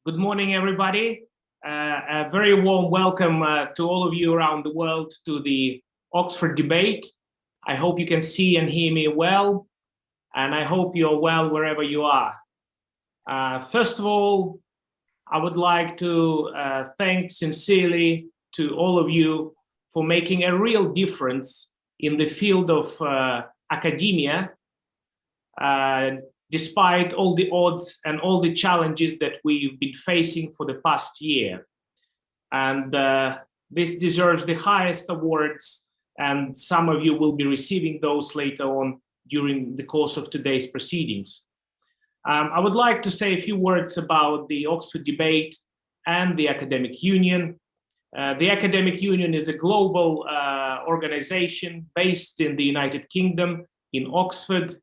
Good morning, everybody. A very warm welcome to all of you around the world to the Oxford debate. I hope you can see and hear me well, and I hope you're well wherever you are. First of all, I would like to thank sincerely to all of you for making a real difference in the field of academia, despite all the odds and all the challenges that we've been facing for the past year. And this deserves the highest awards, and some of you will be receiving those later on during the course of today's proceedings. I would like to say a few words about the Oxford debate and the Academic Union. The Academic Union is a global organization based in the United Kingdom, in Oxford,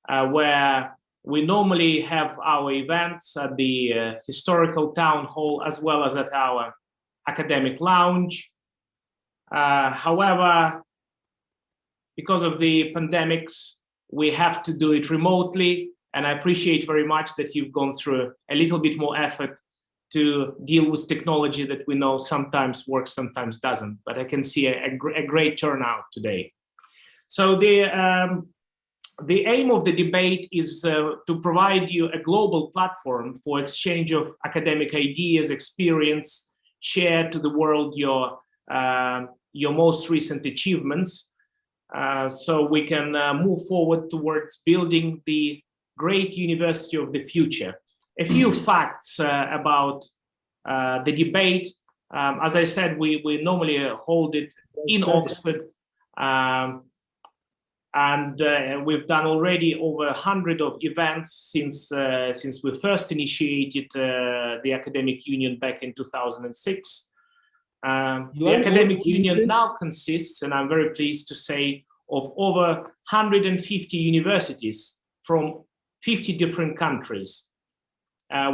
where we normally have our events at the historical town hall as well as at our academic lounge. However, because of the pandemics, we have to do it remotely, and I appreciate very much that you've gone through a little bit more effort to deal with technology that we know sometimes works, sometimes doesn't, but I can see a great turnout today. So the aim of the debate is to provide you a global platform for exchange of academic ideas, experience, share to the world your most recent achievements, so we can move forward towards building the great university of the future. A few facts about the debate. As I said, we normally hold it in Oxford. And we've done already over 100 of events since we first initiated the Academic Union back in 2006. The Academic Union now consists, and I'm very pleased to say, of over 150 universities from 50 different countries.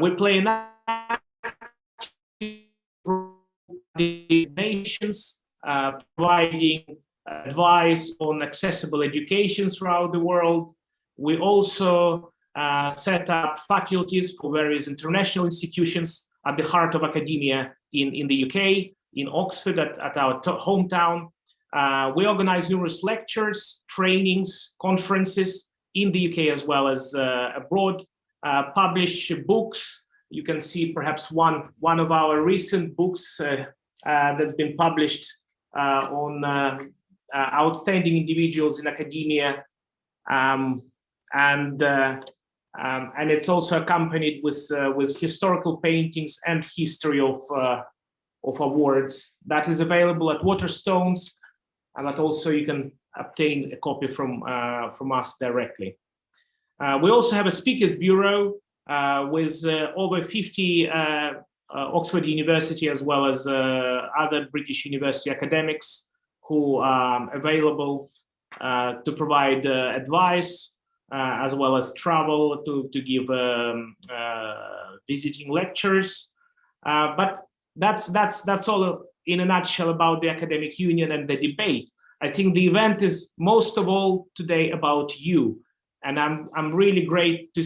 We play an active role in the nations, providing advice on accessible education throughout the world. We also set up faculties for various international institutions at the heart of academia in the UK, in Oxford, at our hometown. We organize numerous lectures, trainings, conferences in the UK as well as abroad, publish books. You can see perhaps one of our recent books that's been published on outstanding individuals in academia, and it's also accompanied with historical paintings and history of awards. That is available at Waterstones, and that also you can obtain a copy from us directly. We also have a speakers bureau with over 50 Oxford University as well as other British university academics who are available to provide advice as well as travel to give visiting lectures. But that's all in a nutshell about the Academic Union and the debate. I think the event is most of all today about you, and I'm really great to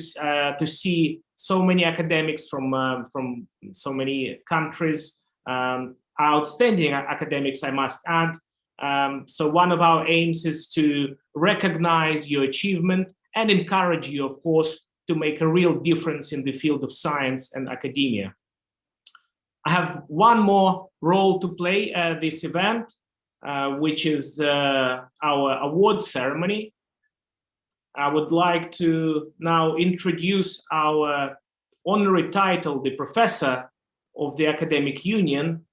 see so many academics from so many countries, outstanding academics, I must add. So one of our aims is to recognize your achievement and encourage you, of course, to make a real difference in the field of science and academia. I have one more role to play at this event, which is our award ceremony. I would like to now introduce our honorary title, the Professor of the Academic Union,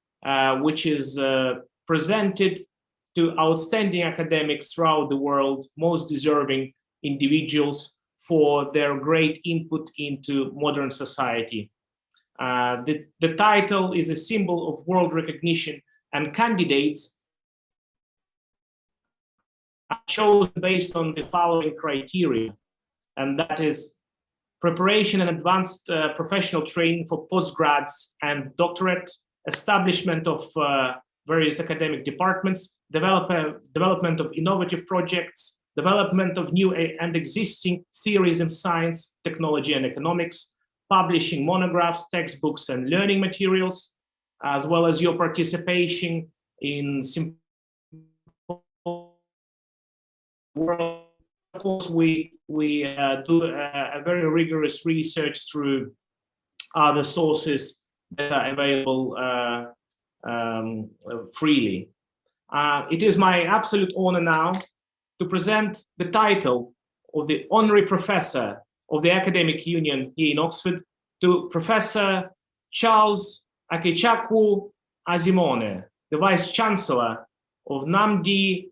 which is presented to outstanding academics throughout the world, most deserving individuals for their great input into modern society. The title is a symbol of world recognition, and candidates are chosen based on the following criteria, and that is preparation and advanced professional training for postgrads and doctorate, establishment of various academic departments, development of innovative projects, development of new and existing theories in science, technology, and economics, publishing monographs, textbooks, and learning materials, as well as your participation in world. Of course, we do a very rigorous research through other sources that are available freely. It is my absolute honor now to present the title of the Honorary Professor of the Academic Union here in Oxford to Professor Charles Akechukwu Azimone, the Vice Chancellor of Nnamdi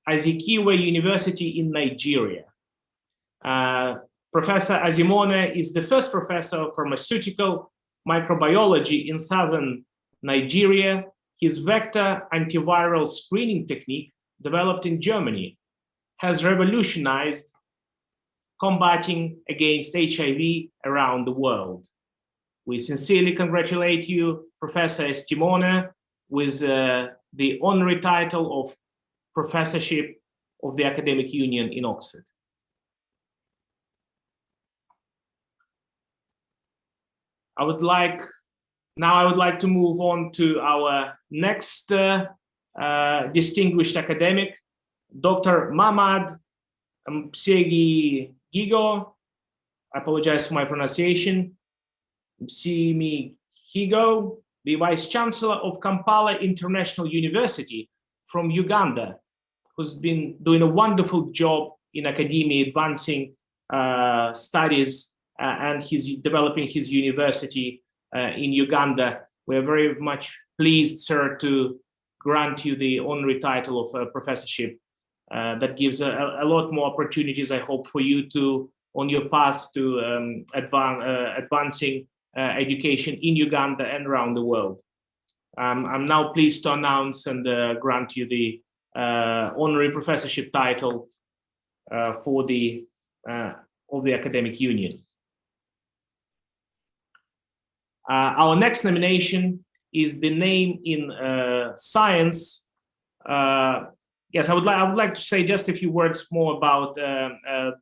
Azikiwe University in Nigeria. Professor Azimone is the first professor of pharmaceutical microbiology in southern Nigeria. His vector antiviral screening technique, developed in Germany, has revolutionized combating against HIV around the world. We sincerely congratulate you, Professor Azimone, with the honorary title of Professorship of the Academic Union in Oxford. I would like to move on to our next distinguished academic, Dr. Mamad Msegi Gigo. I apologize for my pronunciation. Msimi Higo, the Vice Chancellor of Kampala International University from Uganda, who's been doing a wonderful job in academia, advancing studies and he's developing his university in Uganda. We're very much pleased, sir, to grant you the honorary title of professorship. That gives a lot more opportunities, I hope, for you to, on your path to advancing education in Uganda and around the world. I'm now pleased to announce and grant you the honorary professorship title for the of the Academic Union. Our next nomination is the name in science. Yes, I would like to say just a few words more about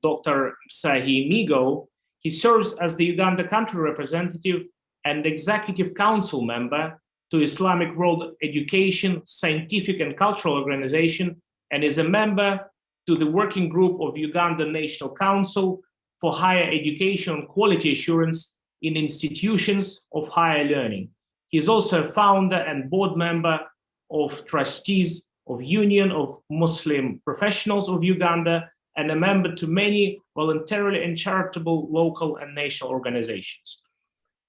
Dr. Msegi Migo. He serves as the Uganda country representative and executive council member to Islamic World Education, Scientific and Cultural Organization, and is a member to the working group of Uganda National Council for Higher Education and Quality Assurance in Institutions of Higher Learning. He is also a founder and board member of trustees of Union of Muslim Professionals of Uganda and a member to many voluntarily and charitable local and national organizations.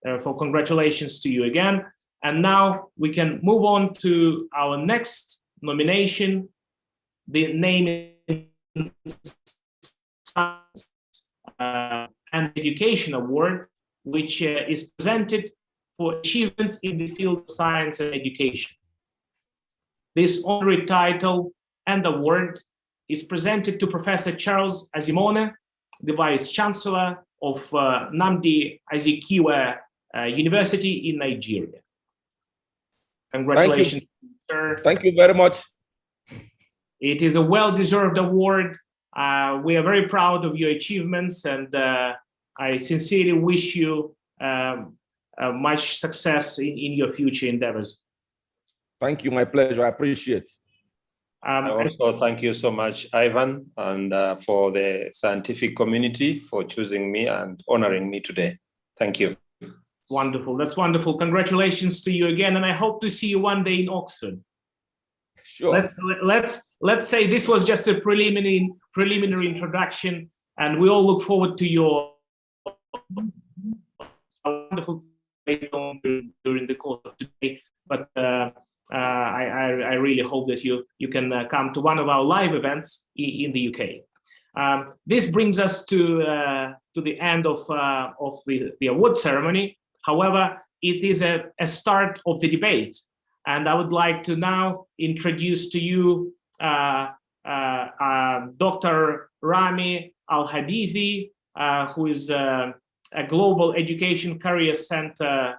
Therefore, congratulations to you again. And now we can move on to our next nomination, the name Science and Education Award, which is presented for achievements in the field of science and education. This honorary title and award is presented to Professor Charles Azimone, the Vice Chancellor of Nnamdi Azikiwe University in Nigeria. Congratulations, sir. Thank you very much. It is a well-deserved award. We are very proud of your achievements, and I sincerely wish you much success in your future endeavors. Thank you, my pleasure. I appreciate. I also thank you so much, Ivan, and for the scientific community for choosing me and honoring me today. Thank you. Wonderful. That's wonderful. Congratulations to you again, and I hope to see you one day in Oxford. Sure. Let's say this was just a preliminary introduction, and we all look forward to your wonderful during the course of today, but I really hope that you can come to one of our live events in the UK. This brings us to the end of the award ceremony. However, it is a start of the debate, and I would like to now introduce to you Dr. Rami Al-Hadithi, who is a Global Education Career Center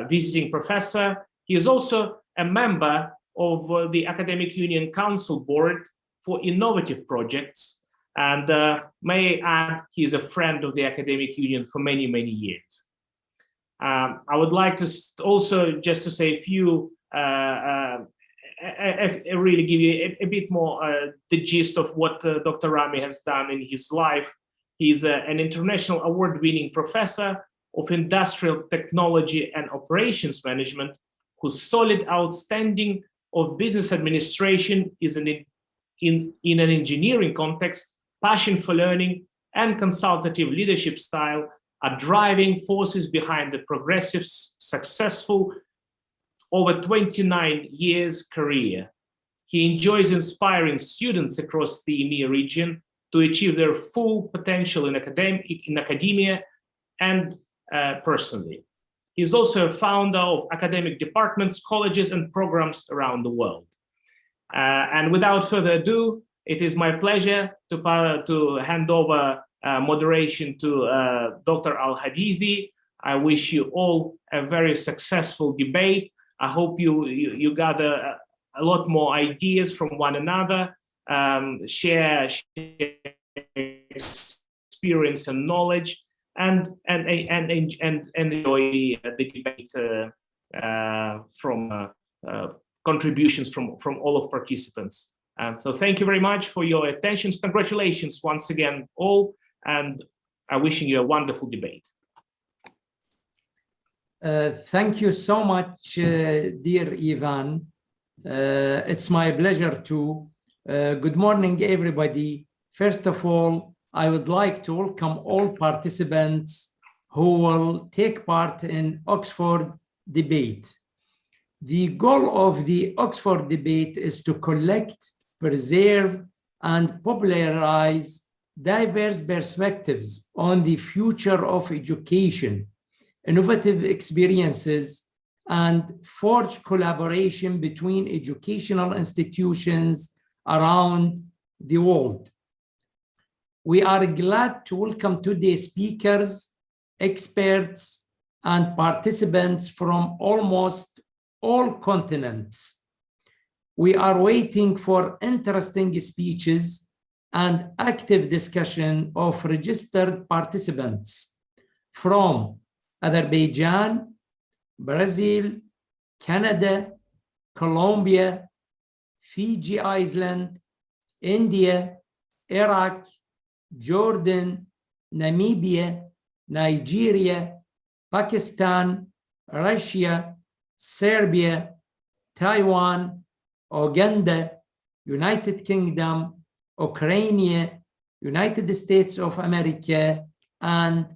visiting professor. He is also a member of the Academic Union Council Board for Innovative Projects. And may I add, he is a friend of the Academic Union for many, many years. I would like to also just to say a few, really give you a bit more the gist of what Dr. Rami has done in his life. He's an international award-winning professor of industrial technology and operations management, whose solid outstanding of business administration is in an engineering context, passion for learning, and consultative leadership style are driving forces behind the progressive, successful, over 29 years career. He enjoys inspiring students across the EMEA region to achieve their full potential in academia and personally. He's also a founder of academic departments, colleges, and programs around the world. And without further ado, it is my pleasure to hand over moderation to Dr. Al-Hadithi. I wish you all a very successful debate. I hope you gather a lot more ideas from one another, share experience and knowledge, and enjoy the debate from contributions from all of participants. So thank you very much for your attention. Congratulations once again all, and I'm wishing you a wonderful debate. Thank you so much, dear Ivan. It's my pleasure to. Good morning, everybody. First of all, I would like to welcome all participants who will take part in Oxford debate. The goal of the Oxford debate is to collect, preserve, and popularize diverse perspectives on the future of education, innovative experiences, and forge collaboration between educational institutions around the world. We are glad to welcome today's speakers, experts, and participants from almost all continents. We are waiting for interesting speeches and active discussion of registered participants from Azerbaijan, Brazil, Canada, Colombia, Fiji Island, India, Iraq, Jordan, Namibia, Nigeria, Pakistan, Russia, Serbia, Taiwan, Uganda, United Kingdom, Ukraine, United States of America, and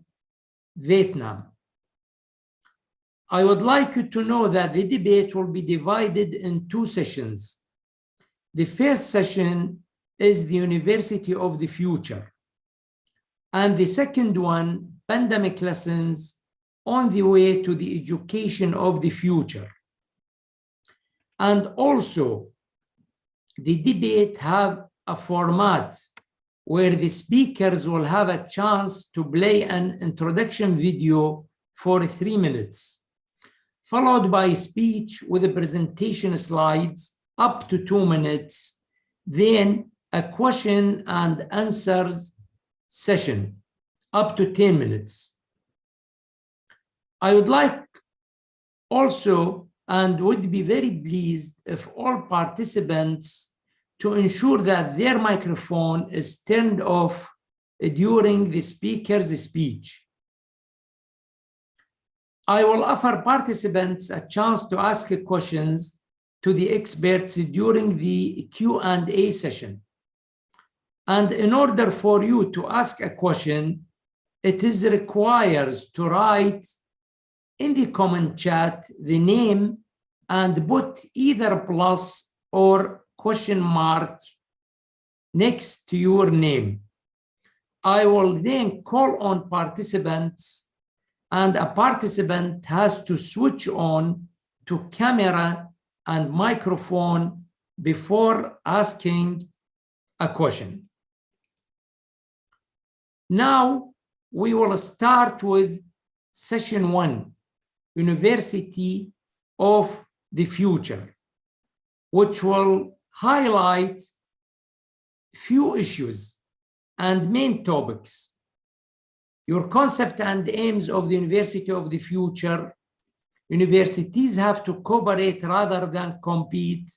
Vietnam. I would like you to know that the debate will be divided in two sessions. The first session is the University of the Future, and the second one, Pandemic Lessons on the Way to the Education of the Future. And also, the debate have a format where the speakers will have a chance to play an introduction video for 3 minutes, followed by a speech with a presentation slides up to 2 minutes, then a question and answers session up to 10 minutes. I would like also and would be very pleased if all participants to ensure that their microphone is turned off during the speaker's speech. I will offer participants a chance to ask questions to the experts during the Q&A session. And in order for you to ask a question, it is required to write in the comment chat the name and put either plus or question mark next to your name. I will then call on participants, and a participant has to switch on to camera and microphone before asking a question. Now we will start with session 1, University of the Future, which will highlight few issues and main topics. Your concept and aims of the University of the Future. Universities have to cooperate rather than compete.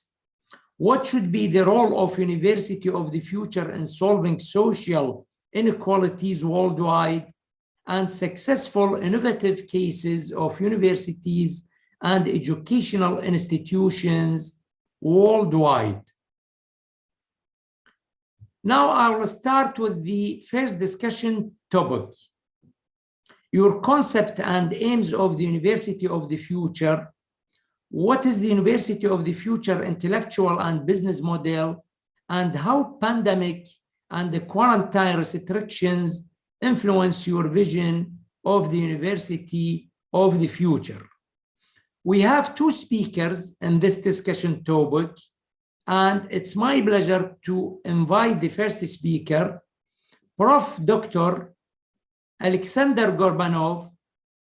What should be the role of University of the Future in solving social inequalities worldwide, and successful innovative cases of universities and educational institutions worldwide. Now I will start with the first discussion topic. Your concept and aims of the University of the Future. What is the University of the Future intellectual and business model, and how pandemic and the quarantine restrictions influence your vision of the University of the Future? We have two speakers in this discussion topic, and it's my pleasure to invite the first speaker, Prof. Dr. Alexander Gorbanov.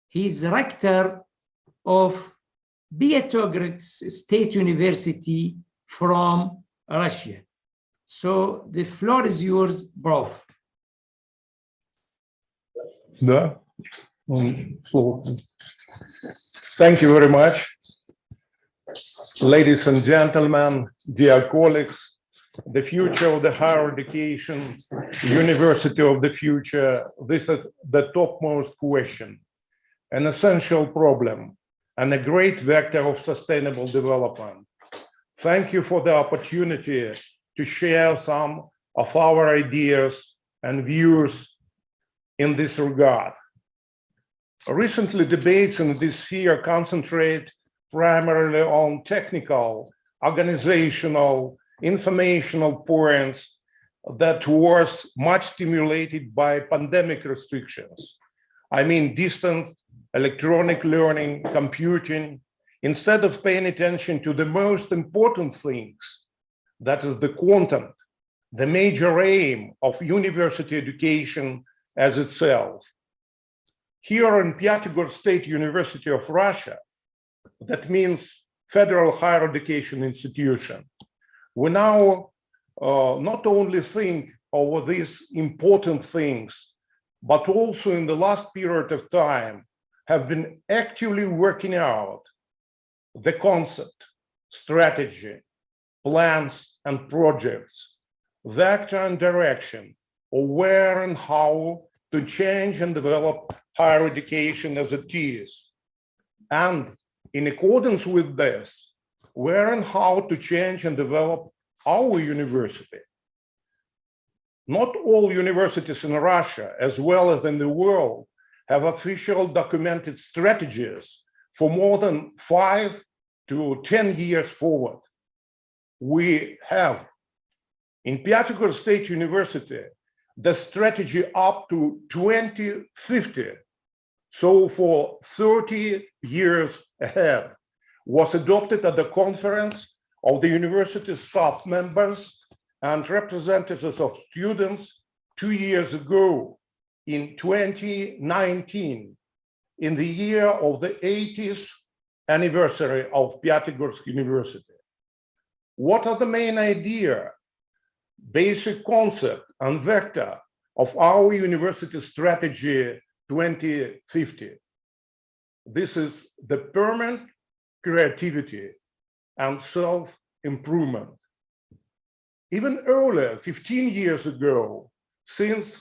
He's rector of Pyatigorsk State University from Russia. So the floor is yours, Prof. Да. Thank you very much. Ladies and gentlemen, dear colleagues, the future of the higher education, University of the Future, this is the topmost question, an essential problem, and a great vector of sustainable development. Thank you for the opportunity to share some of our ideas and views in this regard. Recently, debates in this sphere concentrate primarily on technical, organizational, informational points that was much stimulated by pandemic restrictions. I mean, distance, electronic learning, computing, instead of paying attention to the most important things, that is the content, the major aim of university education as itself. Here in Pyatigorsk State University of Russia, that means Federal Higher Education Institution, we now not only think over these important things, but also in the last period of time have been actively working out the concept, strategy, plans and projects, vector and direction of where and how to change and develop higher education as it is. And in accordance with this, where and how to change and develop our university. Not all universities in Russia, as well as in the world, have official documented strategies for more than 5 to 10 years forward. We have in Pyatigorsk State University the strategy up to 2050, so for 30 years ahead, was adopted at the conference of the university staff members and representatives of students 2 years ago in 2019, in the year of the 80th anniversary of Pyatigorsk University. What are the main idea, basic concept and vector of our university strategy 2050? This is the permanent creativity and self-improvement. Even earlier, 15 years ago, since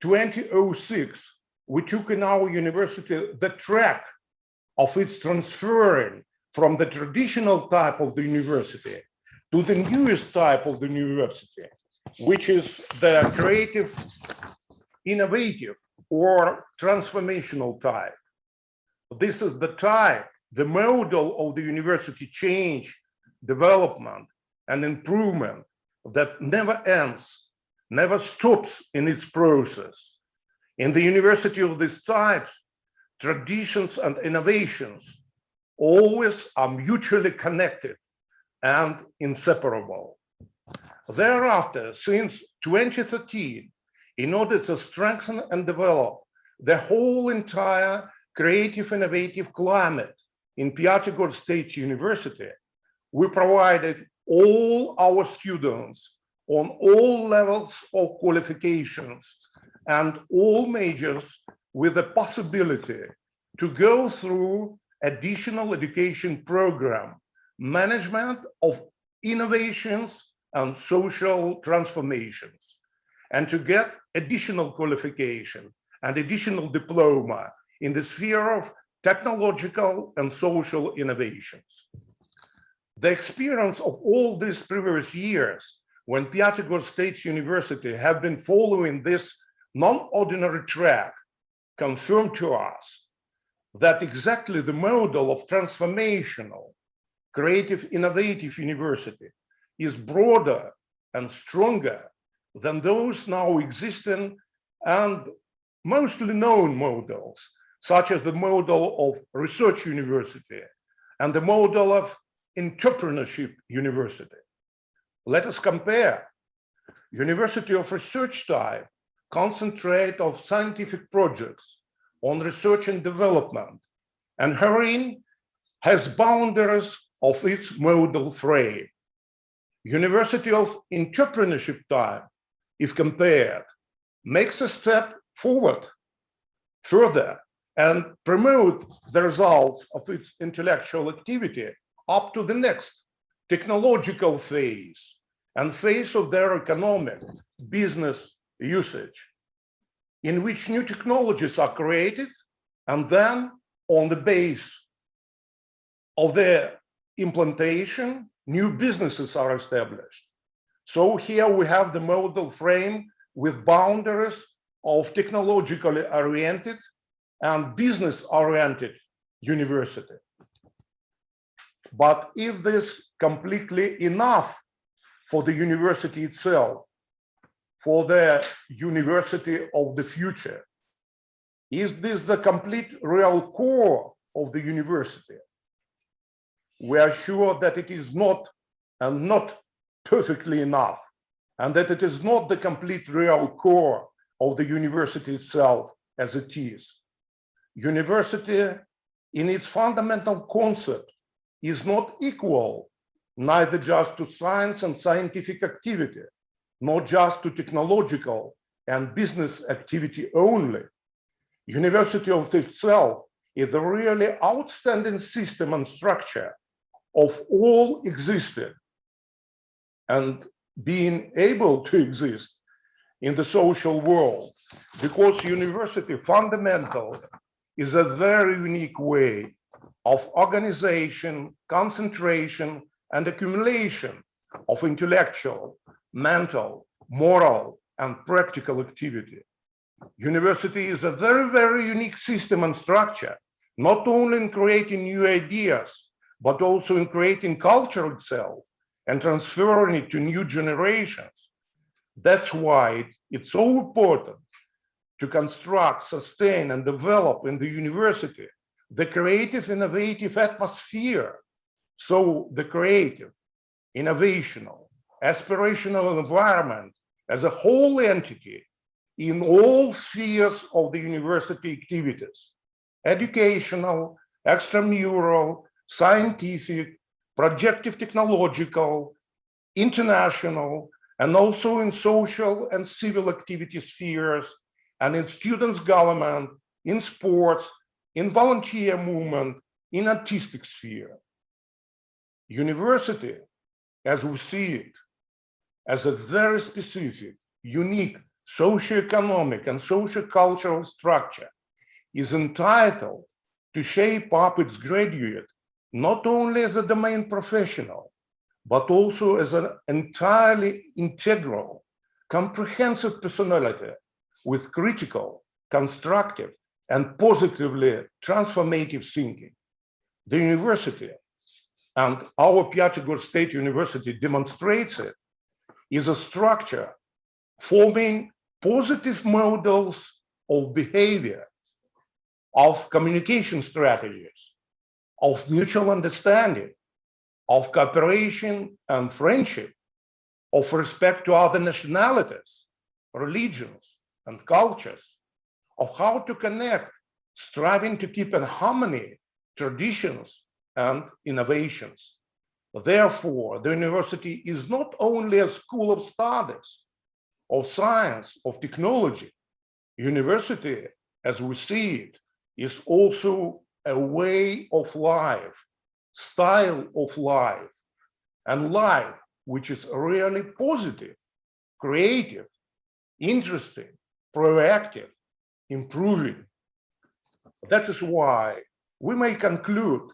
2006, we took in our university the track of its transferring from the traditional type of the university to the newest type of the university, which is the creative, innovative, or transformational type. This is the type, the model of the university change, development, and improvement that never ends, never stops in its process. In the university of these types, traditions and innovations always are mutually connected and inseparable. Thereafter, since 2013, in order to strengthen and develop the whole entire creative innovative climate in Piatigorsk State University, we provided all our students on all levels of qualifications and all majors with the possibility to go through additional education program, management of innovations and social transformations, and to get additional qualification and additional diploma in the sphere of technological and social innovations. The experience of all these previous years when Piatigorsk State University have been following this non-ordinary track confirmed to us that exactly the model of transformational, creative, innovative university is broader and stronger than those now existing and mostly known models, such as the model of research university and the model of entrepreneurship university. Let us compare. University of research type concentrate of scientific projects on research and development, and herein has boundaries of its model frame. University of entrepreneurship type, if compared, makes a step forward further and promote the results of its intellectual activity up to the next technological phase and phase of their economic business usage, in which new technologies are created and then on the base of their implementation, new businesses are established. So here we have the model frame with boundaries of technologically oriented and business oriented university. But is this completely enough for the university itself, for the university of the future? Is this the complete real core of the university? We are sure that it is not, and not perfectly enough, and that it is not the complete real core of the university itself as it is. University in its fundamental concept is not equal neither just to science and scientific activity, not just to technological and business activity only. University of itself is a really outstanding system and structure of all existed and being able to exist in the social world, because university fundamental is a very unique way of organization, concentration, and accumulation of intellectual, mental, moral, and practical activity. University is a very, very unique system and structure, not only in creating new ideas, but also in creating culture itself and transferring it to new generations. That's why it's so important to construct, sustain, and develop in the university the creative, innovative atmosphere. So the creative, innovational, aspirational environment as a whole entity in all spheres of the university activities: educational, extramural, scientific, projective technological, international, and also in social and civil activity spheres, and in students' government, in sports, in volunteer movement, in artistic sphere. University, as we see it, as a very specific, unique socioeconomic and socio-cultural structure, is entitled to shape up its graduate not only as a domain professional, but also as an entirely integral, comprehensive personality with critical, constructive, and positively transformative thinking. The university, and our Piatigorsk State University demonstrates it, is a structure forming positive models of behavior, of communication strategies, of mutual understanding, of cooperation and friendship, of respect to other nationalities, religions, and cultures, of how to connect, striving to keep in harmony traditions and innovations. Therefore, the university is not only a school of studies, of science, of technology. University, as we see it, is also a way of life, style of life, and life which is really positive, creative, interesting, proactive, improving. That is why we may conclude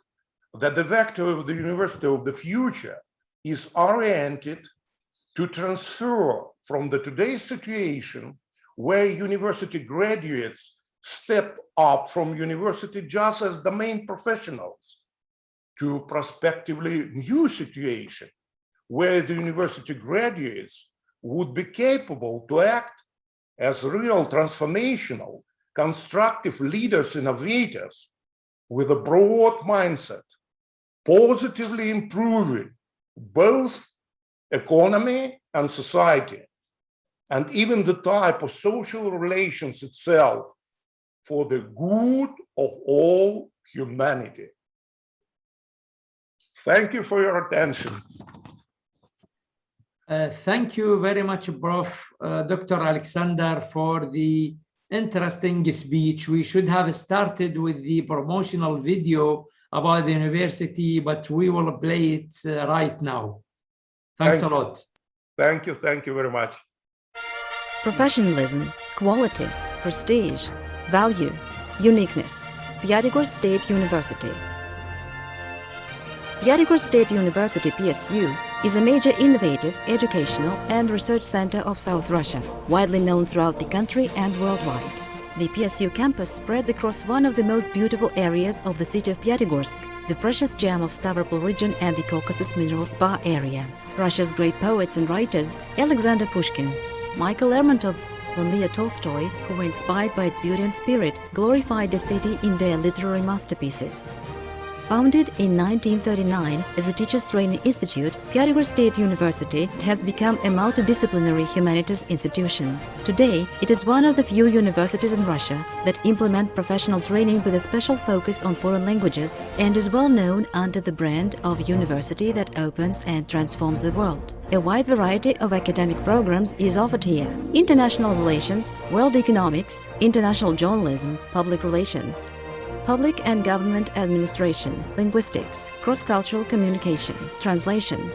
that the vector of the university of the future is oriented to transfer from the today's situation where university graduates step up from university just as the main professionals to prospectively new situation where the university graduates would be capable to act as real transformational, constructive leaders, innovators with a broad mindset, positively improving both economy and society, and even the type of social relations itself for the good of all humanity. Thank you for your attention. Thank you very much, Prof. Dr. Alexander, for the interesting speech. We should have started with the promotional video about the university, but we will play it right now. Thanks a lot. Thank you very much. Professionalism, quality, prestige, value, uniqueness. Piatigorsk State University. Piatigorsk State University, PSU, is a major innovative, educational and research center of South Russia, widely known throughout the country and worldwide. The PSU campus spreads across one of the most beautiful areas of the city of Piatigorsk, the precious gem of Stavropol region and the Caucasus Mineral Spa area. Russia's great poets and writers, Alexander Pushkin, Michael Lermontov, and Leo Tolstoy, who were inspired by its beauty and spirit, glorified the city in their literary masterpieces. Founded in 1939 as a teachers' training institute, Piatigorsk State University has become a multidisciplinary humanities institution. Today, it is one of the few universities in Russia that implement professional training with a special focus on foreign languages and is well known under the brand of university that opens and transforms the world. A wide variety of academic programs is offered here: international relations, world economics, international journalism, public relations, public and government administration, linguistics, cross-cultural communication, translation,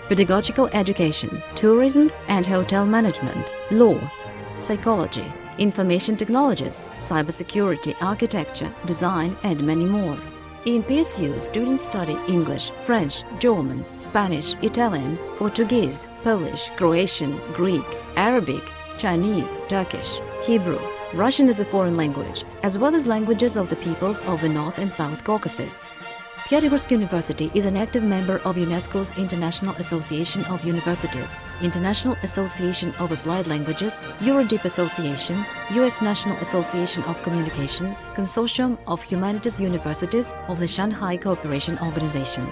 pedagogical education, tourism and hotel management, law, psychology, information technologies, cybersecurity, architecture, design, and many more. In PSU, students study English, French, German, Spanish, Italian, Portuguese, Polish, Croatian, Greek, Arabic, Chinese, Turkish, Hebrew, Russian as a foreign language, as well as languages of the peoples of the North and South Caucasus. Piatigorsk University is an active member of UNESCO's International Association of Universities, International Association of Applied Languages, EuroDeep Association, U.S. National Association of Communication, Consortium of Humanities Universities of the Shanghai Cooperation Organization.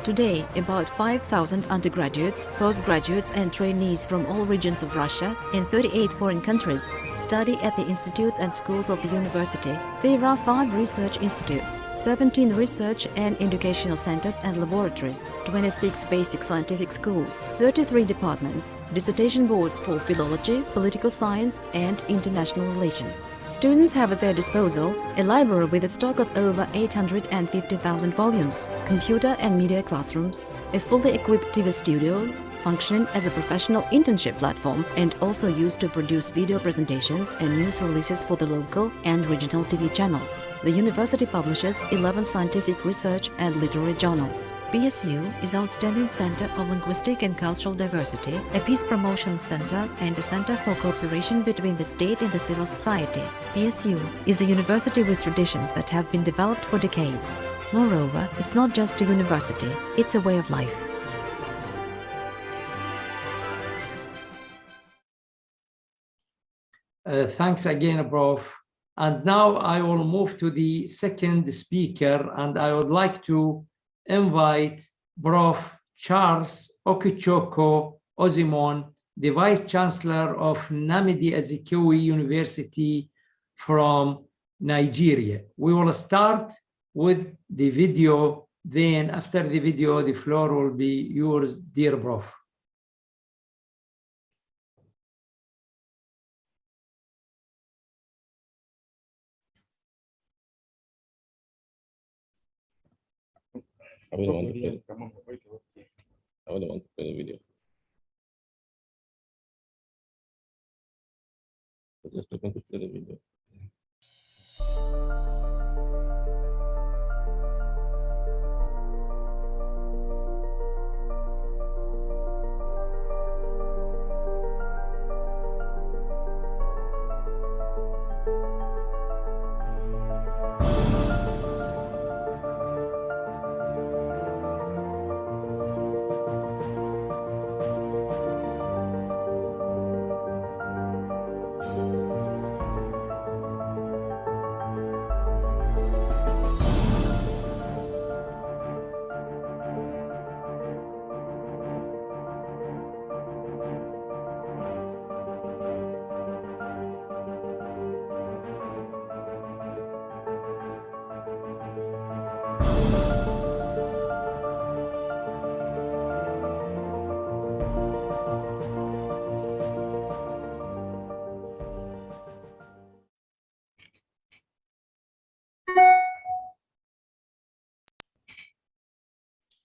Today, about 5,000 undergraduates, postgraduates and trainees from all regions of Russia and 38 foreign countries study at the institutes and schools of the university. There are 5 research institutes, 17 research and educational centers and laboratories, 26 basic scientific schools, 33 departments, dissertation boards for philology, political science and international relations. Students have at their disposal a library with a stock of over 850,000 volumes, computer and media classrooms, a fully equipped TV studio, functioning as a professional internship platform and also used to produce video presentations and news releases for the local and regional TV channels. The university publishes 11 scientific research and literary journals. PSU is Outstanding Center of Linguistic and Cultural Diversity, a peace promotion center, and a center for cooperation between the state and the civil society. PSU is a university with traditions that have been developed for decades. Moreover, it's not just a university, it's a way of life. Thanks again, Prof. And now I will move to the second speaker, and I would like to invite Prof. Charles Okichoko Ozimon, the Vice Chancellor of Nnamdi Azikiwe University from Nigeria. We will start with the video, then after the video, the floor will be yours, dear Prof. I wouldn't want to play I wouldn't want to play the video. I was just looking to play the video.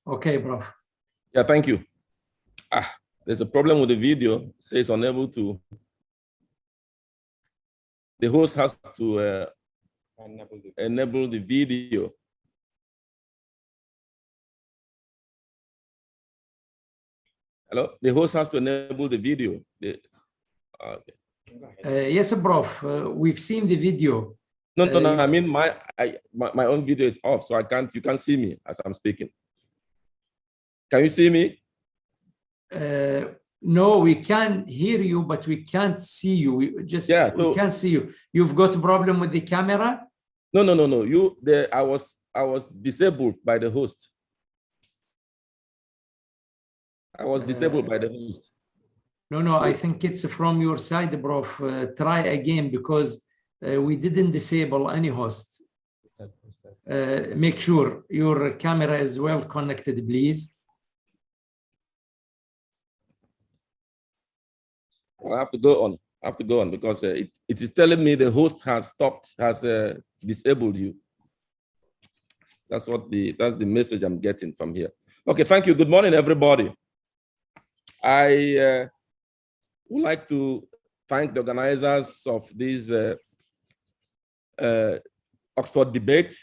Okay, Prof. Yeah, thank you. There's a problem with the video. It says unable to. The host has to enable the video. Hello? The host has to enable the video. Okay. Yes, Prof. We've seen the video. No. I mean, my own video is off, so you can't see me as I'm speaking. Can you see me? No, we can hear you, but we can't see you. We can't see you. You've got a problem with the camera? No. I was disabled by the host. I was disabled by the host. No, I think it's from your side, Prof. Try again, because we didn't disable any host. Make sure your camera is well connected, please. I have to go on because it is telling me the host has disabled you. That's the message I'm getting from here. Okay, thank you. Good morning, everybody. I would like to thank the organizers of this Oxford debate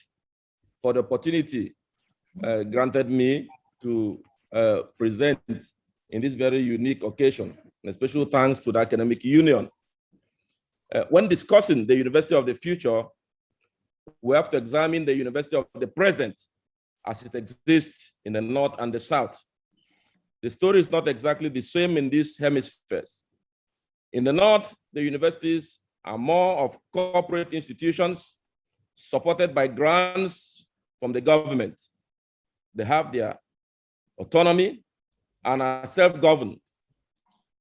for the opportunity granted me to present in this very unique occasion. And special thanks to the Academic Union. When discussing the University of the Future, we have to examine the University of the Present as it exists in the North and the South. The story is not exactly the same in these hemispheres. In the North, the universities are more of corporate institutions supported by grants from the government. They have their autonomy and are self-governed.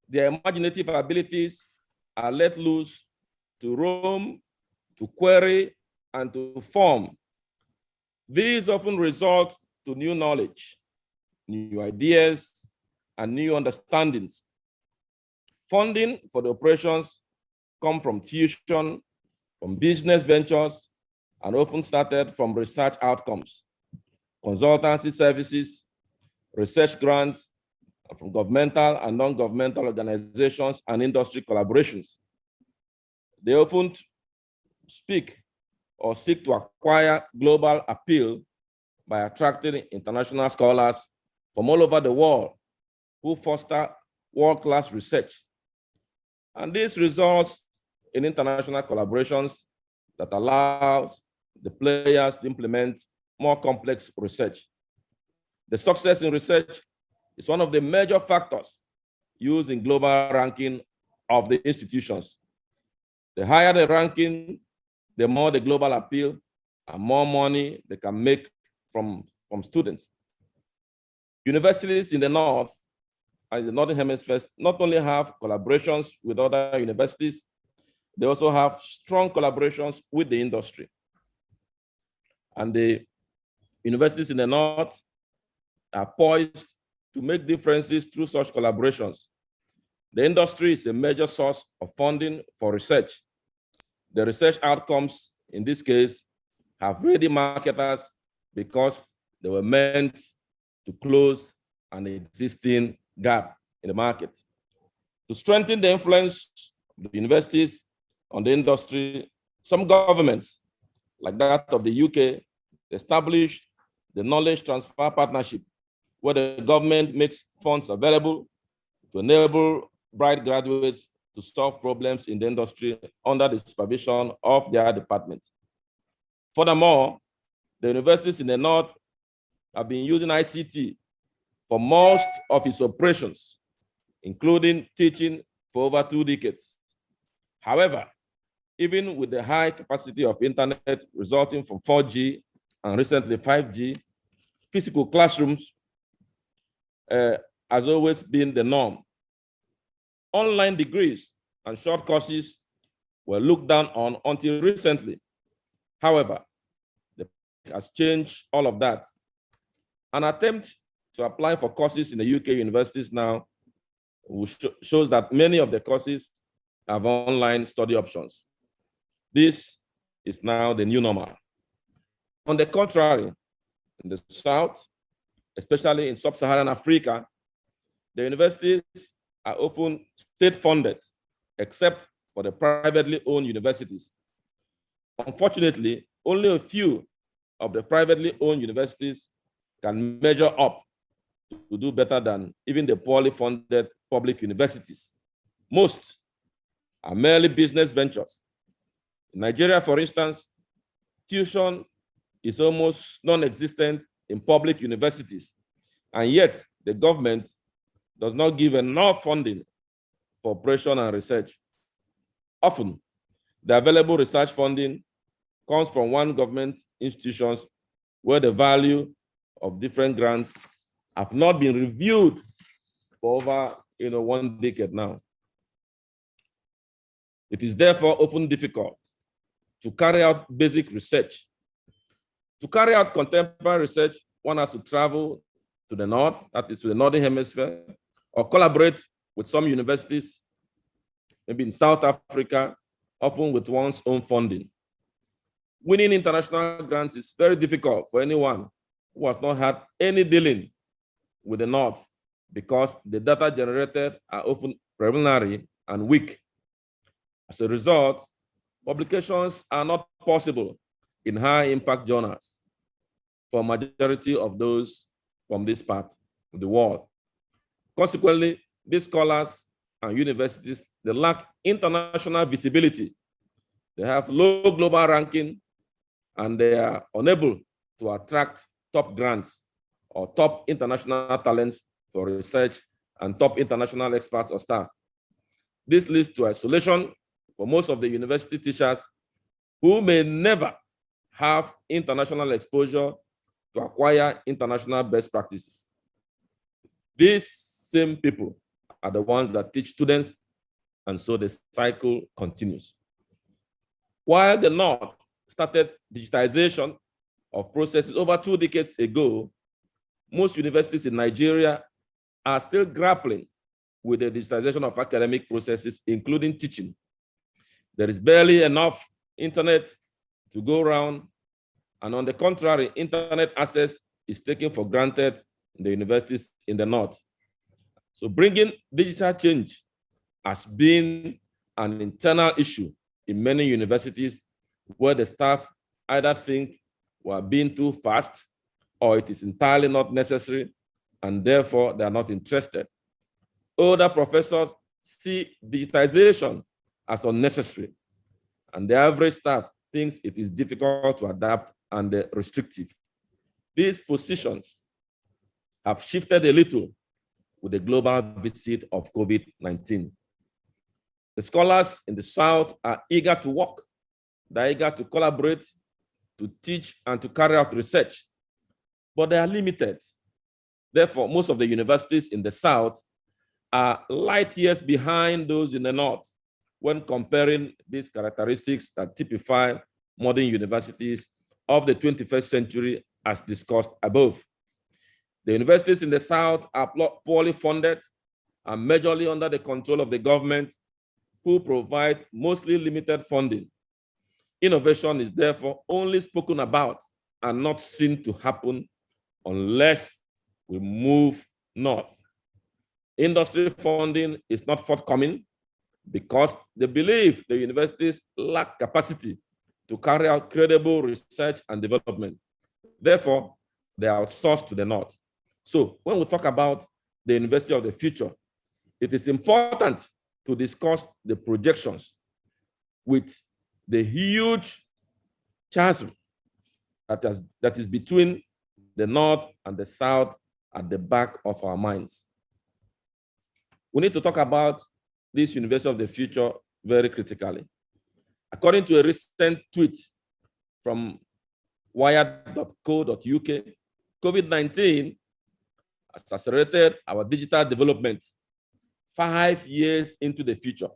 Their imaginative abilities are let loose to roam, to query, and to form. These often result to new knowledge, new ideas, and new understandings. Funding for the operations come from tuition, from business ventures, and often started from research outcomes, consultancy services, research grants, from governmental and non-governmental organizations and industry collaborations. They often speak or seek to acquire global appeal by attracting international scholars from all over the world who foster world-class research. And this results in international collaborations that allows the players to implement more complex research. The success in research is one of the major factors used in global ranking of the institutions. The higher the ranking, the more the global appeal and more money they can make from students. Universities in the North and the Northern Hemisphere not only have collaborations with other universities, they also have strong collaborations with the industry. And the universities in the North are poised to make differences through such collaborations. The industry is a major source of funding for research. The research outcomes, in this case, have ready marketers because they were meant to close an existing gap in the market. To strengthen the influence of the universities on the industry, some governments, like that of the UK, established the Knowledge Transfer Partnership, where the government makes funds available to enable bright graduates to solve problems in the industry under the supervision of their department. Furthermore, the universities in the North have been using ICT for most of its operations, including teaching for over 2 decades. However, even with the high capacity of internet resulting from 4G and recently 5G, physical classrooms has always been the norm. Online degrees and short courses were looked down on until recently. However, the has changed all of that. An attempt to apply for courses in the UK universities now shows that many of the courses have online study options. This is now the new normal. On the contrary, in the South, especially in sub-Saharan Africa, the universities are often state-funded, except for the privately owned universities. Unfortunately, only a few of the privately owned universities can measure up to do better than even the poorly funded public universities. Most are merely business ventures. In Nigeria, for instance, tuition is almost non-existent in public universities, and yet the government does not give enough funding for operation and research. Often, the available research funding comes from one government institutions where the value of different grants have not been reviewed for over 1 decade now. It is therefore often difficult to carry out basic research. To carry out contemporary research, one has to travel to the North, that is to the Northern Hemisphere, or collaborate with some universities, maybe in South Africa, often with one's own funding. Winning international grants is very difficult for anyone who has not had any dealing with the North, because the data generated are often preliminary and weak. As a result, publications are not possible in high-impact journals for a majority of those from this part of the world. Consequently, these scholars and universities, they lack international visibility. They have low global ranking, and they are unable to attract top grants or top international talents for research and top international experts or staff. This leads to isolation for most of the university teachers who may never have international exposure to acquire international best practices. These same people are the ones that teach students, and so the cycle continues. While the North started digitization of processes over 2 decades ago, most universities in Nigeria are still grappling with the digitization of academic processes, including teaching. There is barely enough internet to go around, and on the contrary, internet access is taken for granted in the universities in the North. So bringing digital change has been an internal issue in many universities where the staff either think we're being too fast or it is entirely not necessary, and therefore they are not interested. Older professors see digitization as unnecessary, and the average staff thinks it is difficult to adapt and restrictive. These positions have shifted a little with the global visit of COVID-19. The scholars in the South are eager to work. They're eager to collaborate, to teach, and to carry out research, but they are limited. Therefore, most of the universities in the South are light years behind those in the North when comparing these characteristics that typify modern universities of the 21st century as discussed above. The universities in the South are poorly funded and majorly under the control of the government, who provide mostly limited funding. Innovation is therefore only spoken about and not seen to happen unless we move north. Industry funding is not forthcoming because they believe the universities lack capacity to carry out credible research and development. Therefore, they are outsourced to the North. So when we talk about the university of the future, it is important to discuss the projections with the huge chasm that is between the North and the South at the back of our minds. We need to talk about this University of the Future very critically. According to a recent tweet from wired.co.uk, COVID-19 has accelerated our digital development 5 years into the future.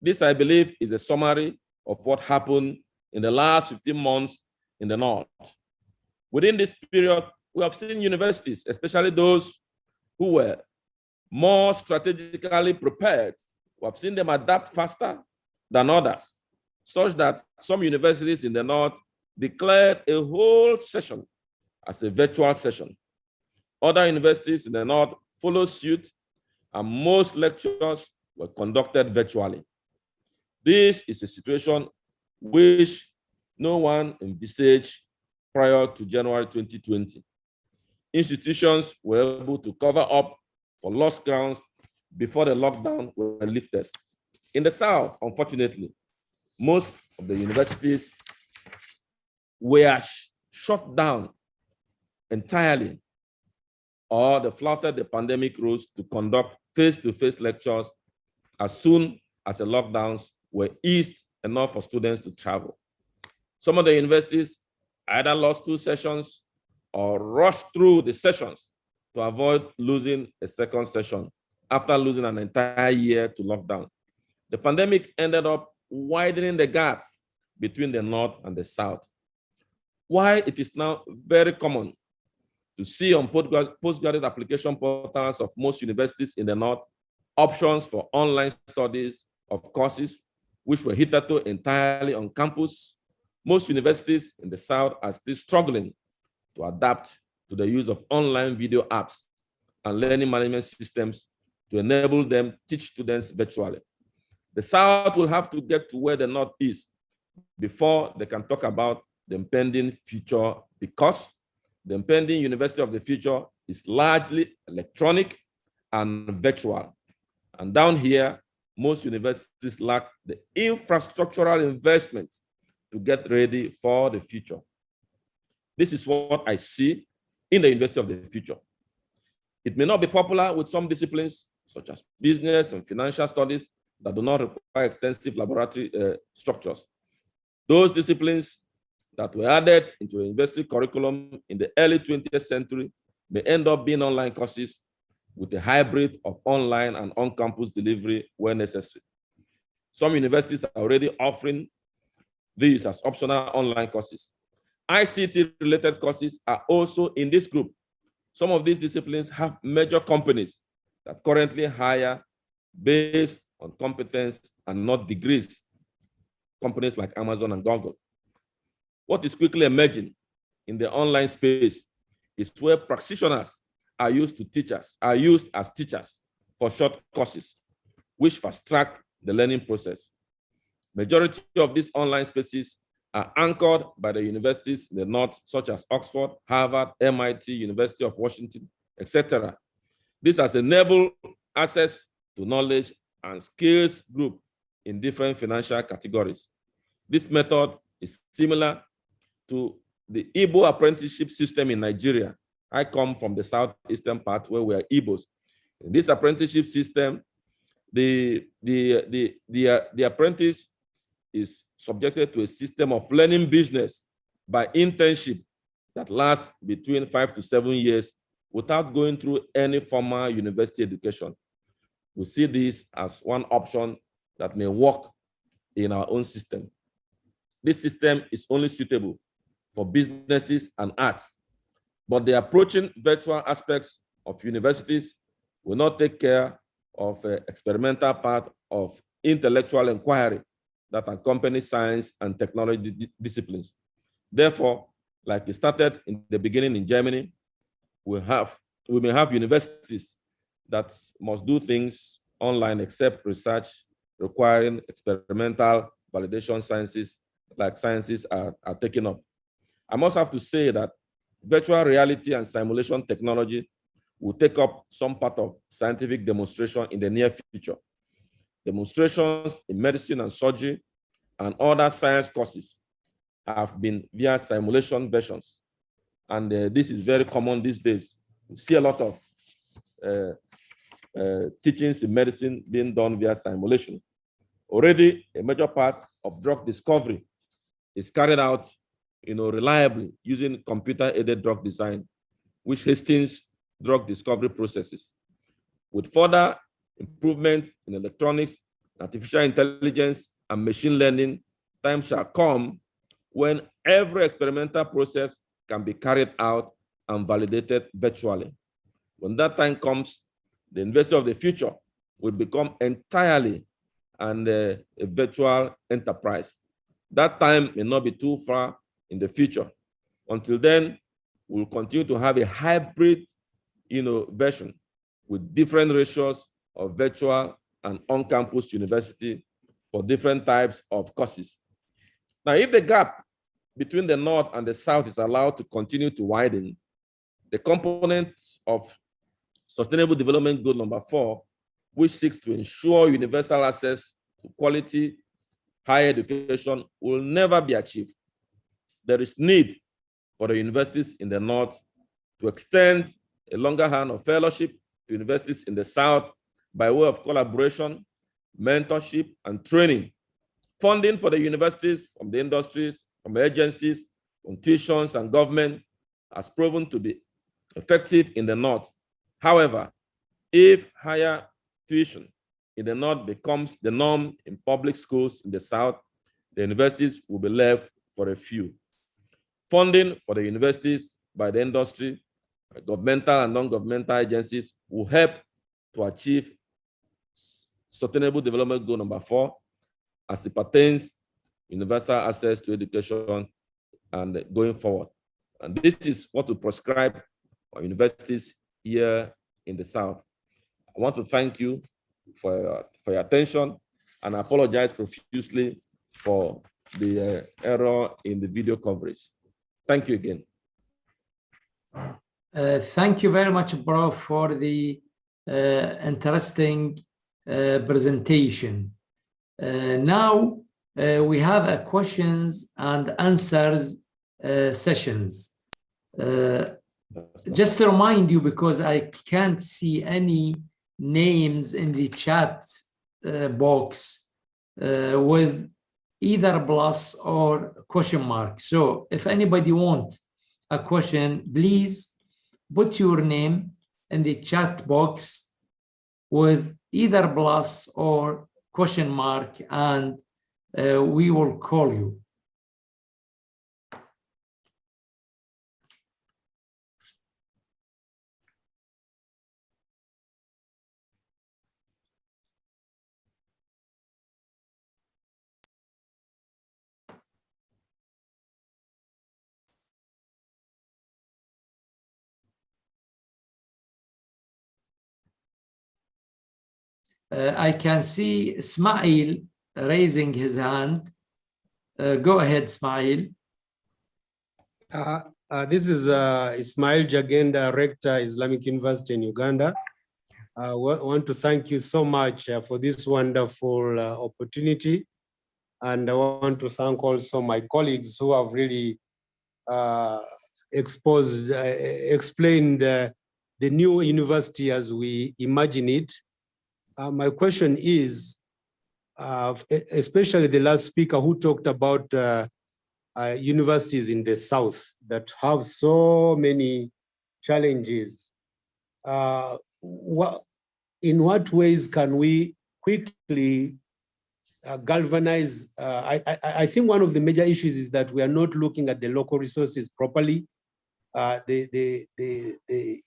This, I believe, is a summary of what happened in the last 15 months in the North. Within this period, we have seen universities, especially those who were more strategically prepared, we have seen them adapt faster than others, such that some universities in the North declared a whole session as a virtual session. Other universities in the North followed suit, and most lectures were conducted virtually. This is a situation which no one envisaged prior to January 2020. Institutions were able to cover up for lost grounds before the lockdown were lifted. In the South, unfortunately, most of the universities were shut down entirely, or they flouted the pandemic rules to conduct face-to-face lectures as soon as the lockdowns were eased enough for students to travel. Some of the universities either lost 2 sessions or rushed through the sessions to avoid losing a second session after losing an entire year to lockdown. The pandemic ended up widening the gap between the North and the South. Why it is now very common to see on postgraduate application portals of most universities in the North options for online studies of courses which were hitherto entirely on campus. Most universities in the South are still struggling to adapt to the use of online video apps and learning management systems to enable them to teach students virtually. The South will have to get to where the North is before they can talk about the impending future, because the impending University of the Future is largely electronic and virtual. And down here, most universities lack the infrastructural investment to get ready for the future. This is what I see in the University of the Future. It may not be popular with some disciplines, such as business and financial studies, that do not require extensive laboratory structures. Those disciplines that were added into the university curriculum in the early 20th century may end up being online courses with a hybrid of online and on-campus delivery where necessary. Some universities are already offering these as optional online courses. ICT-related courses are also in this group. Some of these disciplines have major companies that currently hire based on competence and not degrees, companies like Amazon and Google. What is quickly emerging in the online space is where practitioners are used as teachers for short courses, which fast-track the learning process. Majority of these online spaces are anchored by the universities in the North, such as Oxford, Harvard, MIT, University of Washington, etc. This has enabled access to knowledge and skills group in different financial categories. This method is similar to the Igbo apprenticeship system in Nigeria. I come from the southeastern part where we are Igbos. In this apprenticeship system, the apprentice is subjected to a system of learning business by internship that lasts between 5 to 7 years without going through any formal university education. We see this as one option that may work in our own system. This system is only suitable for businesses and arts, but the approaching virtual aspects of universities will not take care of the experimental part of intellectual inquiry that accompany science and technology disciplines. Therefore, like we started in the beginning in Germany, we may have universities that must do things online except research requiring experimental validation sciences like sciences are taken up. I must have to say that virtual reality and simulation technology will take up some part of scientific demonstration in the near future. Demonstrations in medicine and surgery and other science courses have been via simulation versions. And this is very common these days. We see a lot of teachings in medicine being done via simulation. Already, a major part of drug discovery is carried out reliably using computer-aided drug design, which hastens drug discovery processes. With further improvement in electronics, artificial intelligence, and machine learning, time shall come when every experimental process can be carried out and validated virtually. When that time comes, the university of the future will become entirely a virtual enterprise. That time may not be too far in the future. Until then, we'll continue to have a hybrid version with different ratios of virtual and on-campus university for different types of courses. Now, if the gap between the North and the South is allowed to continue to widen, the components of Sustainable Development Goal number 4, which seeks to ensure universal access to quality higher education, will never be achieved. There is need for the universities in the North to extend a longer hand of fellowship to universities in the South by way of collaboration, mentorship, and training. Funding for the universities from the industries, from agencies, from tuitions and government has proven to be effective in the North. However, if higher tuition in the North becomes the norm in public schools in the South, the universities will be left for a few. Funding for the universities by the industry, governmental and non-governmental agencies will help to achieve Sustainable Development Goal number 4 as it pertains universal access to education and going forward. And this is what we prescribe for universities here in the South. I want to thank you for your attention and I apologize profusely for the error in the video coverage. Thank you again. Thank you very much, Bro, for the interesting presentation. Now we have a questions and answers sessions. Just to remind you, because I can't see any names in the chat box with either plus or question mark. So if anybody wants a question, please put your name in the chat box with either plus or question mark, and we will call you. I can see Ismail raising his hand. Go ahead, Ismail. This is Ismail Jagenda, Rector, Islamic University in Uganda. I want to thank you so much for this wonderful opportunity. And I want to thank also my colleagues who have really explained the new university as we imagine it. My question is, especially the last speaker who talked about universities in the South that have so many challenges. In what ways can we quickly galvanize? I think one of the major issues is that we are not looking at the local resources properly. The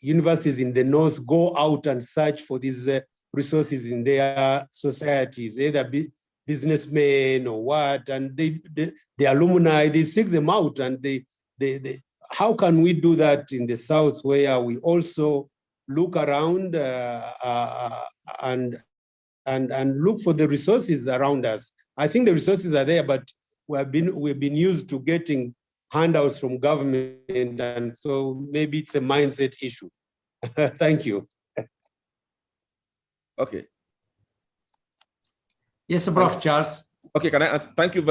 universities in the North go out and search for these resources in their societies, either businessmen or what, and the alumni, they seek them out, and how can we do that in the South, where we also look around and look for the resources around us? I think the resources are there, but we've been used to getting handouts from government, and so maybe it's a mindset issue. Thank you. Okay. Yes, Prof. Charles. Okay, can I ask? Thank you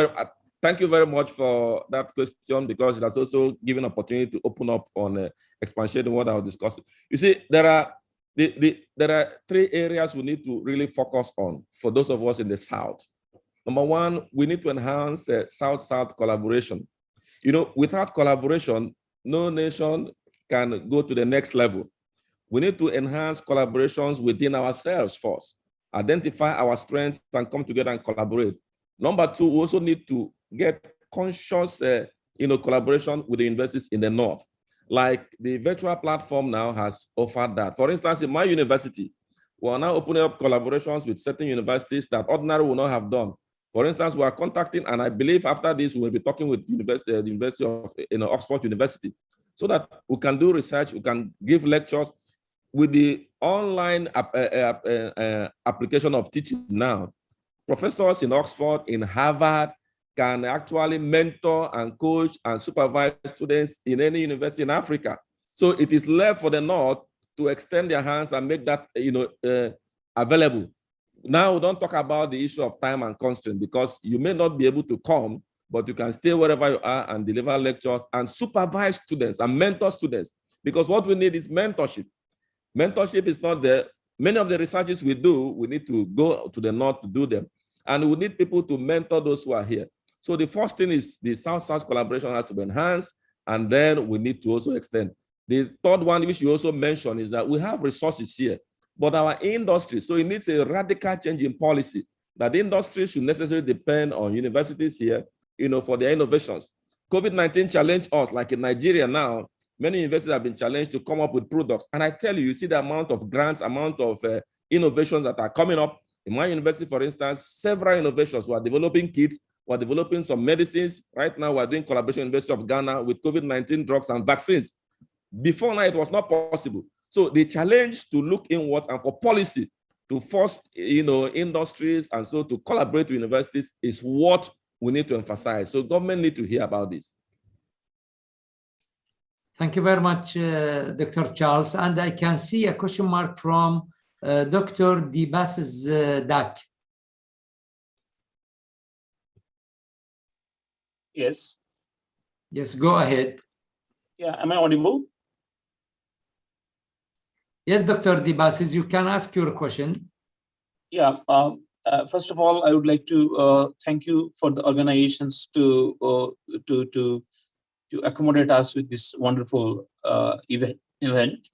very much for that question, because it has also given opportunity to open up on expansion what I was discussing. You see, there are three areas we need to really focus on for those of us in the South. Number one, we need to enhance South-South collaboration. You know, without collaboration, no nation can go to the next level. We need to enhance collaborations within ourselves first, identify our strengths and come together and collaborate. Number two, we also need to get conscious collaboration with the universities in the North. Like the virtual platform now has offered that. For instance, in my university, we are now opening up collaborations with certain universities that ordinarily would not have done. For instance, we are contacting, and I believe after this, we will be talking with the University of Oxford University, so that we can do research, we can give lectures. With the online application of teaching now, professors in Oxford, in Harvard, can actually mentor and coach and supervise students in any university in Africa. So it is left for the North to extend their hands and make that available. Now we don't talk about the issue of time and constraint, because you may not be able to come, but you can stay wherever you are and deliver lectures and supervise students and mentor students, because what we need is mentorship. Mentorship is not there. Many of the researches we do, we need to go to the North to do them. And we need people to mentor those who are here. So the first thing is the South-South collaboration has to be enhanced, and then we need to also extend. The third one, which you also mentioned, is that we have resources here, but our industry, so it needs a radical change in policy, that the industry should necessarily depend on universities here, for their innovations. COVID-19 challenged us, like in Nigeria now, many universities have been challenged to come up with products. And I tell you, you see the amount of grants, amount of innovations that are coming up. In my university, for instance, several innovations. We are developing kits, we are developing some medicines. Right now, we are doing collaboration with the University of Ghana with COVID-19 drugs and vaccines. Before now, it was not possible. So the challenge to look inward and for policy to force industries and so to collaborate with universities is what we need to emphasize. So government need to hear about this. Thank you very much, Dr. Charles. And I can see a question mark from Dr. Deebasis Dak. Yes. Yes, go ahead. Yeah, am I audible? Yes, Dr. Deebasis, you can ask your question. Yeah. First of all, I would like to thank you for the organizations to accommodate us with this wonderful event.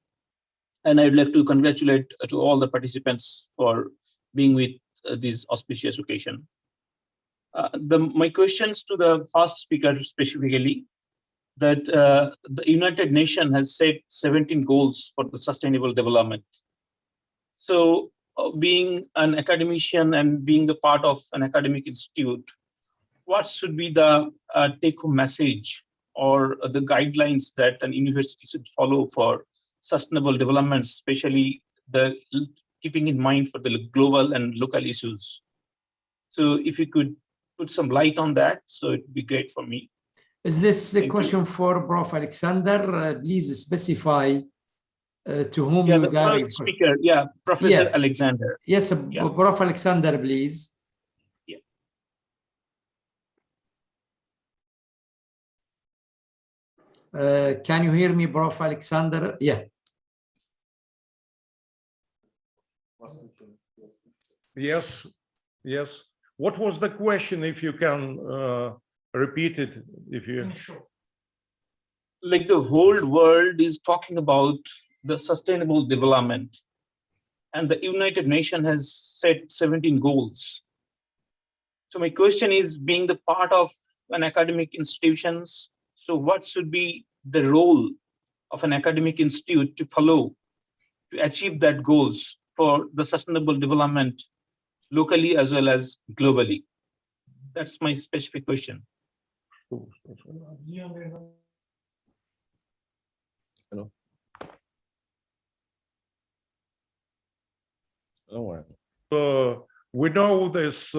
And I'd like to congratulate to all the participants for being with this auspicious occasion. My questions to the first speaker specifically, that the United Nations has set 17 goals for the sustainable development. So being an academician and being the part of an academic institute, what should be the take-home message or the guidelines that an university should follow for sustainable development, especially the keeping in mind for the global and local issues. So if you could put some light on that, so it'd be great for me. Is this a Thank question for Prof. Alexander? Please specify to whom Yeah, you the direct. first speaker, yeah, Professor Alexander. Yes, Yeah. Prof. Alexander, please. Yeah. Can you hear me, Prof. Alexander? Yeah. Yes, yes. What was the question, if you can repeat it, if you... Like the whole world is talking about the sustainable development, and the United Nations has set 17 goals. So my question is, being the part of an academic institutions, so what should be the role of an academic institute to follow to achieve that goals for the sustainable development locally as well as globally? That's my specific question. Hello. We know this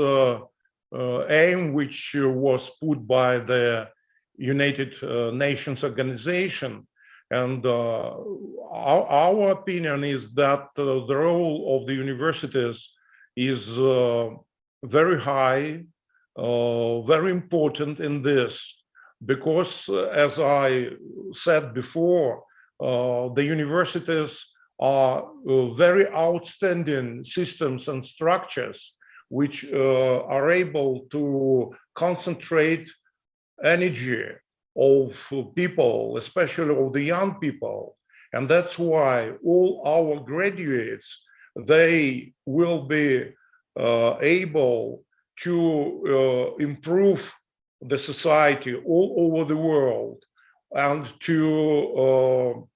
aim which was put by the United Nations Organization, and our opinion is that the role of the universities is very high, very important in this, because as I said before, the universities are very outstanding systems and structures which are able to concentrate energy of people, especially of the young people. And that's why all our graduates, they will be able to improve the society all over the world and to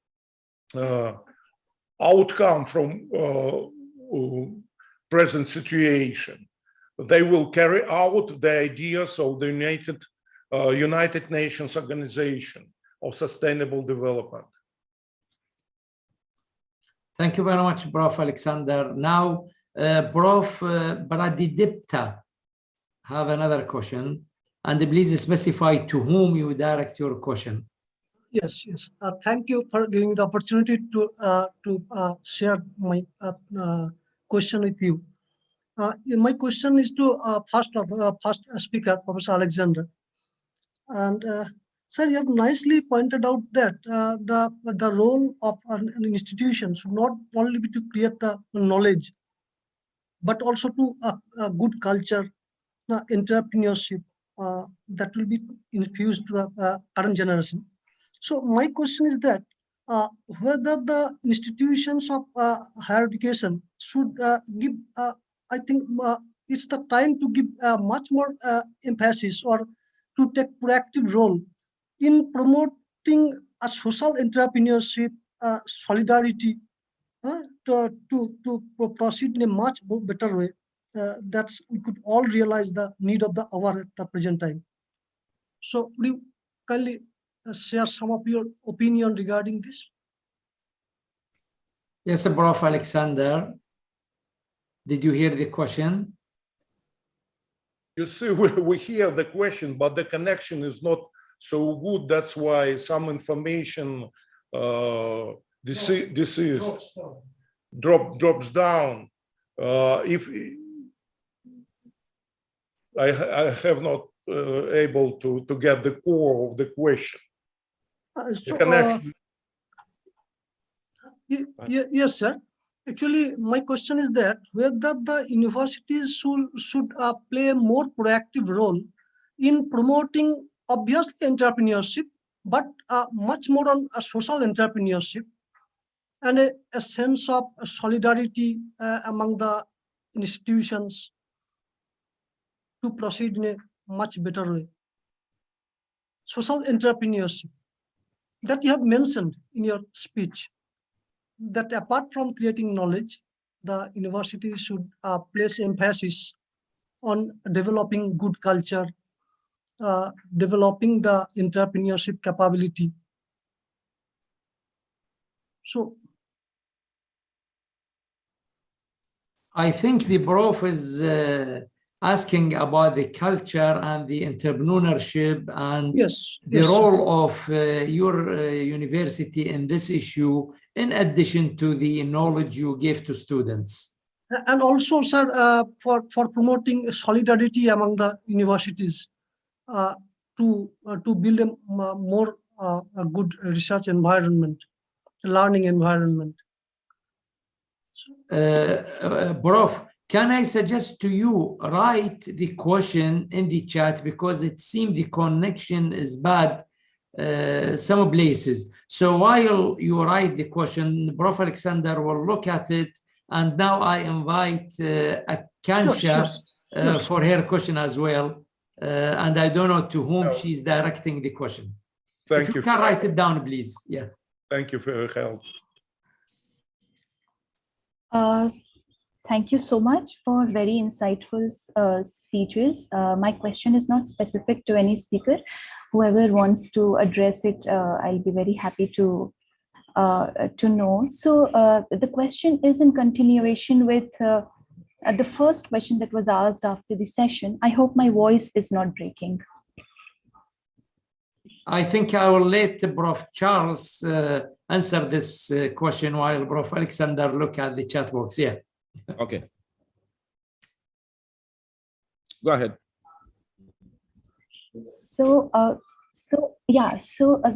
outcome from present situation. They will carry out the ideas of the United Nations Organization of Sustainable Development. Thank you very much, Prof. Alexander. Now, Prof. Pradipta have another question, and please specify to whom you direct your question. Yes, yes. Thank you for giving me the opportunity to share my question with you. My question is to first speaker, Professor Alexander. And sir, you have nicely pointed out that the role of an institution should not only be to create the knowledge, but also to a good culture, entrepreneurship that will be infused to the current generation. So my question is that whether the institutions of higher education should give, I think it's the time to give much more emphasis or to take proactive role in promoting a social entrepreneurship, solidarity, to proceed in a much better way. That's we could all realize the need of the hour at the present time. So would you kindly share some of your opinion regarding this? Yes, Prof. Alexander. Did you hear the question? You see, we hear the question, but the connection is not so good. That's why some information drops down. If I have not able to get the core of the question. Yes, sir. Actually, my question is that whether the universities should play a more proactive role in promoting obviously entrepreneurship, but much more on a social entrepreneurship and a sense of solidarity among the institutions to proceed in a much better way. Social entrepreneurship that you have mentioned in your speech, that apart from creating knowledge, the university should place emphasis on developing good culture, developing the entrepreneurship capability. So I think the prof is asking about the culture and the entrepreneurship and Yes, the yes, sir. role of your university in this issue, in addition to the knowledge you give to students. And also, sir, for promoting solidarity among the universities to build a good research environment, learning environment. Prof, can I suggest to you write the question in the chat, because it seems the connection is bad some places. So while you write the question, Prof. Alexander will look at it. And now I invite Akansha for her question as well. And I don't know to whom she's directing the question. Thank If you. you can write it down, please. Yeah. Thank you for your help. Thank you so much for very insightful speeches. My question is not specific to any speaker. Whoever wants to address it, I'll be very happy to know. So the question is in continuation with the first question that was asked after the session. I hope my voice is not breaking. I think I will let Prof. Charles answer this question while Prof. Alexander look at the chat box. Yeah. Okay. Go ahead. So,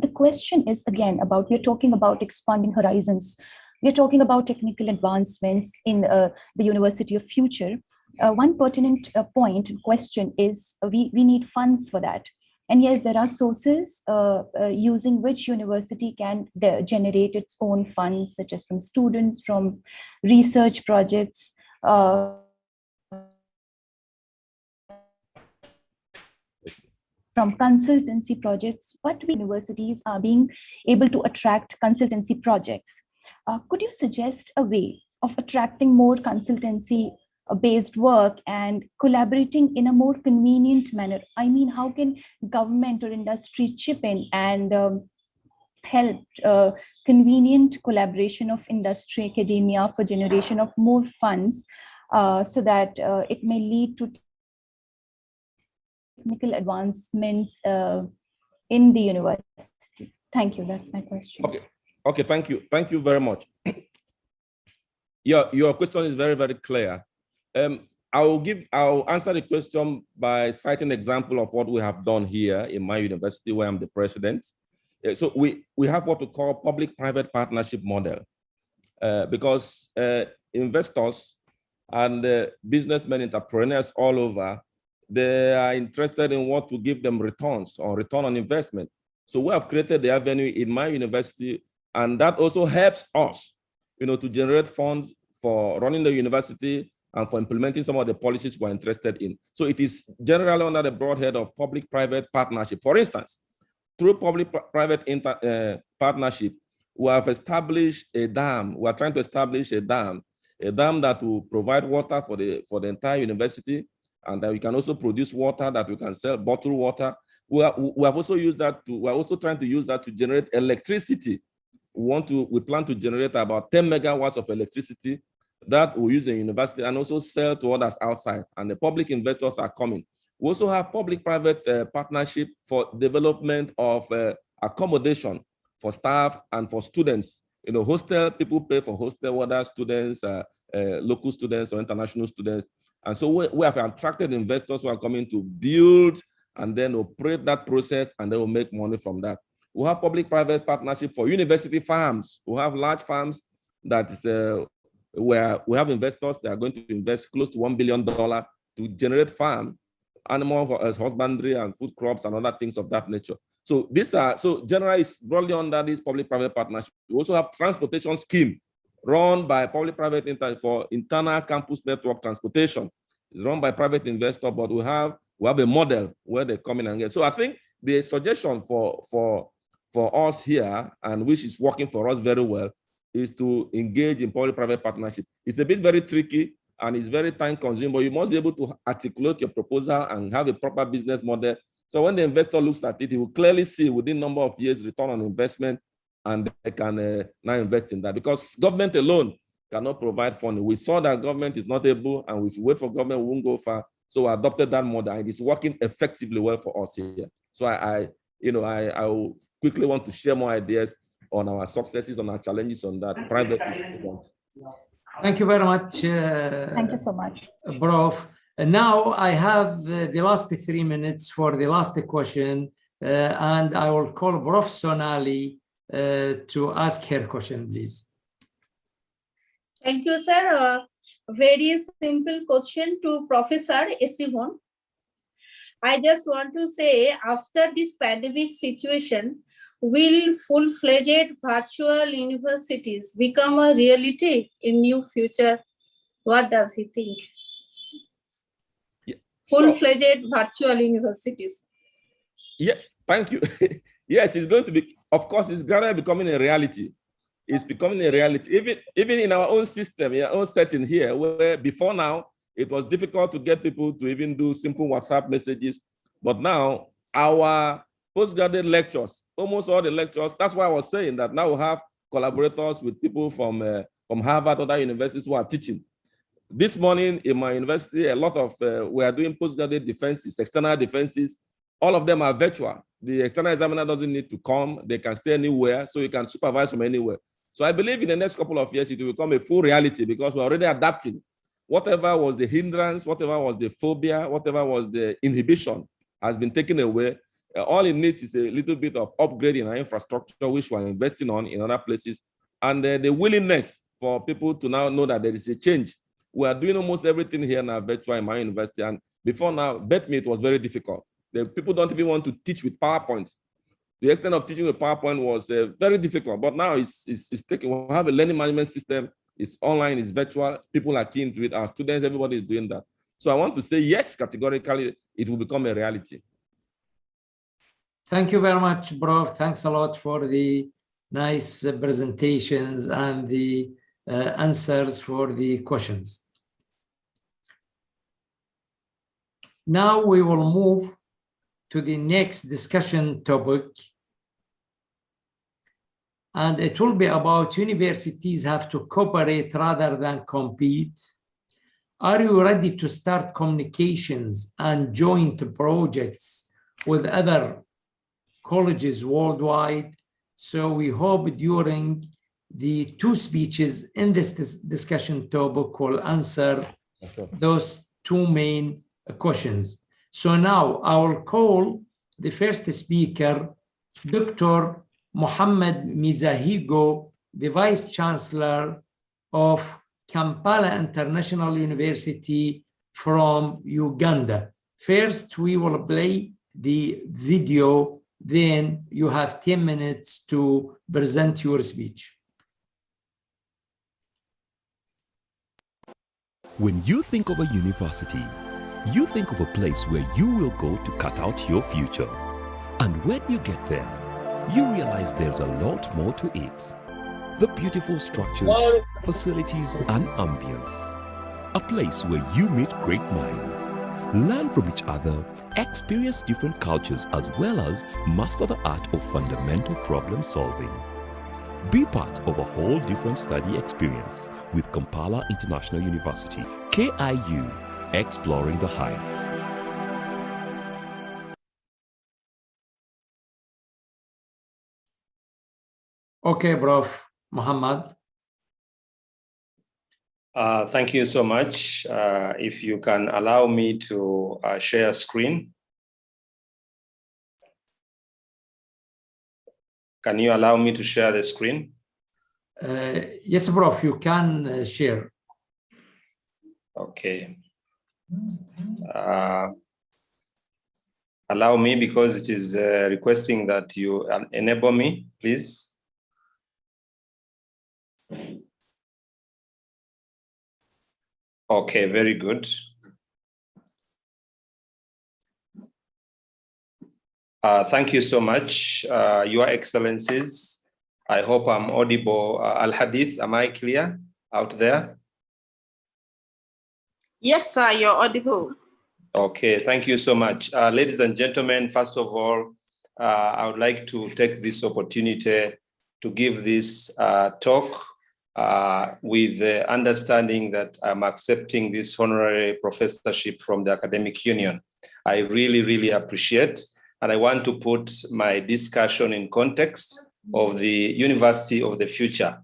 the question is again about, we're talking about expanding horizons. We're talking about technical advancements in the University of Future. One pertinent point and question is we need funds for that. And yes, there are sources using which university can generate its own funds, such as from students, from research projects, from consultancy projects, but universities are being able to attract consultancy projects. Could you suggest a way of attracting more consultancy-based work and collaborating in a more convenient manner? I mean, how can government or industry chip in and help convenient collaboration of industry, academia for generation of more funds so that it may lead to technical advancements in the university? Thank you. That's my question. Okay. Thank you. Thank you very much. Your question is very, very clear. I'll answer the question by citing an example of what we have done here in my university, where I'm the president. So we have what we call public-private partnership model, because investors and businessmen, entrepreneurs all over, they are interested in what to give them returns or return on investment. So we have created the avenue in my university, and that also helps us, to generate funds for running the university and for implementing some of the policies we're interested in. So it is generally under the broad head of public-private partnership. For instance, through public-private partnership, we have established a dam. We are trying to establish a dam that will provide water for the entire university, and that we can also produce water that we can sell, bottled water. We have also used that we're also trying to use that to generate electricity. We plan to generate about 10 megawatts of electricity that we use in the university and also sell to others outside, and the public investors are coming. We also have public-private partnership for development of accommodation for staff and for students. Hostel, people pay for hostel, whether students, local students or international students. And so we have attracted investors who are coming to build and then operate that process, and they will make money from that. We have public-private partnership for university farms. We have large farms that is where we have investors that are going to invest close to $1 billion to generate farm, animal husbandry and food crops and other things of that nature. So generally it's broadly under this public-private partnership. We also have transportation scheme run by public-private for internal campus network transportation. It's run by private investor, but we have a model where they come in and get. So I think the suggestion for us here, and which is working for us very well, is to engage in public-private partnership. It's a bit very tricky and it's very time-consuming, but you must be able to articulate your proposal and have a proper business model. So when the investor looks at it, he will clearly see within a number of years return on investment, and they can now invest in that. Because government alone cannot provide funding. We saw that government is not able, and if we wait for government, we won't go far. So we adopted that model, and it's working effectively well for us here. So I will quickly want to share more ideas on our successes, on our challenges on that private. Thank you very much. Thank you so much, Prof. Now I have the last 3 minutes for the last question, and I will call Prof. Sonali to ask her question, please. Thank you, sir. Very simple question to Professor Esivon. I just want to say, after this pandemic situation, will full-fledged virtual universities become a reality in near future? What does he think? Yeah, full-fledged virtual universities. Yes, thank you. Yes, it's going to be, of course, it's gradually becoming a reality. It's becoming a reality. Even in our own system, in our own setting here, where before now, it was difficult to get people to even do simple WhatsApp messages. But now, our postgraduate lectures, almost all the lectures, that's why I was saying that now we have collaborators with people from Harvard, other universities who are teaching. This morning in my university, a lot of, we are doing postgraduate defenses, external defenses. All of them are virtual. The external examiner doesn't need to come. They can stay anywhere, so you can supervise from anywhere. So I believe in the next couple of years, it will become a full reality because we're already adapting. Whatever was the hindrance, whatever was the phobia, whatever was the inhibition has been taken away. All it needs is a little bit of upgrading our infrastructure, which we're investing on in other places, and the willingness for people to now know that there is a change. We are doing almost everything here now virtual in my university, and before now, bet me it was very difficult. The people don't even want to teach with PowerPoint. The extent of teaching with PowerPoint was very difficult, but now it's taken. We have a learning management system. It's online, it's virtual. People are keen to it. Our students, everybody is doing that. So I want to say yes, categorically, it will become a reality. Thank you very much, Prof. Thanks a lot for the nice presentations and the answers for the questions. Now we will move to the next discussion topic, and it will be about universities have to cooperate rather than compete. Are you ready to start communications and joint projects with other colleges worldwide? So we hope during the 2 speeches in this discussion topic will answer those 2 main questions. So now I will call the first speaker, Dr. Mohammed Mizahigo, the Vice Chancellor of Kampala International University from Uganda. First, we will play the video, then you have 10 minutes to present your speech. When you think of a university, you think of a place where you will go to cut out your future. And when you get there, you realize there's a lot more to it. The beautiful structures, facilities, and ambience. A place where you meet great minds, learn from each other, experience different cultures, as well as master the art of fundamental problem solving. Be part of a whole different study experience with Kampala International University, KIU, exploring the heights. Okay, Prof. Muhammad. Thank you so much. If you can allow me to share screen. Can you allow me to share the screen? Yes, Prof, you can share. Okay. Allow me, because it is requesting that you enable me, please. Okay, very good. Thank you so much, Your Excellencies. I hope I'm audible. Al Hadith, am I clear out there? Yes, sir, you're audible. Okay, thank you so much. Ladies and gentlemen, first of all, I would like to take this opportunity to give this talk with the understanding that I'm accepting this honorary professorship from the Academic Union. I really, really appreciate, and I want to put my discussion in context of the University of the Future.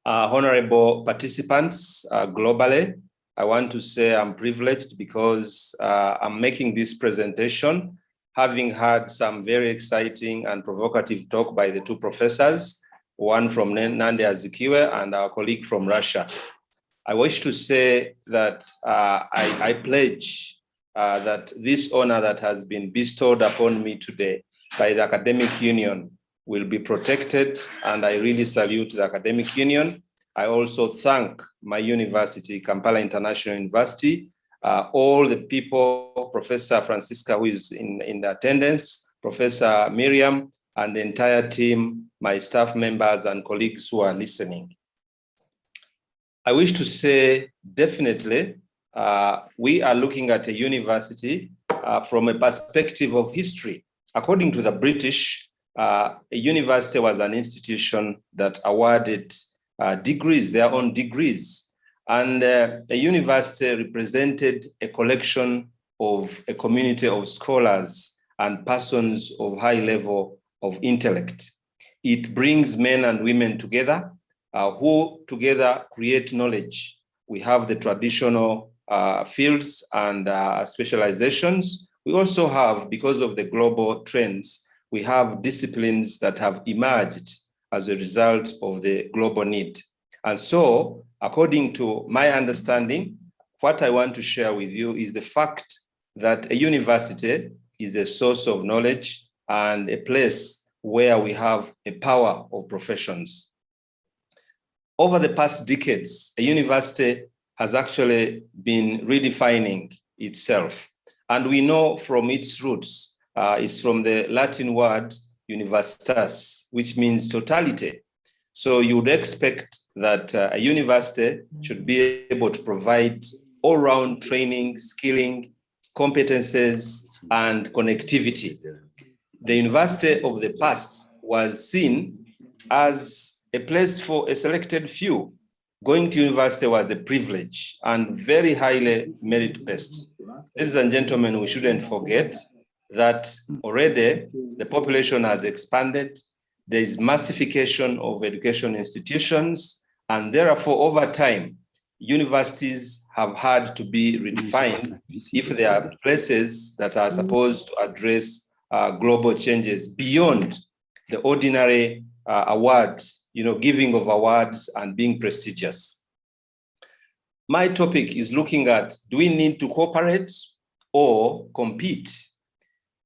Honorable participants globally, I want to say I'm privileged because I'm making this presentation having had some very exciting and provocative talk by the two professors, one from Nandi Azikiwe and our colleague from Russia. I wish to say that I pledge that this honor that has been bestowed upon me today by the Academic Union will be protected, and I really salute the Academic Union. I also thank my university, Kampala International University, all the people, Professor Francisca, who is in the attendance, Professor Miriam, and the entire team, my staff members and colleagues who are listening. I wish to say, definitely, we are looking at a university from a perspective of history. According to the British, a university was an institution that awarded degrees, their own degrees. And a university represented a collection of a community of scholars and persons of high level of intellect. It brings men and women together who together create knowledge. We have the traditional fields and specializations. We also have, because of the global trends, we have disciplines that have emerged as a result of the global need. And so, according to my understanding, what I want to share with you is the fact that a university is a source of knowledge and a place where we have a power of professions. Over the past decades, a university has actually been redefining itself. And we know from its roots, it's from the Latin word universitas, which means totality. So you would expect that a university should be able to provide all-round training, skilling, competences, and connectivity. The university of the past was seen as a place for a selected few. Going to university was a privilege and very highly merit-based. Ladies and gentlemen, we shouldn't forget that already the population has expanded. There is massification of education institutions, and therefore, over time, universities have had to be redefined if there are places that are supposed to address global changes beyond the ordinary awards, giving of awards and being prestigious. My topic is looking at, do we need to cooperate or compete?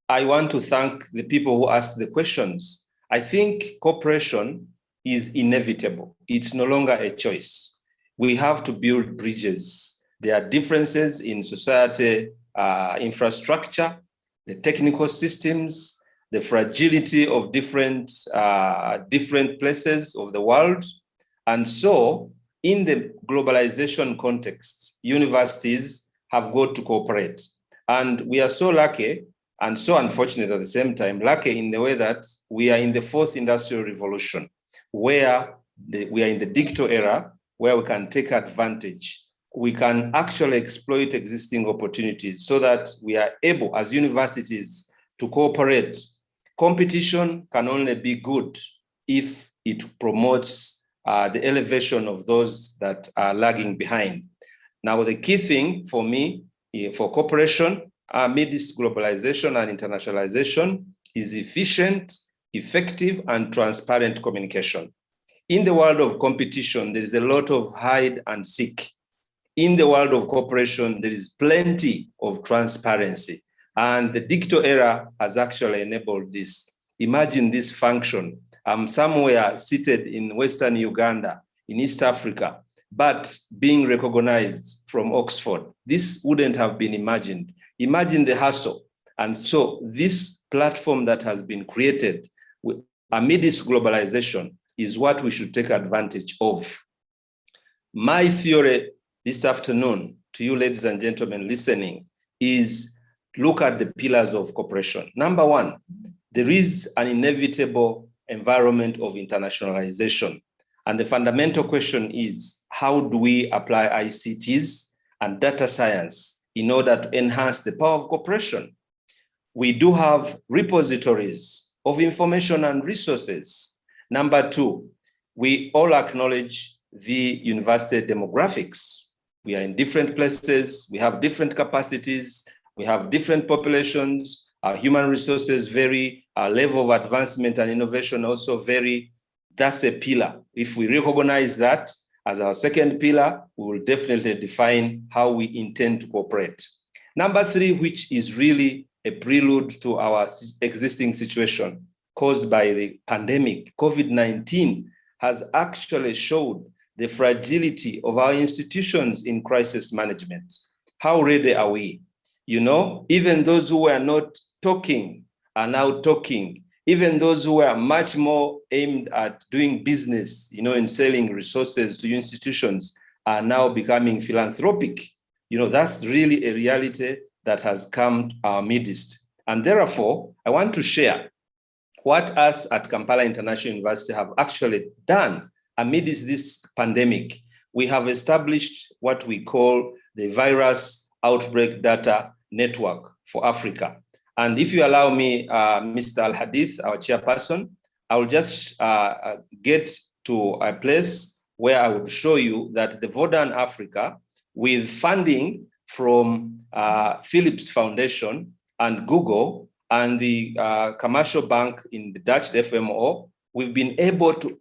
I want to thank the people who asked the questions. I think cooperation is inevitable. It's no longer a choice. We have to build bridges. There are differences in society, infrastructure, the technical systems, the fragility of different places of the world. And so in the globalization context, universities have got to cooperate. And we are so lucky and so unfortunate at the same time, lucky in the way that we are in the fourth industrial revolution, where we are in the digital era, where we can take advantage. We can actually exploit existing opportunities so that we are able, as universities, to cooperate. Competition can only be good if it promotes the elevation of those that are lagging behind. Now, the key thing for me, for cooperation, amidst globalization and internationalization, is efficient, effective, and transparent communication. In the world of competition, there is a lot of hide and seek. In the world of cooperation, there is plenty of transparency. And the digital era has actually enabled this. Imagine this function. I'm somewhere seated in Western Uganda, in East Africa, but being recognized from Oxford. This wouldn't have been imagined. Imagine the hustle. And so this platform that has been created amidst globalization is what we should take advantage of. My theory this afternoon to you, ladies and gentlemen listening, is look at the pillars of cooperation. Number one, there is an inevitable environment of internationalization. And the fundamental question is, how do we apply ICTs and data science in order to enhance the power of cooperation? We do have repositories of information and resources. Number two, we all acknowledge the university demographics. We are in different places, we have different capacities, we have different populations, our human resources vary, our level of advancement and innovation also vary. That's a pillar. If we recognize that as our second pillar, we will definitely define how we intend to cooperate. Number three, which is really a prelude to our existing situation caused by the pandemic, COVID-19 has actually showed the fragility of our institutions in crisis management. How ready are we? You know, even those who were not talking are now talking. Even those who were much more aimed at doing business, you know, in selling resources to institutions are now becoming philanthropic. You know, that's really a reality that has come to our midst. And therefore, I want to share what us at Kampala International University have actually done amidst this pandemic. We have established what we call the Virus Outbreak Data Network for Africa. And if you allow me, Mr. Al-Hadith, our chairperson, I will just get to a place where I would show you that the Vodafone Africa, with funding from Philips Foundation and Google and the commercial bank in the Dutch FMO, we've been able to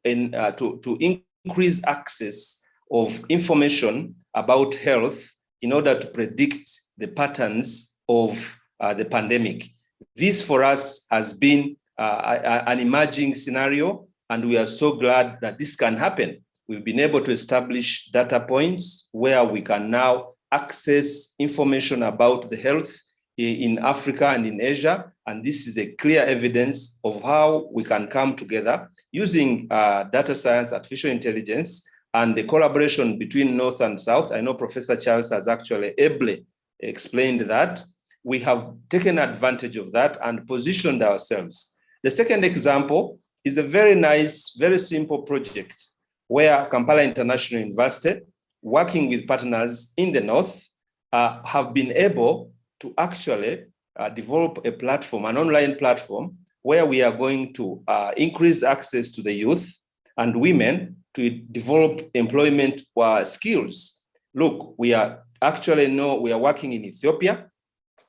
increase access of information about health in order to predict the patterns of the pandemic. This for us has been an emerging scenario, and we are so glad that this can happen. We've been able to establish data points where we can now access information about the health in Africa and in Asia. And this is a clear evidence of how we can come together using data science, artificial intelligence, and the collaboration between North and South. I know Professor Charles has actually ably explained that. We have taken advantage of that and positioned ourselves. The second example is a very nice, very simple project where Kampala International University, working with partners in the North, have been able to actually develop a platform, an online platform, where we are going to increase access to the youth and women to develop employment skills. Look, we are working in Ethiopia,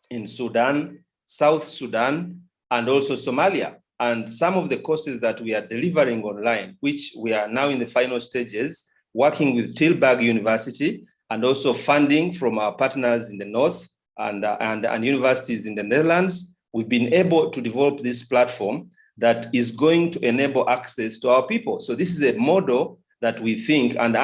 in Sudan, South Sudan, and also Somalia. And some of the courses that we are delivering online, which we are now in the final stages, working with Tilburg University, and also funding from our partners in the North and universities in the Netherlands, we've been able to develop this platform that is going to enable access to our people. So this is a model that we think, and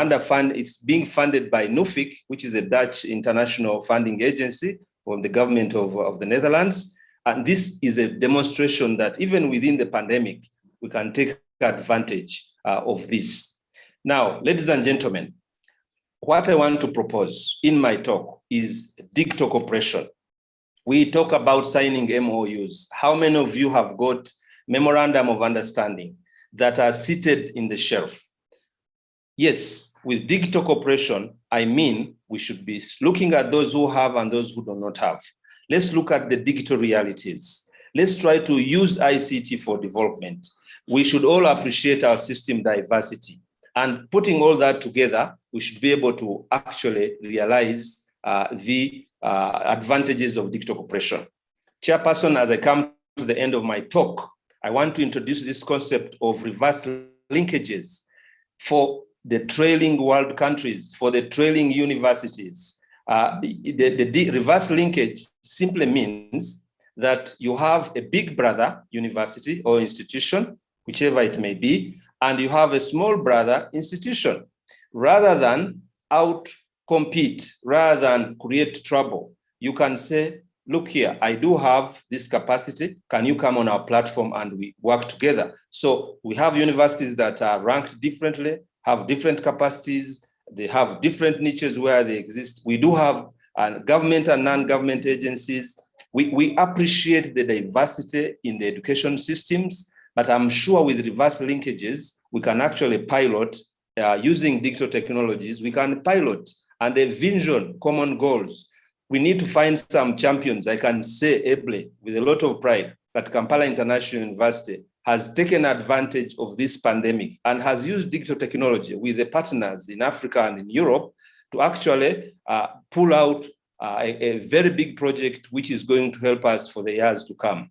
it's being funded by NUFIC, which is a Dutch international funding agency from the government of the Netherlands. And this is a demonstration that even within the pandemic, we can take advantage of this. Now, ladies and gentlemen, what I want to propose in my talk is digital cooperation. We talk about signing MOUs. How many of you have got memorandum of understanding that are seated in the shelf? Yes, with digital cooperation, I mean, we should be looking at those who have and those who do not have. Let's look at the digital realities. Let's try to use ICT for development. We should all appreciate our system diversity. And putting all that together, we should be able to actually realize the advantages of digital cooperation. Chairperson, as I come to the end of my talk, I want to introduce this concept of reverse linkages for the trailing world countries, for the trailing universities. The reverse linkage simply means that you have a big brother university or institution, whichever it may be, and you have a small brother institution. Rather than out-compete, rather than create trouble, you can say, look here, I do have this capacity. Can you come on our platform and we work together? So we have universities that are ranked differently, have different capacities, they have different niches where they exist. We do have government and non-government agencies. We appreciate the diversity in the education systems, but I'm sure with reverse linkages, we can actually pilot using digital technologies, we can pilot and envision common goals. We need to find some champions. I can say ably with a lot of pride that Kampala International University has taken advantage of this pandemic and has used digital technology with the partners in Africa and in Europe to actually pull out a very big project which is going to help us for the years to come.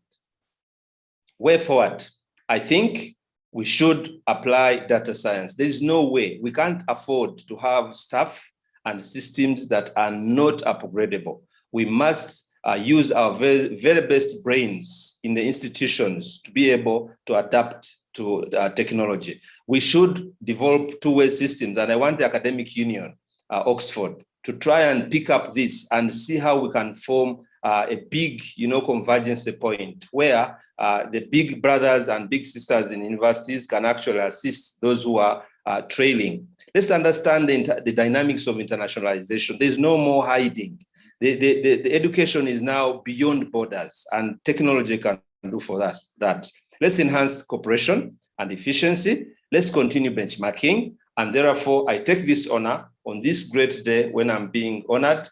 Way forward, I think we should apply data science. There is no way, we can't afford to have staff and systems that are not upgradable. We must use our very best brains in the institutions to be able to adapt to technology. We should develop two-way systems, and I want the academic union, Oxford, to try and pick up this and see how we can form a big, convergence point where the big brothers and big sisters in universities can actually assist those who are trailing. Let's understand the dynamics of internationalization. There's no more hiding. The education is now beyond borders, and technology can do for us that. Let's enhance cooperation and efficiency. Let's continue benchmarking. And therefore, I take this honor on this great day when I'm being honored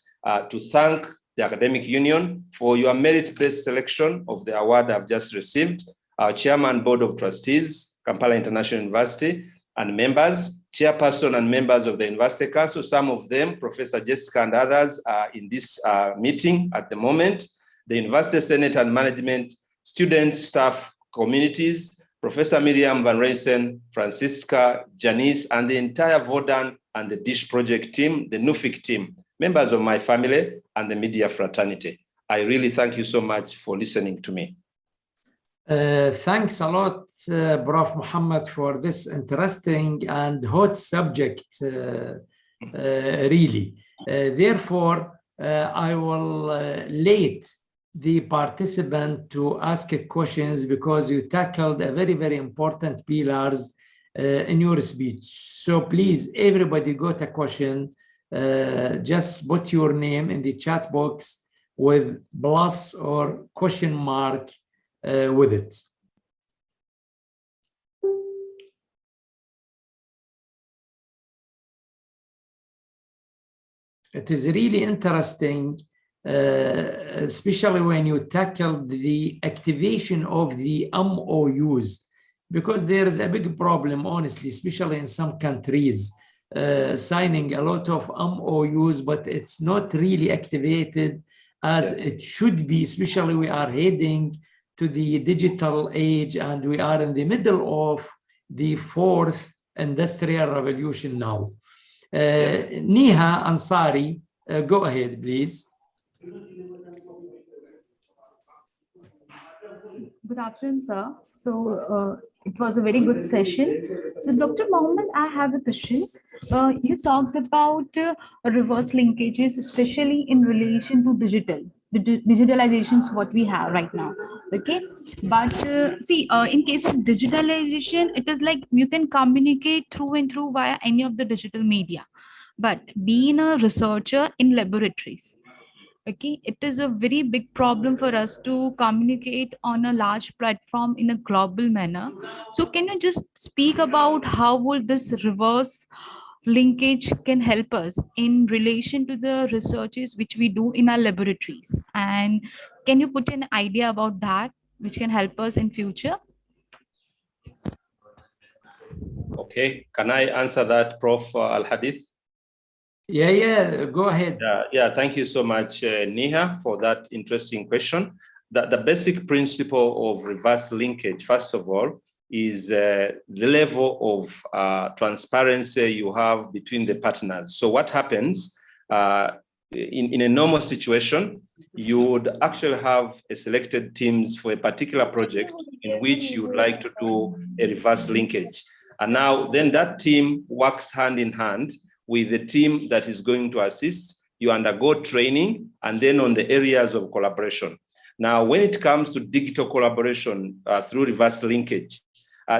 to thank the Academic Union for your merit-based selection of the award I've just received, our Chairman, Board of Trustees, Kampala International University, and members, chairperson and members of the University Council, some of them, Professor Jessica and others, are in this meeting at the moment, the University Senate and management, students, staff, communities, Professor Miriam Van Reysen, Francisca, Janice, and the entire Vodan and the DISH project team, the NUFIC team, members of my family and the media fraternity. I really thank you so much for listening to me. Thanks a lot, Prof. Muhammad, for this interesting and hot subject, really. Therefore, I will let the participant to ask questions because you tackled a very, very important pillars in your speech. So please, everybody got a question. Just put your name in the chat box with plus or question mark with it. It is really interesting, especially when you tackle the activation of the MOUs, because there is a big problem, honestly, especially in some countries, signing a lot of MOUs, but it's not really activated as it should be, especially we are heading to the digital age and we are in the middle of the fourth industrial revolution now. Neha Ansari, go ahead, please. Good afternoon, sir. So it was a very good session. So Dr. Mohammed, I have a question. You talked about reverse linkages, especially in relation to digitalizations, what we have right now. Okay, but see, in case of digitalization, it is like you can communicate through and through via any of the digital media. But being a researcher in laboratories, okay, it is a very big problem for us to communicate on a large platform in a global manner. So can you just speak about how would this reverse linkage can help us in relation to the researches which we do in our laboratories? And can you put an idea about that which can help us in future? Okay, can I answer that, Prof. Al-Hadith? Yeah, go ahead. Yeah, thank you so much, Neha, for that interesting question. The basic principle of reverse linkage, first of all, is the level of transparency you have between the partners. So what happens in a normal situation, you would actually have a selected teams for a particular project in which you would like to do a reverse linkage. And now then that team works hand in hand with the team that is going to assist. You undergo training and then on the areas of collaboration. Now, when it comes to digital collaboration through reverse linkage,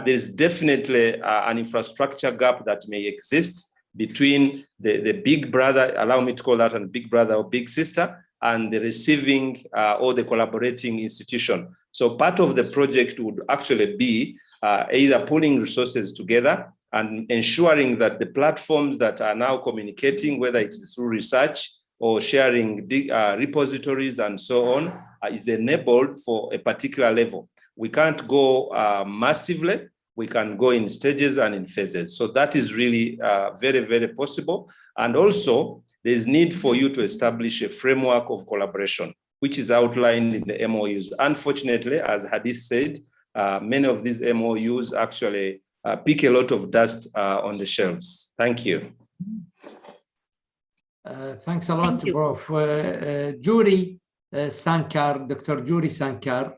there's definitely an infrastructure gap that may exist between the big brother, allow me to call that a big brother or big sister, and the receiving or the collaborating institution. So part of the project would actually be either pulling resources together and ensuring that the platforms that are now communicating, whether it's through research or sharing repositories and so on, is enabled for a particular level. We can't go massively. We can go in stages and in phases. So that is really very, very possible. And also, there's need for you to establish a framework of collaboration, which is outlined in the MOUs. Unfortunately, as Hadith said, many of these MOUs actually pick a lot of dust on the shelves. Thank you. Thanks a lot, Prof. Jury Sankar, Dr. Jury Sankar.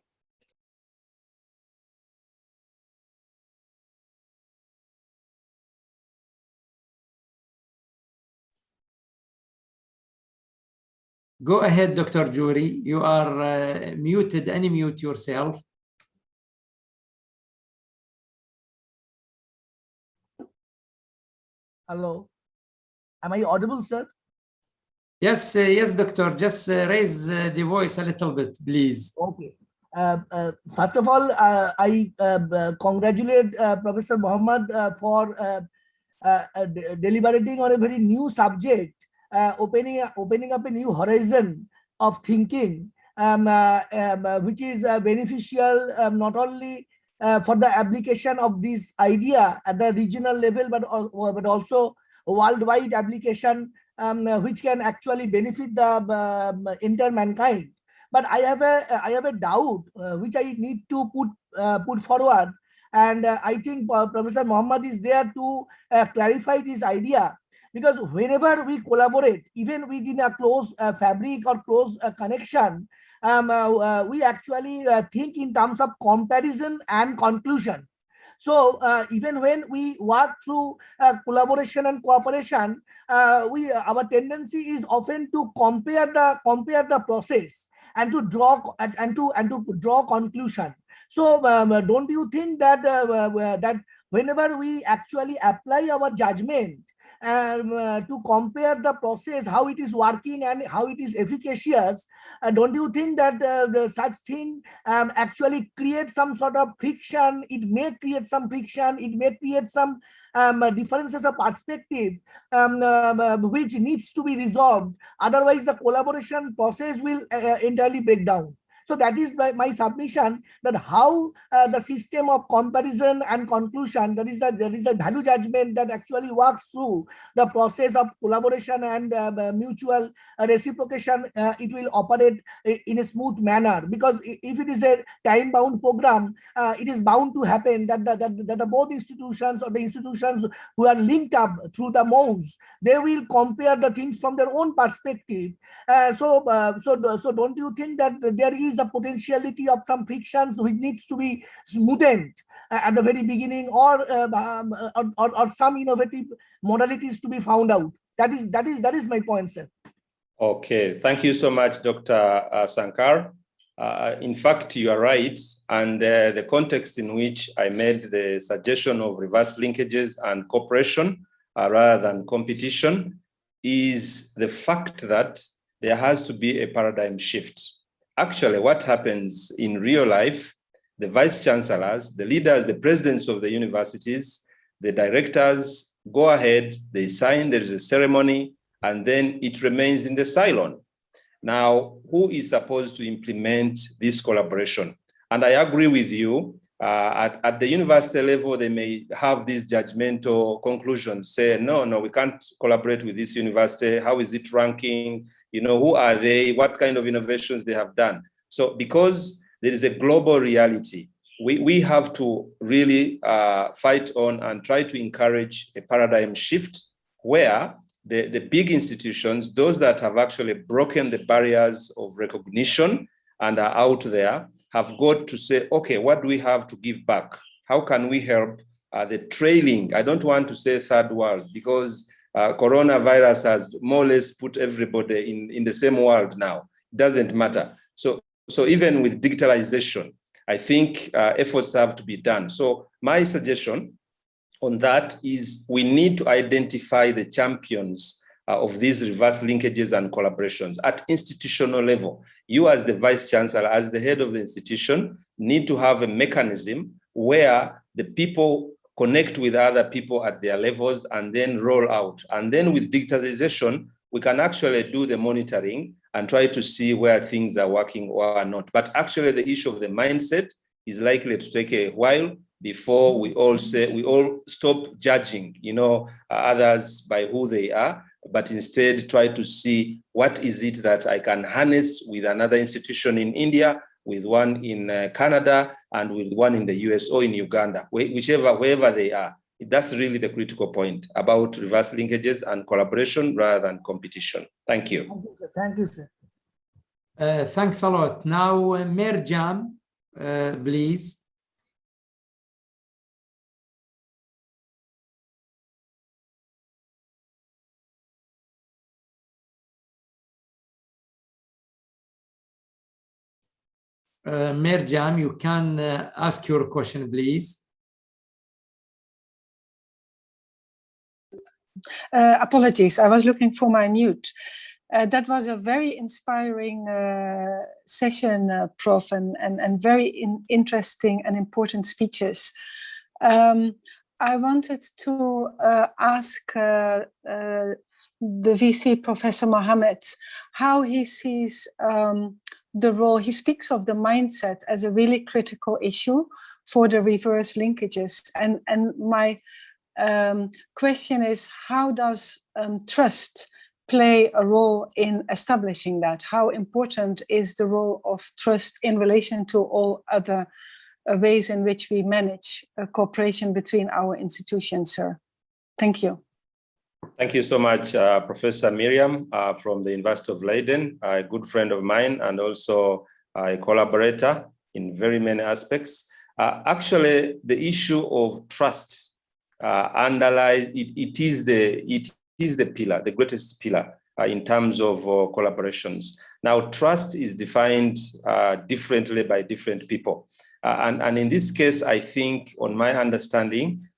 Go ahead, Dr. Jury. You are muted. Unmute yourself. Hello. Am I audible, sir? Yes, yes, doctor. Just raise the voice a little bit, please. Okay. First of all, I congratulate Professor Muhammad for deliberating on a very new subject, opening up a new horizon of thinking, which is beneficial not only for the application of this idea at the regional level, but also worldwide application, which can actually benefit the entire mankind. But I have a doubt which I need to put forward, and I think Professor Muhammad is there to clarify this idea. Because whenever we collaborate, even within a close fabric or close connection, we actually think in terms of comparison and conclusion. So even when we work through collaboration and cooperation, our tendency is often to compare the process and to draw conclusion. So don't you think that that whenever we actually apply our judgment to compare the process, how it is working and how it is efficacious, don't you think that such thing actually creates some sort of friction? It may create some friction, it may create some differences of perspective which needs to be resolved. Otherwise, the collaboration process will entirely break down. So that is my submission, that how the system of comparison and conclusion, there is the value judgment that actually works through the process of collaboration and mutual reciprocation, it will operate in a smooth manner. Because if it is a time-bound program, it is bound to happen that the both institutions or the institutions who are linked up through the MOUs, they will compare the things from their own perspective. So don't you think that there is a potentiality of some frictions which needs to be smoothened at the very beginning, or some innovative modalities to be found out? That is my point, sir. Okay, thank you so much, Dr. Sankar. In fact, you are right, and the context in which I made the suggestion of reverse linkages and cooperation rather than competition is the fact that there has to be a paradigm shift. Actually, what happens in real life, the vice chancellors, the leaders, the presidents of the universities, the directors go ahead, they sign, there is a ceremony, and then it remains in the silo. Now, who is supposed to implement this collaboration? And I agree with you, at the university level, they may have these judgmental conclusions, say, no, we can't collaborate with this university. How is it ranking? You know, who are they? What kind of innovations they have done? So because there is a global reality, we have to really fight on and try to encourage a paradigm shift where the big institutions, those that have actually broken the barriers of recognition and are out there, have got to say, okay, what do we have to give back? How can we help the trailing? I don't want to say third world, because coronavirus has more or less put everybody in the same world now. It doesn't matter. So even with digitalization, I think efforts have to be done. So my suggestion on that is we need to identify the champions of these reverse linkages and collaborations at institutional level. You as the vice chancellor, as the head of the institution, need to have a mechanism where the people connect with other people at their levels, and then roll out. And then with digitalization, we can actually do the monitoring and try to see where things are working or not. But actually the issue of the mindset is likely to take a while before we all stop judging, others by who they are, but instead try to see what is it that I can harness with another institution in India, with one in Canada, and with one in the US or in Uganda, wherever they are. That's really the critical point about reverse linkages and collaboration rather than competition. Thank you. Thank you, sir. Thanks a lot. Now, Mirjam, please. Mirjam, you can ask your question, please. Apologies, I was looking for my mute. That was a very inspiring session, Prof, and very interesting and important speeches. I wanted to ask the VC, Professor Mohammed, how he sees the role. He speaks of the mindset as a really critical issue for the reverse linkages. And my question is, how does trust play a role in establishing that? How important is the role of trust in relation to all other ways in which we manage cooperation between our institutions, sir? Thank you. Thank you so much, Professor Miriam from the University of Leiden, a good friend of mine and also a collaborator in very many aspects. Actually, the issue of trust underlies, it is the pillar, the greatest pillar in terms of collaborations. Now, trust is defined differently by different people. And in this case, I think, on my understanding,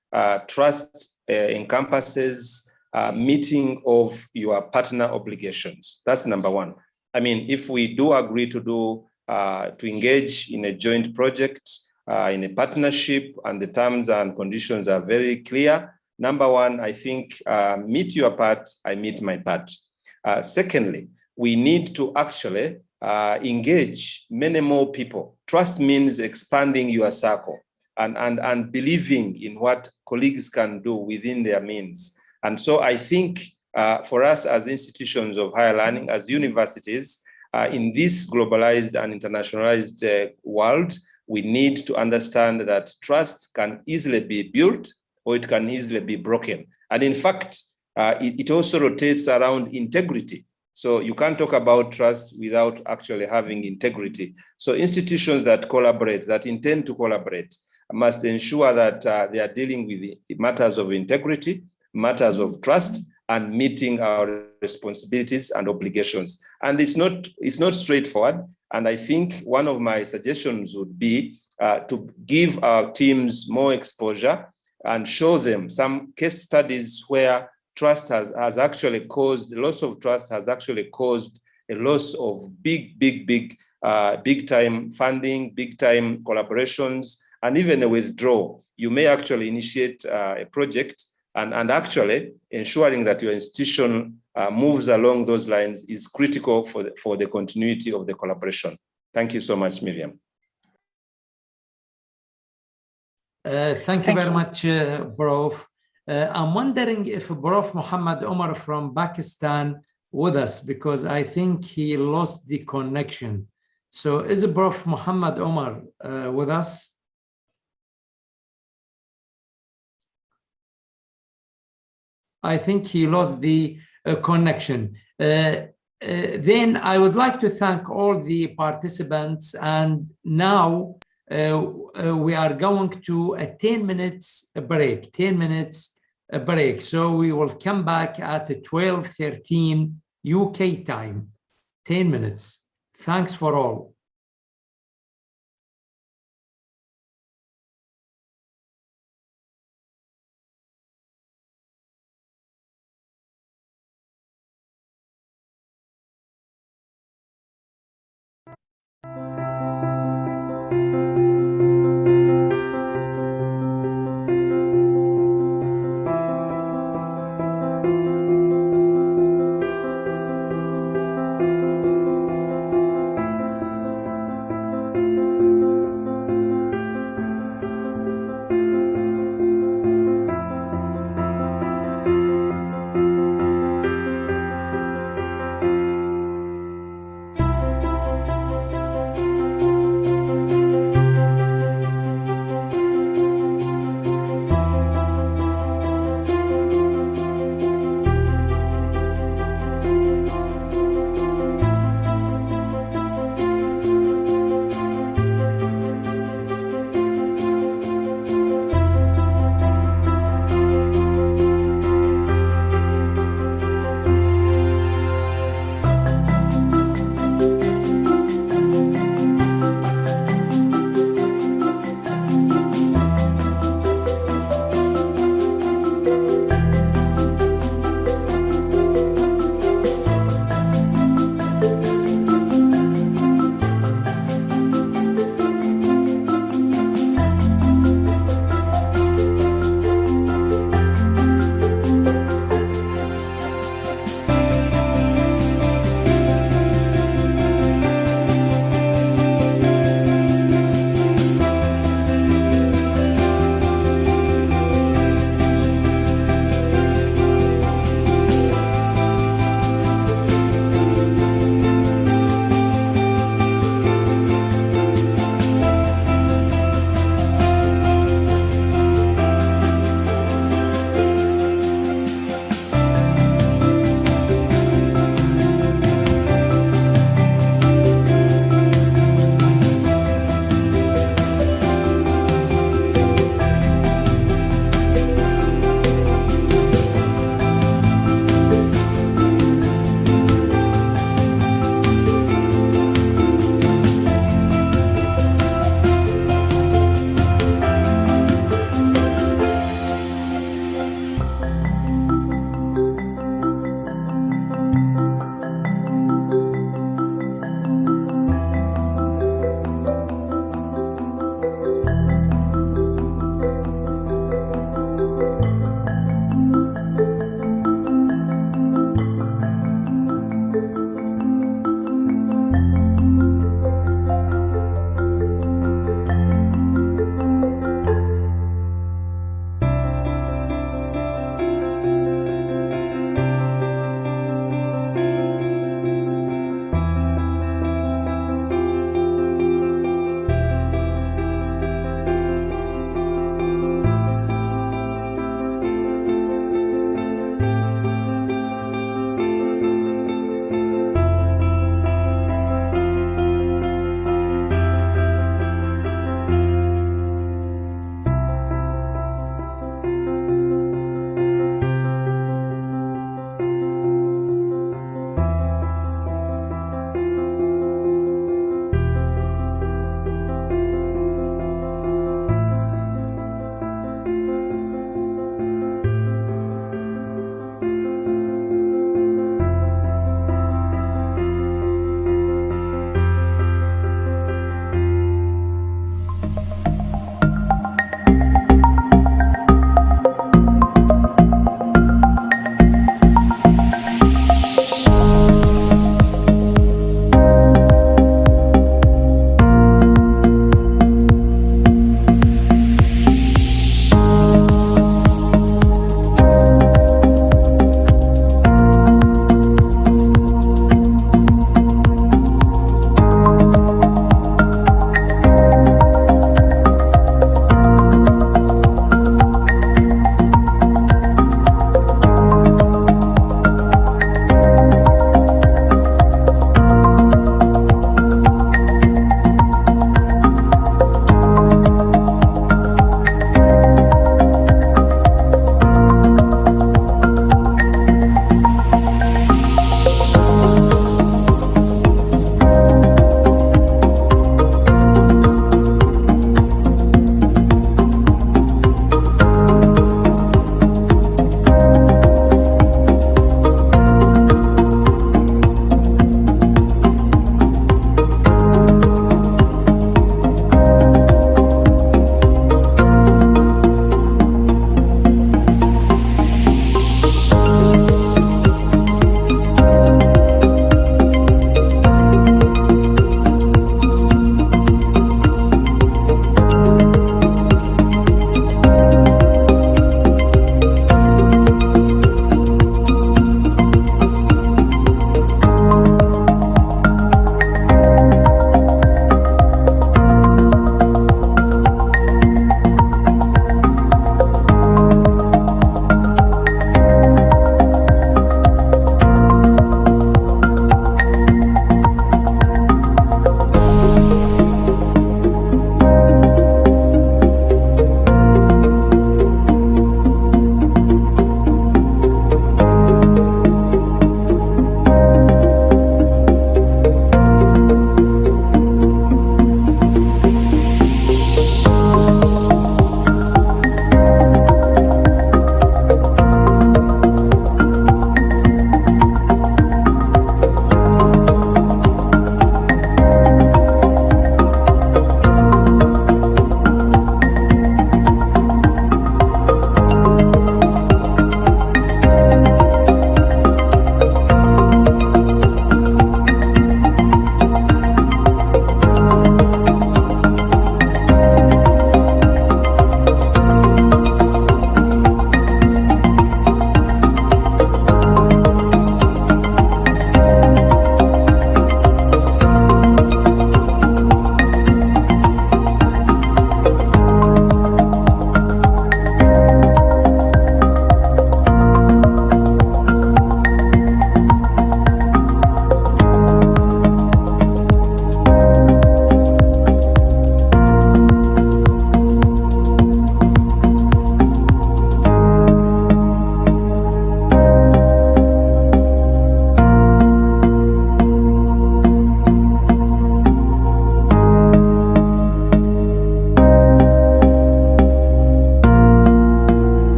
trust encompasses meeting of your partner obligations. That's number one. I mean, if we do agree to engage in a joint project, in a partnership, and the terms and conditions are very clear, number one, I think, meet your part, I meet my part. Secondly, we need to actually engage many more people. Trust means expanding your circle and believing in what colleagues can do within their means. And so I think for us as institutions of higher learning, as universities, in this globalized and internationalized world, we need to understand that trust can easily be built or it can easily be broken. And in fact, it also rotates around integrity. So you can't talk about trust without actually having integrity. So institutions that collaborate, that intend to collaborate, must ensure that they are dealing with matters of integrity, matters of trust, and meeting our responsibilities and obligations. And it's not straightforward. And I think one of my suggestions would be to give our teams more exposure and show them some case studies where trust has actually caused, loss of trust has actually caused a loss of big time funding, big time collaborations, and even a withdrawal. You may actually initiate a project, and actually ensuring that your institution moves along those lines is critical for the continuity of the collaboration. Thank you so much, Miriam. Thank you very much, Prof. I'm wondering if Prof. Muhammad Omar from Pakistan with us, because I think he lost the connection. So is Prof. Muhammad Omar with us? I think he lost the connection. Then I would like to thank all the participants, and now we are going to a 10 minutes break, 10 minutes break. So we will come back at 12:13 UK time, 10 minutes. Thanks for all.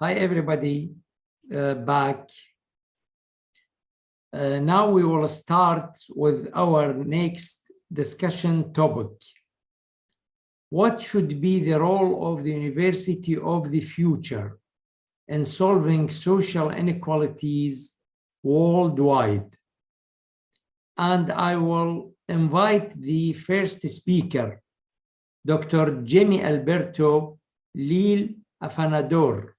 Hi, everybody, back. Now we will start with our next discussion topic. What should be the role of the university of the future in solving social inequalities worldwide? And I will invite the first speaker, Dr. Jamie Alberto Lil Afanador,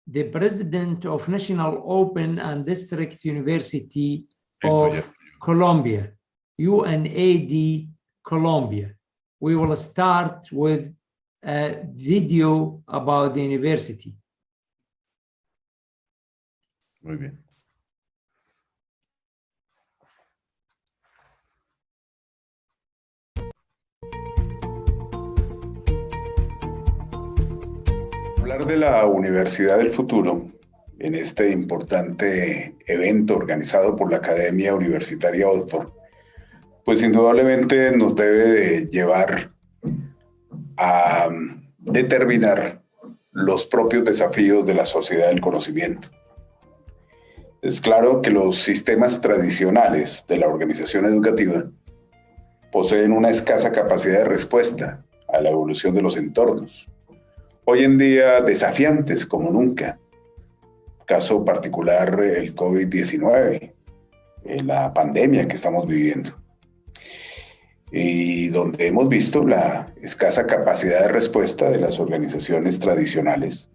the president of National Open and District University of Colombia, UNAD Colombia. We will start with a video about the university. Muy bien. Hablar de la Universidad del Futuro en este importante evento organizado por la Academia Universitaria Oxford, pues indudablemente nos debe de llevar a determinar los propios desafíos de la sociedad del conocimiento. Es claro que los sistemas tradicionales de la organización educativa poseen una escasa capacidad de respuesta a la evolución de los entornos, hoy en día desafiantes como nunca. Caso particular, el COVID-19, la pandemia que estamos viviendo, y donde hemos visto la escasa capacidad de respuesta de las organizaciones tradicionales.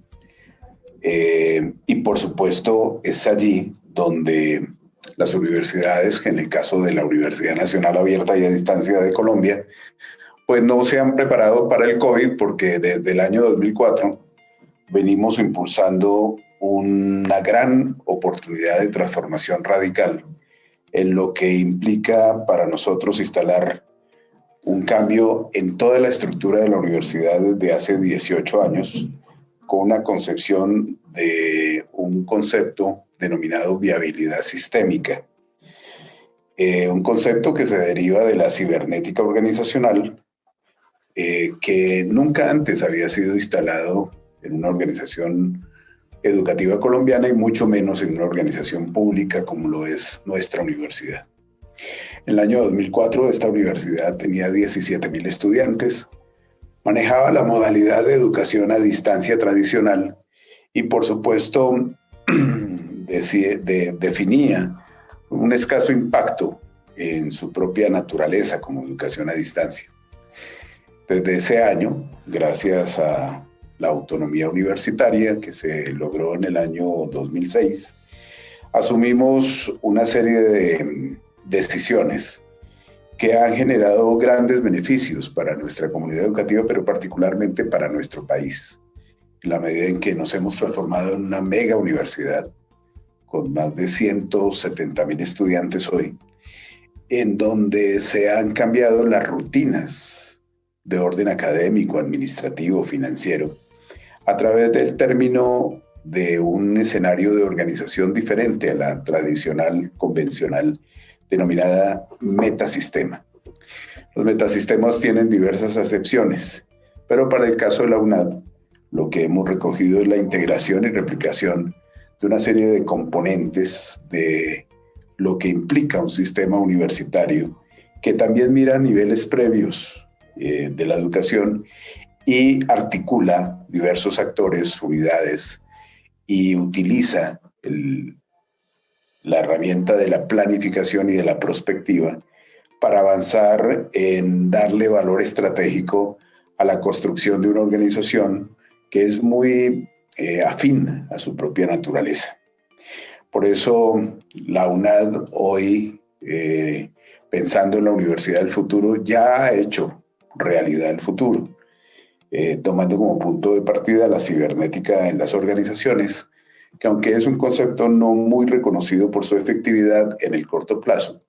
Y por supuesto es allí donde las universidades, en el caso de la Universidad Nacional Abierta y a Distancia de Colombia, pues no se han preparado para el COVID, porque desde el año 2004 venimos impulsando una gran oportunidad de transformación radical en lo que implica para nosotros instalar un cambio en toda la estructura de la universidad desde hace 18 años, con una concepción de un concepto denominado viabilidad sistémica. Un concepto que se deriva de la cibernética organizacional, que nunca antes había sido instalado en una organización educativa colombiana y mucho menos en una organización pública como lo es nuestra universidad. En el año 2004 esta universidad tenía 17.000 estudiantes, manejaba la modalidad de educación a distancia tradicional y por supuesto definía un escaso impacto en su propia naturaleza como educación a distancia. Desde ese año, gracias a la autonomía universitaria que se logró en el año 2006, asumimos una serie de decisiones que han generado grandes beneficios para nuestra comunidad educativa, pero particularmente para nuestro país, en la medida en que nos hemos transformado en una mega universidad con más de 170.000 estudiantes hoy, en donde se han cambiado las rutinas de orden académico, administrativo, financiero, a través del término de un escenario de organización diferente a la tradicional, convencional, denominada metasistema. Los metasistemas tienen diversas acepciones, pero para el caso de la UNAD, lo que hemos recogido es la integración y replicación de una serie de componentes de lo que implica un sistema universitario que también mira niveles previos de la educación y articula diversos actores, unidades, y utiliza la herramienta de la planificación y de la prospectiva para avanzar en darle valor estratégico a la construcción de una organización que es muy afín a su propia naturaleza. Por eso la UNAD hoy, pensando en la Universidad del Futuro, ya ha hecho realidad el futuro, tomando como punto de partida la cibernética en las organizaciones, que aunque es un concepto no muy reconocido por su efectividad en el corto plazo,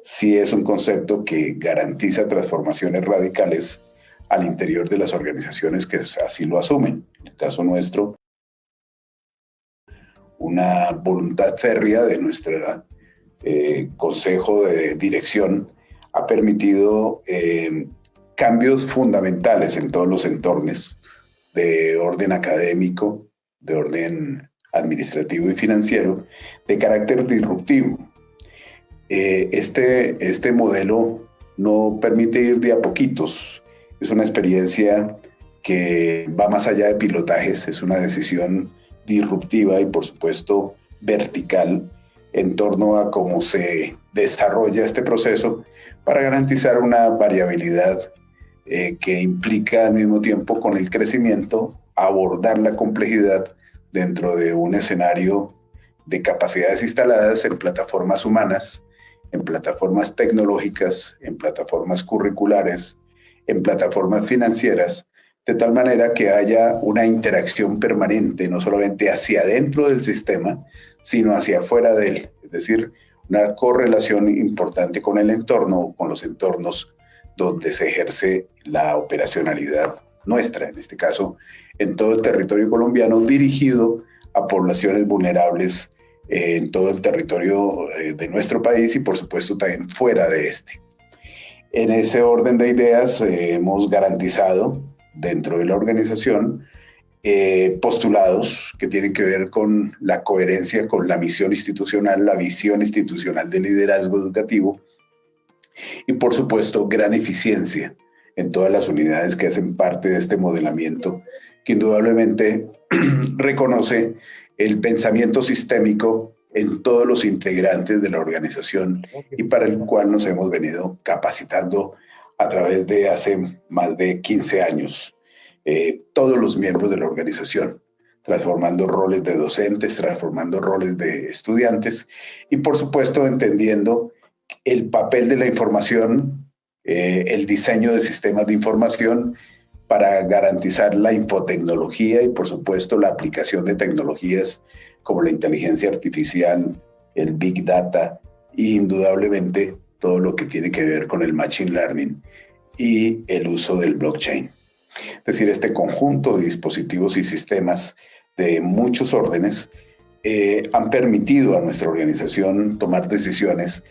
sí es un concepto que garantiza transformaciones radicales al interior de las organizaciones que así lo asumen. En el caso nuestro, una voluntad férrea de nuestro consejo de dirección ha permitido cambios fundamentales en todos los entornos de orden académico, de orden administrativo y financiero de carácter disruptivo. Este modelo no permite ir de a poquitos. Es una experiencia que va más allá de pilotajes, es una decisión disruptiva y por supuesto vertical en torno a cómo se desarrolla este proceso para garantizar una variabilidad que implica al mismo tiempo con el crecimiento abordar la complejidad dentro de un escenario de capacidades instaladas en plataformas humanas, en plataformas tecnológicas, en plataformas curriculares, en plataformas financieras, de tal manera que haya una interacción permanente, no solamente hacia adentro del sistema, sino hacia afuera de él. Es decir, una correlación importante con el entorno, con los entornos donde se ejerce la operacionalidad nuestra, en este caso, en todo el territorio colombiano, dirigido a poblaciones vulnerables en todo el territorio de nuestro país y, por supuesto, también fuera de este. En ese orden de ideas, hemos garantizado dentro de la organización postulados que tienen que ver con la coherencia con la misión institucional, la visión institucional de liderazgo educativo y, por supuesto, gran eficiencia en todas las unidades que hacen parte de este modelamiento, que indudablemente reconoce el pensamiento sistémico en todos los integrantes de la organización y para el cual nos hemos venido capacitando a través de hace más de 15 años, todos los miembros de la organización, transformando roles de docentes, transformando roles de estudiantes y, por supuesto, entendiendo el papel de la información, el diseño de sistemas de información para garantizar la infotecnología y, por supuesto, la aplicación de tecnologías como la inteligencia artificial, el Big Data e indudablemente todo lo que tiene que ver con el Machine Learning y el uso del blockchain. Es decir, este conjunto de dispositivos y sistemas de muchos órdenes han permitido a nuestra organización tomar decisiones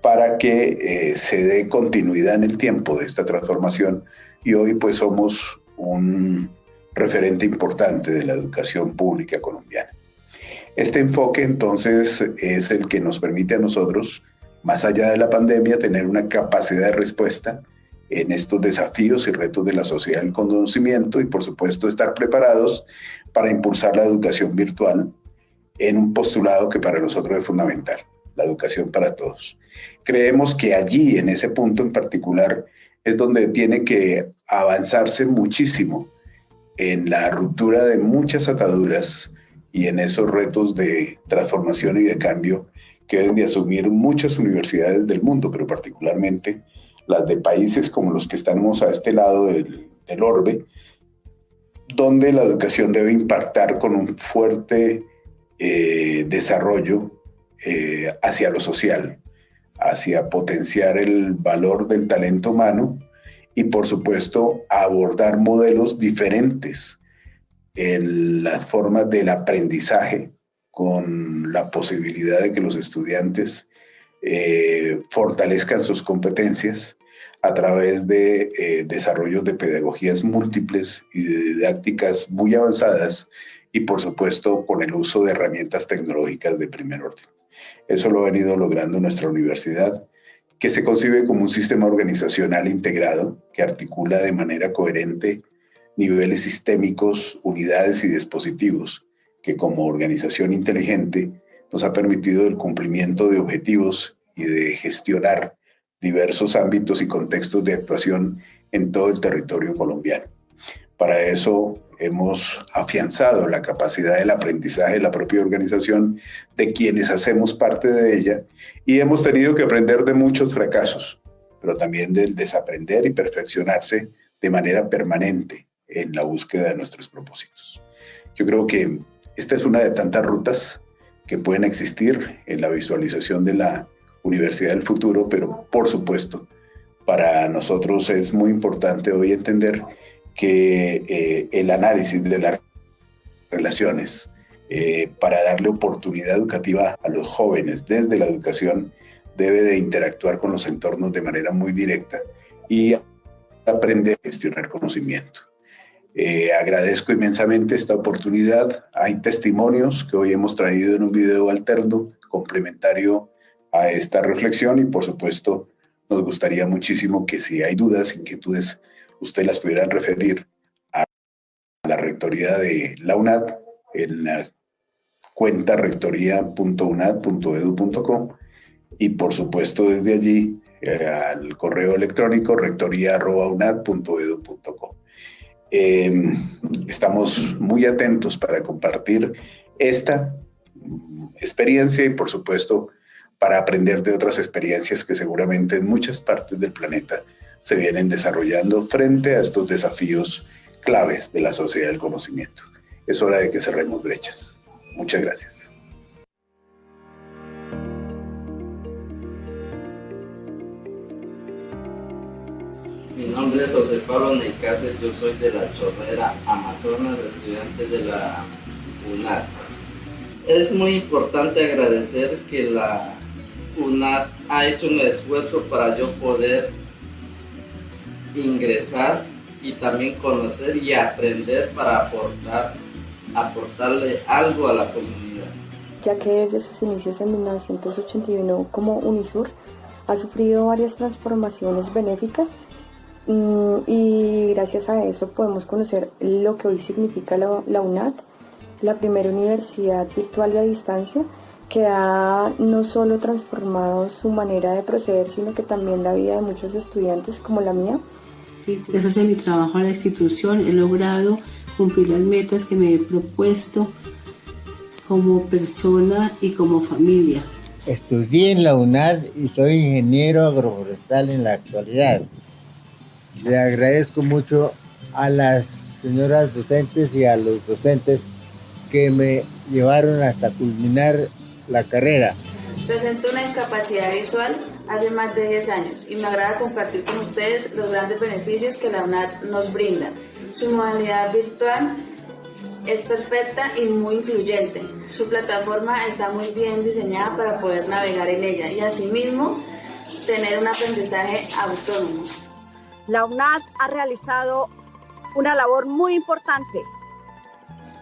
para que se dé continuidad en el tiempo de esta transformación y hoy pues somos un referente importante de la educación pública colombiana. Este enfoque entonces es el que nos permite a nosotros, más allá de la pandemia, tener una capacidad de respuesta en estos desafíos y retos de la sociedad del conocimiento y por supuesto estar preparados para impulsar la educación virtual en un postulado que para nosotros es fundamental, la educación para todos. Creemos que allí, en ese punto en particular, es donde tiene que avanzarse muchísimo en la ruptura de muchas ataduras y en esos retos de transformación y de cambio que deben de asumir muchas universidades del mundo, pero particularmente las de países como los que estamos a este lado del orbe, donde la educación debe impactar con un fuerte desarrollo hacia lo social, hacia potenciar el valor del talento humano y, por supuesto, abordar modelos diferentes en las formas del aprendizaje con la posibilidad de que los estudiantes fortalezcan sus competencias a través de desarrollos de pedagogías múltiples y de didácticas muy avanzadas y, por supuesto, con el uso de herramientas tecnológicas de primer orden. Eso lo ha venido logrando nuestra universidad, que se concibe como un sistema organizacional integrado que articula de manera coherente niveles sistémicos, unidades y dispositivos, que como organización inteligente nos ha permitido el cumplimiento de objetivos y de gestionar diversos ámbitos y contextos de actuación en todo el territorio colombiano. Para eso hemos afianzado la capacidad del aprendizaje de la propia organización, de quienes hacemos parte de ella, y hemos tenido que aprender de muchos fracasos, pero también del desaprender y perfeccionarse de manera permanente en la búsqueda de nuestros propósitos. Yo creo que esta es una de tantas rutas que pueden existir en la visualización de la universidad del futuro, pero por supuesto, para nosotros es muy importante hoy entender que el análisis de las relaciones para darle oportunidad educativa a los jóvenes desde la educación debe de interactuar con los entornos de manera muy directa y aprender a gestionar conocimiento. Agradezco inmensamente esta oportunidad. Hay testimonios que hoy hemos traído en un video alterno, complementario a esta reflexión, y por supuesto nos gustaría muchísimo que si hay dudas, inquietudes, ustedes las pudieran referir a la rectoría de la UNAD en la cuenta rectoría.unad.edu.co y por supuesto desde allí al correo electrónico rectoría@unad.edu.co. Estamos muy atentos para compartir esta experiencia y por supuesto para aprender de otras experiencias que seguramente en muchas partes del planeta se vienen desarrollando frente a estos desafíos claves de la sociedad del conocimiento. Es hora de que cerremos brechas. Muchas gracias. Mi nombre es José Pablo Neicácer, yo soy de la Chorrera, Amazonas, estudiante de la UNAD. Es muy importante agradecer que la UNAD ha hecho un esfuerzo para yo poder ingresar y también conocer y aprender para aportarle algo a la comunidad. Ya que desde sus inicios en 1981 como UNISUR ha sufrido varias transformaciones benéficas y gracias a eso podemos conocer lo que hoy significa la UNAD, la primera universidad virtual y a distancia que ha no solo transformado su manera de proceder, sino que también la vida de muchos estudiantes como la mía. Gracias a mi trabajo a la institución he logrado cumplir las metas que me he propuesto como persona y como familia. Estudié en la UNAD y soy ingeniero agroforestal en la actualidad. Le agradezco mucho a las señoras docentes y a los docentes que me llevaron hasta culminar la carrera. Presento una discapacidad visual hace más de 10 años y me agrada compartir con ustedes los grandes beneficios que la UNAD nos brinda. Su modalidad virtual es perfecta y muy incluyente. Su plataforma está muy bien diseñada para poder navegar en ella y asimismo tener un aprendizaje autónomo. La UNAD ha realizado una labor muy importante,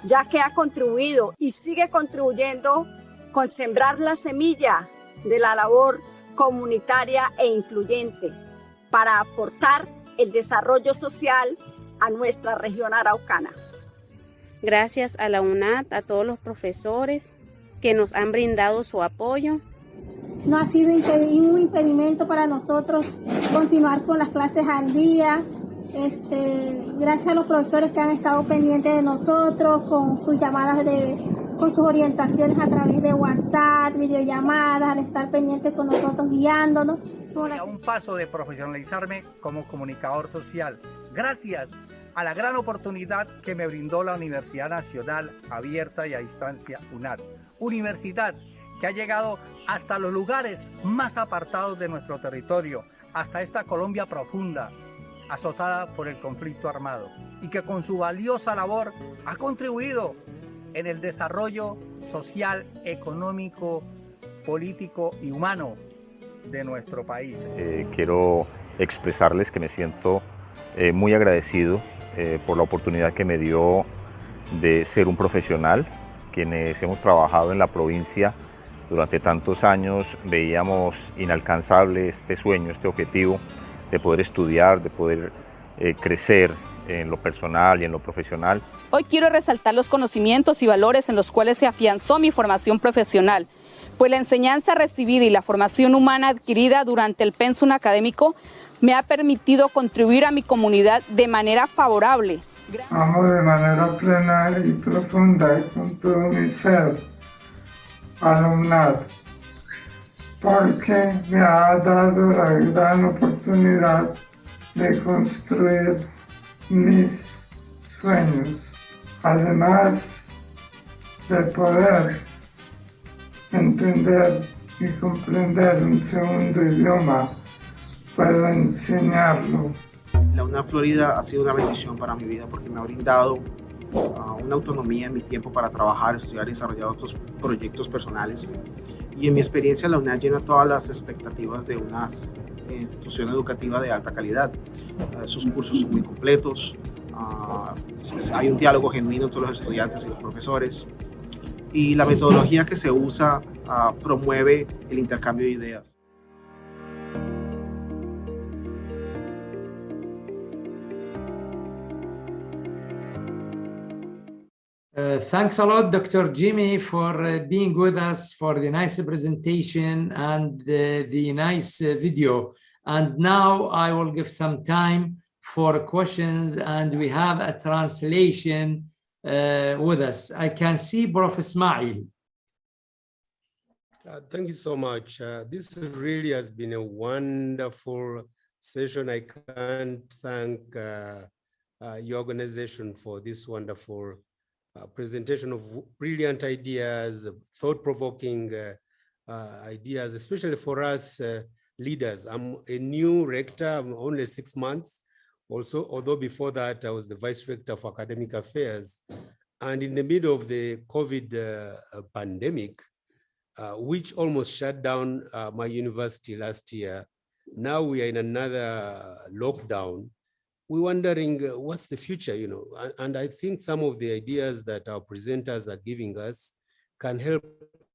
ya que ha contribuido y sigue contribuyendo con sembrar la semilla de la labor comunitaria e incluyente para aportar el desarrollo social a nuestra región araucana. Gracias a la UNAD, a todos los profesores que nos han brindado su apoyo. No ha sido un impedimento para nosotros continuar con las clases al día. Gracias a los profesores que han estado pendientes de nosotros con sus llamadas, con sus orientaciones a través de WhatsApp, videollamadas, al estar pendientes con nosotros guiándonos. Estoy a un paso de profesionalizarme como comunicador social, gracias a la gran oportunidad que me brindó la Universidad Nacional Abierta y a Distancia UNAD. Universidad que ha llegado hasta los lugares más apartados de nuestro territorio, hasta esta Colombia profunda, azotada por el conflicto armado, y que con su valiosa labor ha contribuido en el desarrollo social, económico, político y humano de nuestro país. Quiero expresarles que me siento muy agradecido por la oportunidad que me dio de ser un profesional. Quienes hemos trabajado en la provincia durante tantos años veíamos inalcanzable este sueño, este objetivo de poder estudiar, de poder crecer en lo personal y en lo profesional. Hoy quiero resaltar los conocimientos y valores en los cuales se afianzó mi formación profesional, pues la enseñanza recibida y la formación humana adquirida durante el pensum académico me ha permitido contribuir a mi comunidad de manera favorable. Amo de manera plena y profunda y con todo mi ser a la UNAD, porque me ha dado la gran oportunidad de construir mis sueños, además de poder entender y comprender un segundo idioma, puedo enseñarlo. La UNAD Florida ha sido una bendición para mi vida porque me ha brindado una autonomía en mi tiempo para trabajar, estudiar y desarrollar otros proyectos personales. Y en mi experiencia la UNAD llena todas las expectativas de una institución educativa de alta calidad. Sus cursos son muy completos, Hay un diálogo genuino entre los estudiantes y los profesores. Y la metodología que se usa promueve el intercambio de ideas. Thanks a lot, Dr. Jimmy, for being with us, for the nice presentation and the nice video. And now I will give some time for questions, and we have a translation with us. I can see Prof. Ismail. Thank you so much. This really has been a wonderful session. I can't thank your organization for this wonderful presentation of brilliant ideas, thought-provoking ideas, especially for us leaders. I'm a new rector, I'm only 6 months. Also, although before that, I was the Vice Rector for Academic Affairs. And in the middle of the COVID pandemic, which almost shut down my university last year, now we are in another lockdown. We're wondering what's the future, you know, and I think some of the ideas that our presenters are giving us can help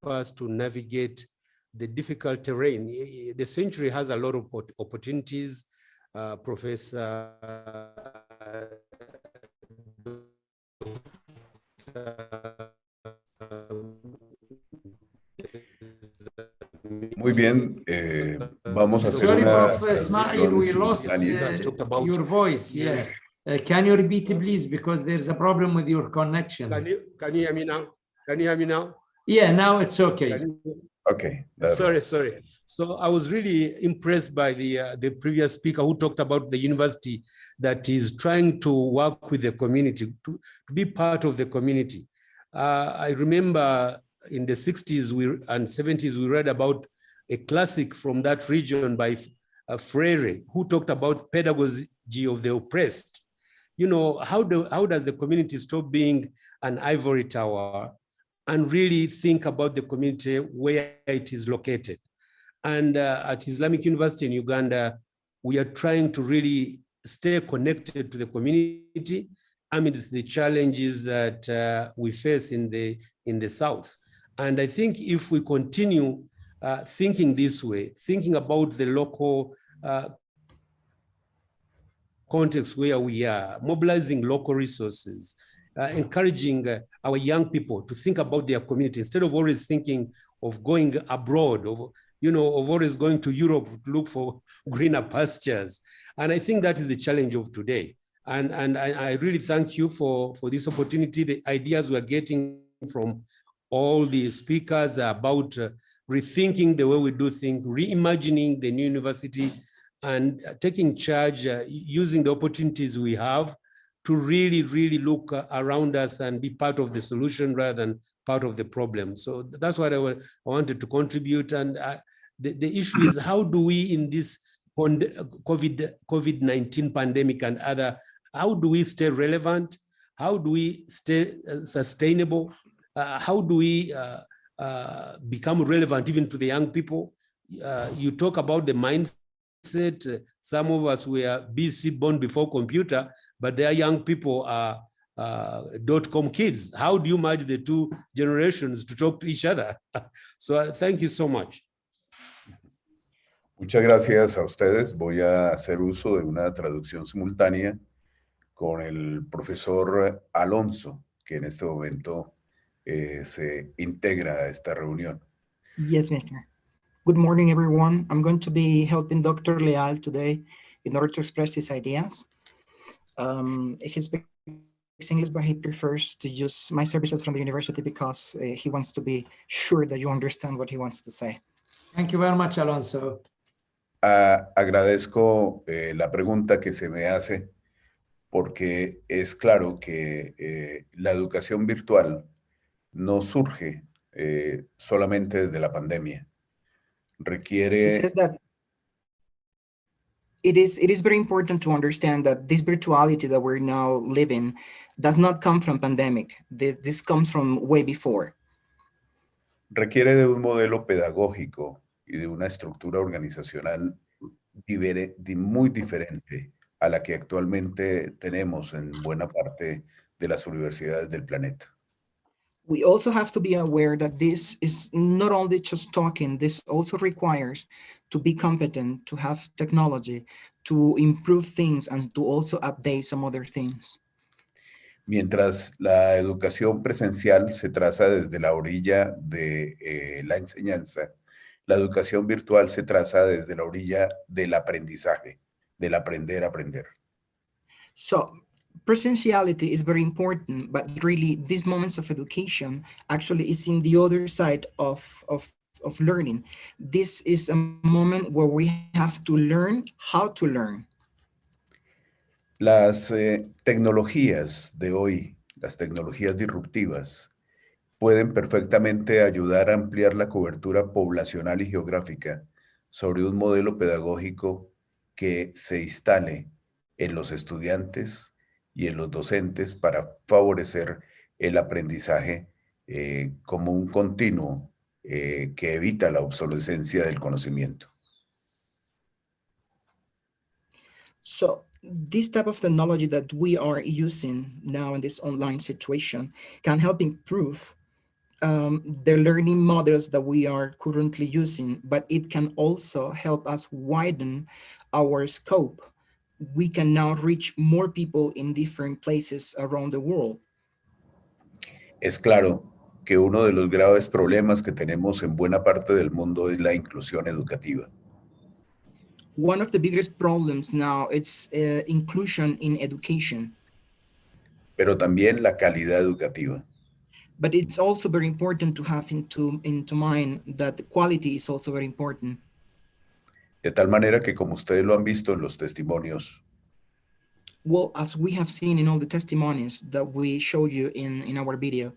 us to navigate the difficult terrain. The century has a lot of opportunities. Professor Muy bien, vamos a hacer Sorry, una Prof. Ismail, we lost your voice. Yeah. Can you repeat, please, because there's a problem with your connection. Can you hear me now? Can you hear me now? Yeah, now it's okay. Okay. Sorry. So I was really impressed by the previous speaker who talked about the university that is trying to work with the community, to be part of the community. I remember in the 60s and 70s, we read about a classic from that region by Freire, who talked about pedagogy of the oppressed. You know, how does the community stop being an ivory tower and really think about the community where it is located? And at Islamic University in Uganda, we are trying to really stay connected to the community amidst the challenges that we face in the South. And I think if we continue thinking this way, thinking about the local context where we are, mobilizing local resources, encouraging our young people to think about their community instead of always thinking of going abroad, of always going to Europe to look for greener pastures. And I think that is the challenge of today. And I really thank you for this opportunity. The ideas we're getting from all the speakers about rethinking the way we do things, reimagining the new university, and taking charge, using the opportunities we have to really, really look around us and be part of the solution rather than part of the problem. So that's what I wanted to contribute. And the issue is, how do we, in this COVID-19 pandemic and other, how do we stay relevant? How do we stay sustainable? How do we become relevant even to the young people? You talk about the mindset. Some of us were BC born before computer, but their young people are .com kids. How do you merge the two generations to talk to each other? So thank you so much. Muchas gracias a ustedes. Voy a hacer uso de una traducción simultánea con el profesor Alonso, que en este momento se integra a esta reunión. Yes, Mr. Good morning, everyone. I'm going to be helping Dr. Leal today in order to express his ideas. He speaks English, but he prefers to use my services from the university because he wants to be sure that you understand what he wants to say. Thank you very much, Alonso. Agradezco la pregunta que se me hace, porque es claro que la educación virtual no surge solamente desde la pandemia. Requiere... He says that it is very important to understand that this virtuality that we're now living does not come from pandemic. This comes from way before. Requiere de un modelo pedagógico y de una estructura organizacional muy diferente a la que actualmente tenemos en buena parte de las universidades del planeta. We also have to be aware that this is not only just talking, this also requires to be competent, to have technology, to improve things, and to also update some other things. Mientras la educación presencial se traza desde la orilla de la enseñanza, la educación virtual se traza desde la orilla del aprendizaje, del aprender a aprender. So presentiality is very important, but really these moments of education actually is in the other side of learning. This is a moment where we have to learn how to learn. Las tecnologías de hoy, las tecnologías disruptivas, pueden perfectamente ayudar a ampliar la cobertura poblacional y geográfica sobre un modelo pedagógico que se instale en los estudiantes y en los docentes para favorecer el aprendizaje como un continuo que evita la obsolescencia del conocimiento. So this type of technology that we are using now in this online situation can help improve the learning models that we are currently using, but it can also help us widen our scope. We can now reach more people in different places around the world. Es claro que uno de los graves problemas que tenemos en buena parte del mundo es la inclusión educativa. One of the biggest problems now is inclusion in education. Pero también la calidad educativa. But it's also very important to have into mind that the quality is also very important. De tal manera que, como ustedes lo han visto en los testimonios, well, as we have seen in all the testimonies that we showed you in our video,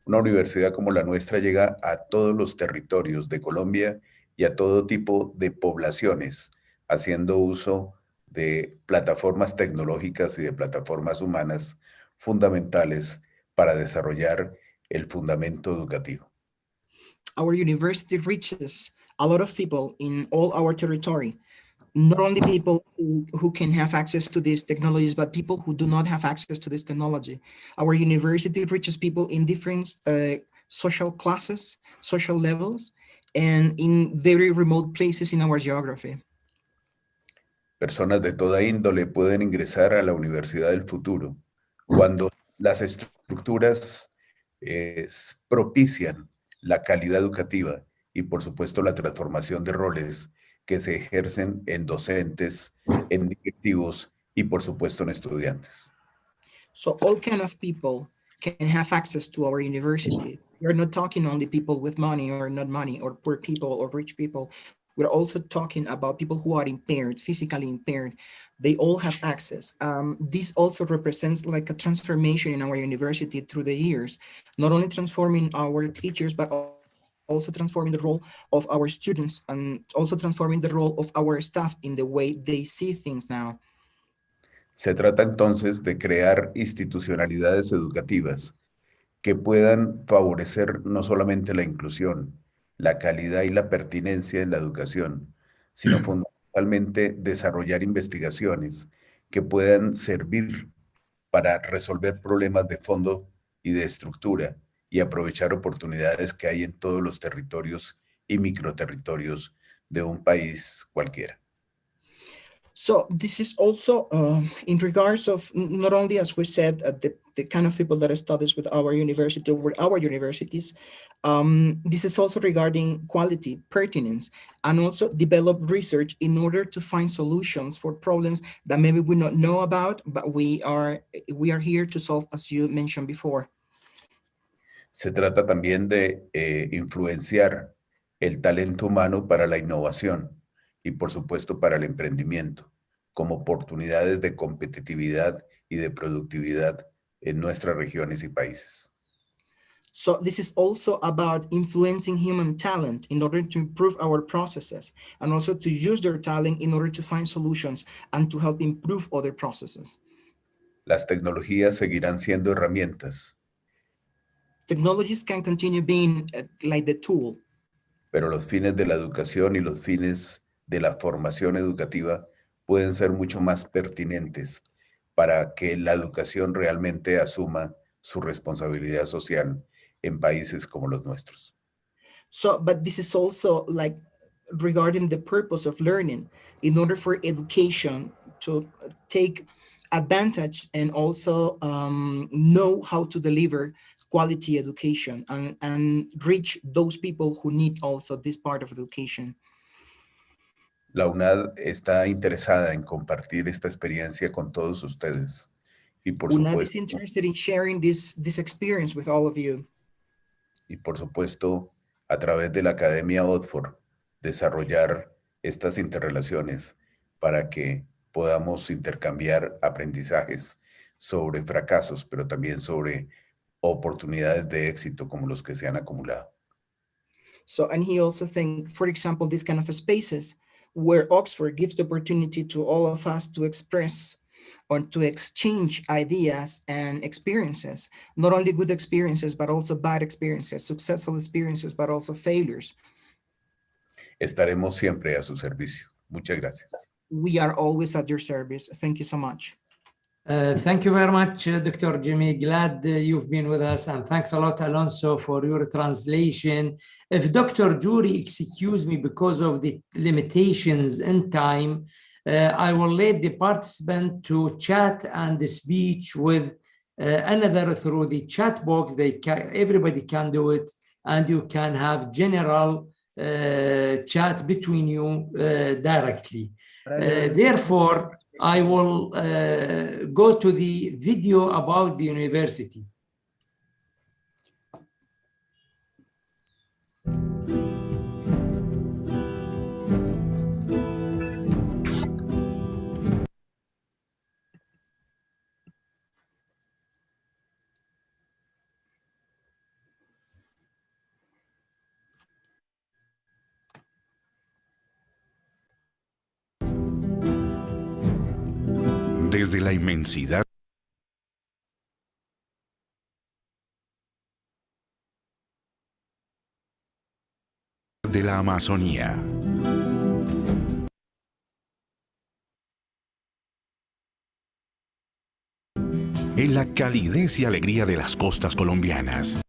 una universidad como la nuestra llega a todos los territorios de Colombia y a todo tipo de poblaciones, haciendo uso de plataformas tecnológicas y de plataformas humanas fundamentales para desarrollar el fundamento educativo. Our university reaches a lot of people in all our territory, not only people who can have access to these technologies, but people who do not have access to this technology. Our university reaches people in different social classes, social levels, and in very remote places in our geography. Personas de toda índole pueden ingresar a la Universidad del Futuro cuando las estructuras propician la calidad educativa y, por supuesto, la transformación de roles que se ejercen en docentes, en directivos y, por supuesto, en estudiantes. So all kind of people can have access to our university. We're not talking only people with money or not money, or poor people or rich people. We're also talking about people who are impaired, physically impaired. They all have access. This also represents like a transformation in our university through the years, not only transforming our teachers, but also transforming the role of our students and also transforming the role of our staff in the way they see things now. Se trata entonces de crear institucionalidades educativas que puedan favorecer no solamente la inclusión, la calidad y la pertinencia en la educación, sino fundamentalmente desarrollar investigaciones que puedan servir para resolver problemas de fondo y de estructura y aprovechar oportunidades que hay en todos los territorios y microterritorios de un país cualquiera. So this is also in regards of not only, as we said, the kind of people that studies with our university or with our universities, this is also regarding quality, pertinence, and also develop research in order to find solutions for problems that maybe we not know about, but we are here to solve, as you mentioned before. Se trata también de influenciar el talento humano para la innovación y, por supuesto, para el emprendimiento, como oportunidades de competitividad y de productividad en nuestras regiones y países. So this is also about influencing human talent in order to improve our processes, and also to use their talent in order to find solutions and to help improve other processes. Las tecnologías seguirán siendo herramientas. Technologies can continue being like the tool. Pero los fines de la educación y los fines de la formación educativa pueden ser mucho más pertinentes para que la educación realmente asuma su responsabilidad social en países como los nuestros. So, but this is also like regarding the purpose of learning, in order for education to take advantage and also know how to deliver quality education and reach those people who need also this part of education. La UNAD está interesada en compartir esta experiencia con todos ustedes. Y por UNAD is supuesto, interested in sharing this experience with all of you. A través de la Academia Oxford, desarrollar estas interrelaciones para que podamos intercambiar aprendizajes sobre fracasos, pero también sobre oportunidades de éxito como los que se han acumulado. So, and he also think, for example, this kind of spaces where Oxford gives the opportunity to all of us to express or to exchange ideas and experiences, not only good experiences, but also bad experiences, successful experiences, but also failures. Estaremos siempre a su servicio. Muchas gracias. We are always at your service. Thank you so much. Thank you very much, Dr. Jimmy. Glad you've been with us, and thanks a lot, Alonso, for your translation. If Dr. Jury excuse me because of the limitations in time, I will let the participant to chat and speech with another through the chat box. Everybody can do it, and you can have general chat between you directly. Therefore, I will go to the video about the university. Desde la inmensidad de la Amazonía. En la calidez y alegría de las costas colombianas.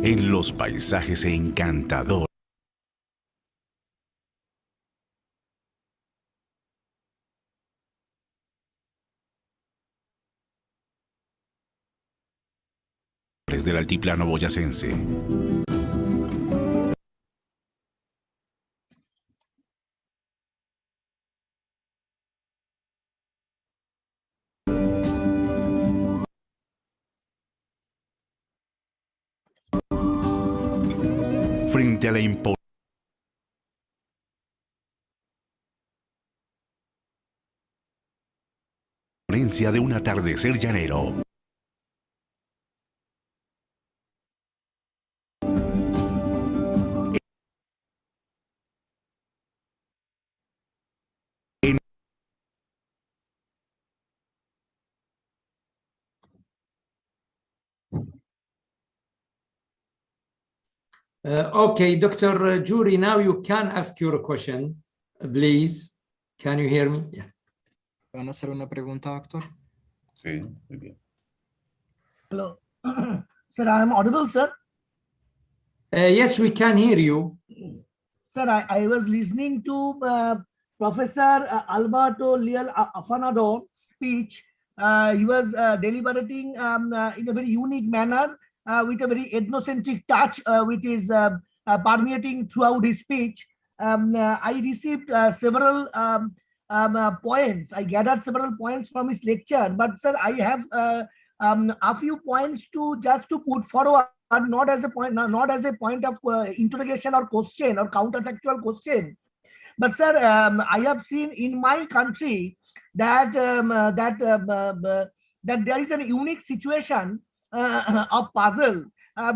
En los paisajes encantadores del altiplano boyacense. Frente a la imponencia de un atardecer llanero. Okay, Dr. Jury, now you can ask your question, please. Can you hear me? Yeah. ¿Van a hacer una pregunta, doctor? Sí, muy bien. Hello. Sir, I am audible, sir? Yes, we can hear you. Sir, I was listening to Professor Alberto Leal Afanador's speech. He was deliberating in a very unique manner, with a very ethnocentric touch, which is permeating throughout his speech. I received several points. I gathered several points from his lecture, but sir, I have a few points to put forward, not as a point of interrogation or question or counterfactual question. But sir, I have seen in my country that that there is a unique situation of puzzle,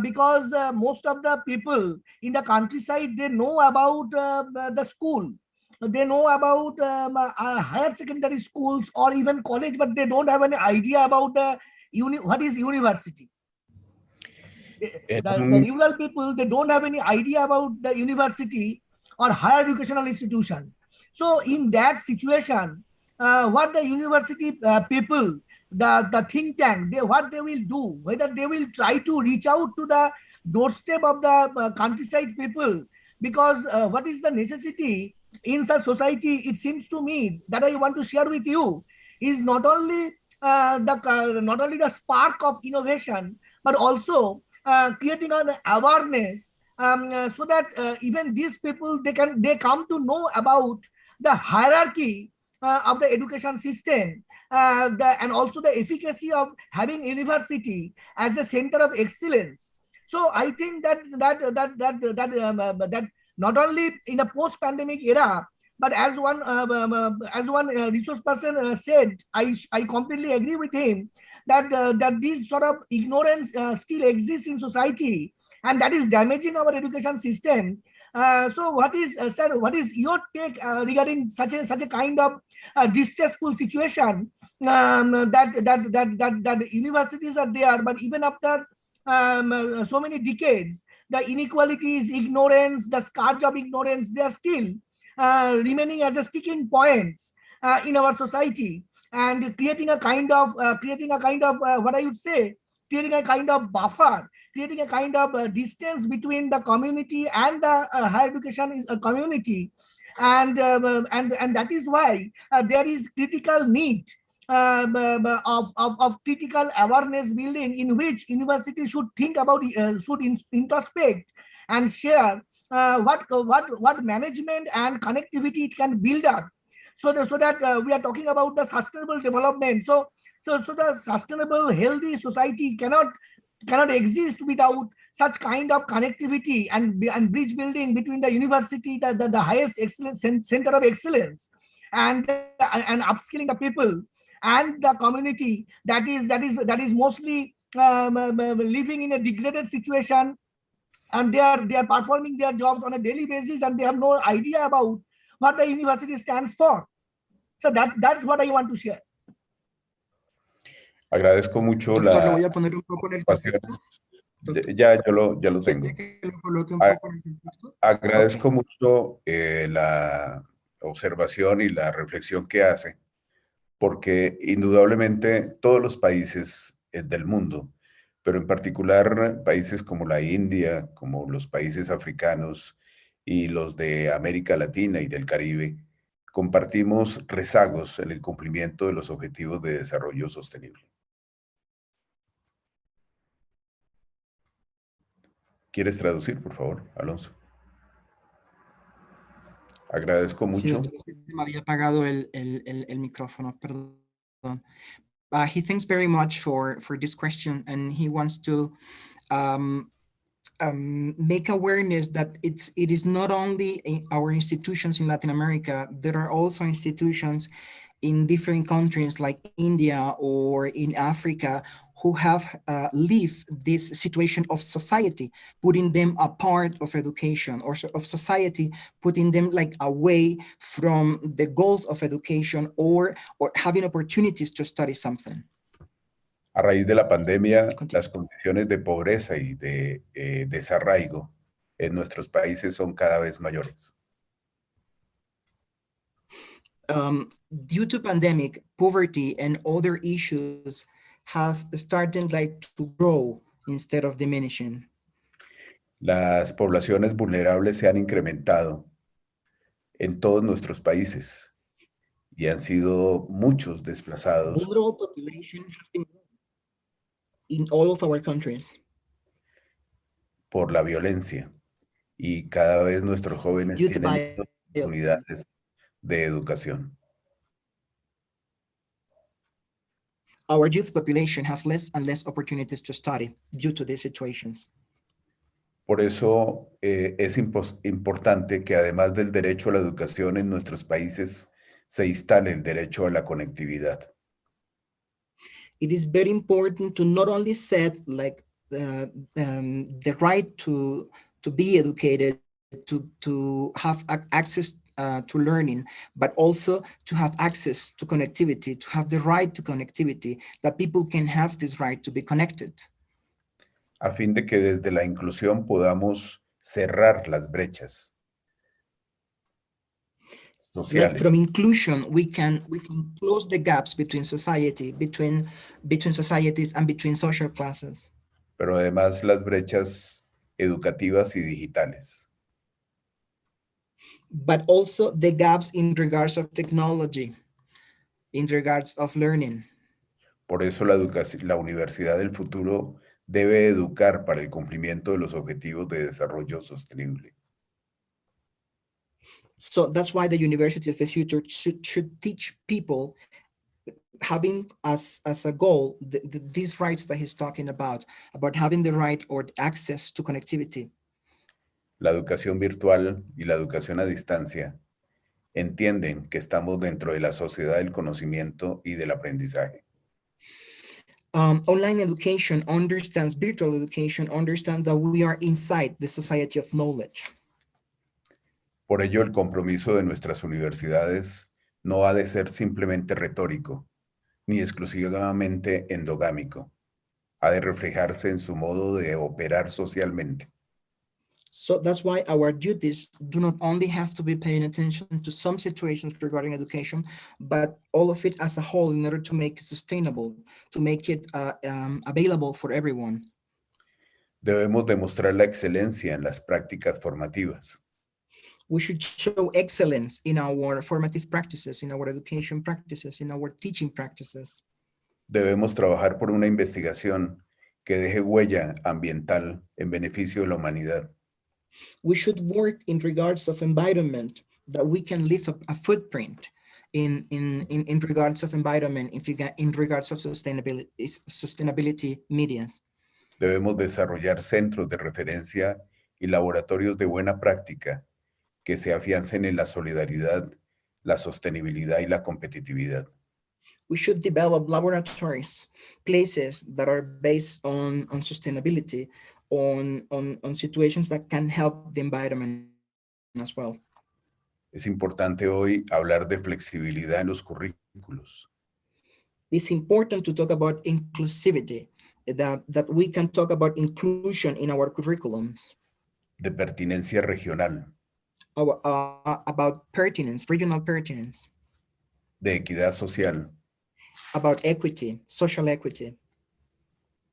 because most of the people in the countryside, they know about the school, they know about higher secondary schools or even college, but they don't have any idea about the what is university. The rural people, they don't have any idea about the university or higher educational institution. So in that situation, what the university people, the think tank, what they will do, whether they will try to reach out to the doorstep of the countryside people, because what is the necessity in such society, it seems to me, that I want to share with you, is not only the spark of innovation, but also creating an awareness so that even these people, they come to know about the hierarchy of the education system, and also the efficacy of having university as a center of excellence. So I think that not only in the post-pandemic era, but as one resource person said, I completely agree with him that this sort of ignorance still exists in society, and that is damaging our education system. So what is sir, what is your take regarding such a kind of distressful situation, that universities are there, but even after so many decades, the inequalities, ignorance, the scourge of ignorance, they are still remaining as a sticking points in our society, and creating a kind of what I would say, creating a kind of buffer, creating a kind of distance between the community and the higher education community, and that is why there is critical need of critical awareness building, in which universities should think about, should introspect and share what management and connectivity it can build up, so that we are talking about the sustainable development. So the sustainable, healthy society cannot exist without such kind of connectivity and bridge building between the university, the highest excellence center of excellence, and upskilling the people and the community that is mostly living in a degraded situation, and they are performing their jobs on a daily basis, and they have no idea about what the university stands for. So that's what I want to share. Agradezco mucho Doctor, la le voy a poner un poco en el contexto. ya lo tengo. Agradezco mucho la observación y la reflexión que hace, porque indudablemente todos los países del mundo, pero en particular países como la India, como los países africanos y los de América Latina y del Caribe, compartimos rezagos en el cumplimiento de los objetivos de desarrollo sostenible. ¿Quieres traducir, por favor, Alonso? Agradezco mucho. Sí, me había apagado el micrófono, perdón. He thanks very much for this question, and he wants to make awareness that it is not only in our institutions in Latin America, there are also institutions in different countries like India or in Africa who have lived this situation of society, putting them a part of education, or of society, putting them like away from the goals of education, or having opportunities to study something. A raíz de la pandemia, las condiciones de pobreza y de desarraigo en nuestros países son cada vez mayores. Due to pandemic, poverty and other issues have started to grow instead of diminishing. Las poblaciones vulnerables se han incrementado en todos nuestros países y han sido muchos desplazados. Vulnerable population has been in all of our countries. Por la violencia, y cada vez nuestros jóvenes tienen menos oportunidades de educación. Our youth population have less and less opportunities to study due to these situations. Por eso es importante que además del derecho a la educación en nuestros países se instale el derecho a la conectividad. It is very important to not only set the right to be educated, to have access to learning, but also to have access to connectivity, to have the right to connectivity, that people can have this right to be connected. A fin de que desde la inclusión podamos cerrar las brechas sociales. Like from inclusion, we can close the gaps between society, between societies and between social classes. Pero además las brechas educativas y digitales. But also the gaps in regards of technology, in regards of learning. Por eso la Universidad del Futuro debe educar para el cumplimiento de los objetivos de desarrollo sostenible. So that's why the University of the Future should teach people, having as a goal these rights that he's talking about having the right or access to connectivity. La educación virtual y la educación a distancia entienden que estamos dentro de la sociedad del conocimiento y del aprendizaje. Online education understands, virtual education understands that we are inside the society of knowledge. Por ello, el compromiso de nuestras universidades no ha de ser simplemente retórico, ni exclusivamente endogámico. Ha de reflejarse en su modo de operar socialmente. So that's why our duties do not only have to be paying attention to some situations regarding education, but all of it as a whole in order to make it sustainable, to make it available for everyone. Debemos demostrar la excelencia en las prácticas formativas. We should show excellence in our formative practices, in our education practices, in our teaching practices. Debemos trabajar por una investigación que deje huella ambiental en beneficio de la humanidad. We should work in regards of environment, that we can leave a footprint in regards of environment, in regards of sustainability medias. Debemos desarrollar centros de referencia y laboratorios de buena práctica que se afiancen en la solidaridad, la sostenibilidad y la competitividad. We should develop laboratories, places that are based on sustainability, on situations that can help the environment as well. Es importante hoy hablar de flexibilidad en los currículos. It's important to talk about inclusivity, that we can talk about inclusion in our curriculums. De pertinencia regional. About pertinence, regional pertinence. De equidad social. About equity, social equity.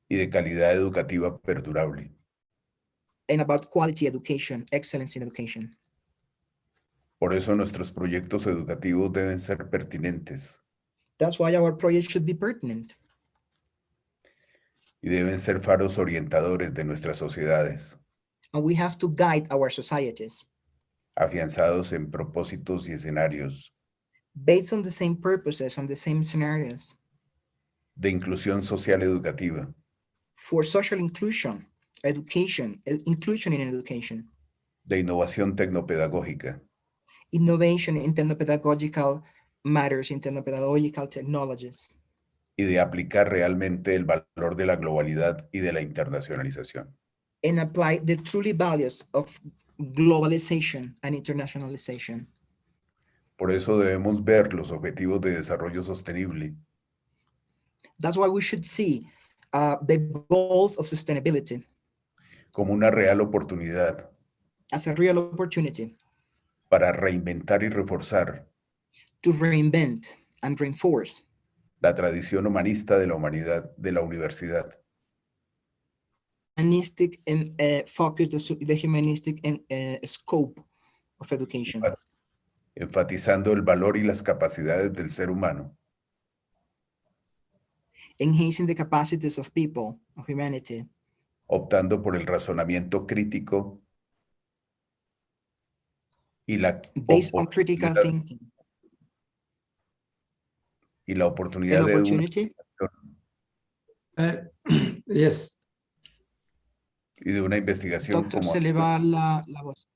Y de calidad educativa perdurable. And about quality education, excellence in education. Por eso nuestros proyectos educativos deben ser pertinentes. That's why our projects should be pertinent. Y deben ser faros orientadores de nuestras sociedades. And we have to guide our societies. Afianzados en propósitos y escenarios. Based on the same purposes and the same scenarios. De inclusión social educativa. For social inclusion, education, inclusion in education. De innovación tecnopedagógica. Innovation in technopedagogical matters, in technopedagogical technologies. Y de aplicar realmente el valor de la globalidad y de la internacionalización. And apply the truly values of globalization and internationalization. Por eso debemos ver los objetivos de desarrollo sostenible. That's why we should see the goals of sustainability como una real oportunidad as a real opportunity para reinventar y reforzar to reinvent and reinforce la tradición humanista de la humanidad de la universidad. Humanistic and focus the humanistic scope of education. Enfatizando el valor y las capacidades del ser humano. Enhancing the capacities of people, of humanity. Optando por el razonamiento crítico y la based on critical thinking. Y la oportunidad de yes. Y de una investigación. Doctor, se le va la voz.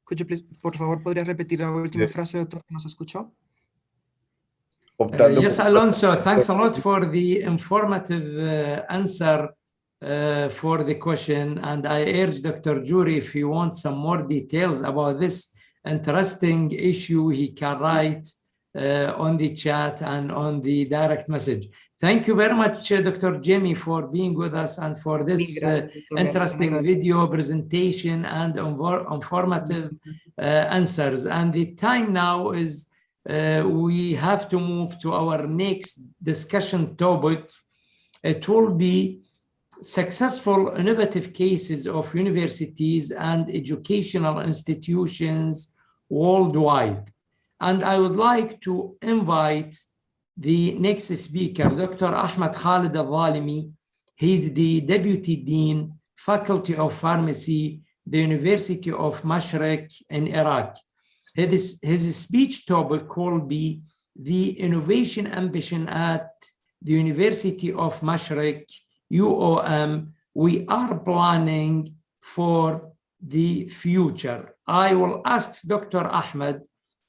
Could you please, por favor, ¿podría repetir la última frase, doctor, que nos escuchó? Yes, Alonso, thanks a lot for the informative answer for the question. And I urge Dr. Jury, if you want some more details about this interesting issue, he can write on the chat and on the direct message. Thank you very much, Dr. Jamie, for being with us and for this interesting video presentation and informative answers. And the time now is we have to move to our next discussion topic. It will be successful innovative cases of universities and educational institutions worldwide. And I would like to invite the next speaker, Dr. Ahmed Khalid Al-Zalimi. He's the Deputy Dean, Faculty of Pharmacy, the University of Mashriq in Iraq. His speech topic will be the innovation ambition at the University of Mashriq, UOM. We are planning for the future. I will ask Dr. Ahmed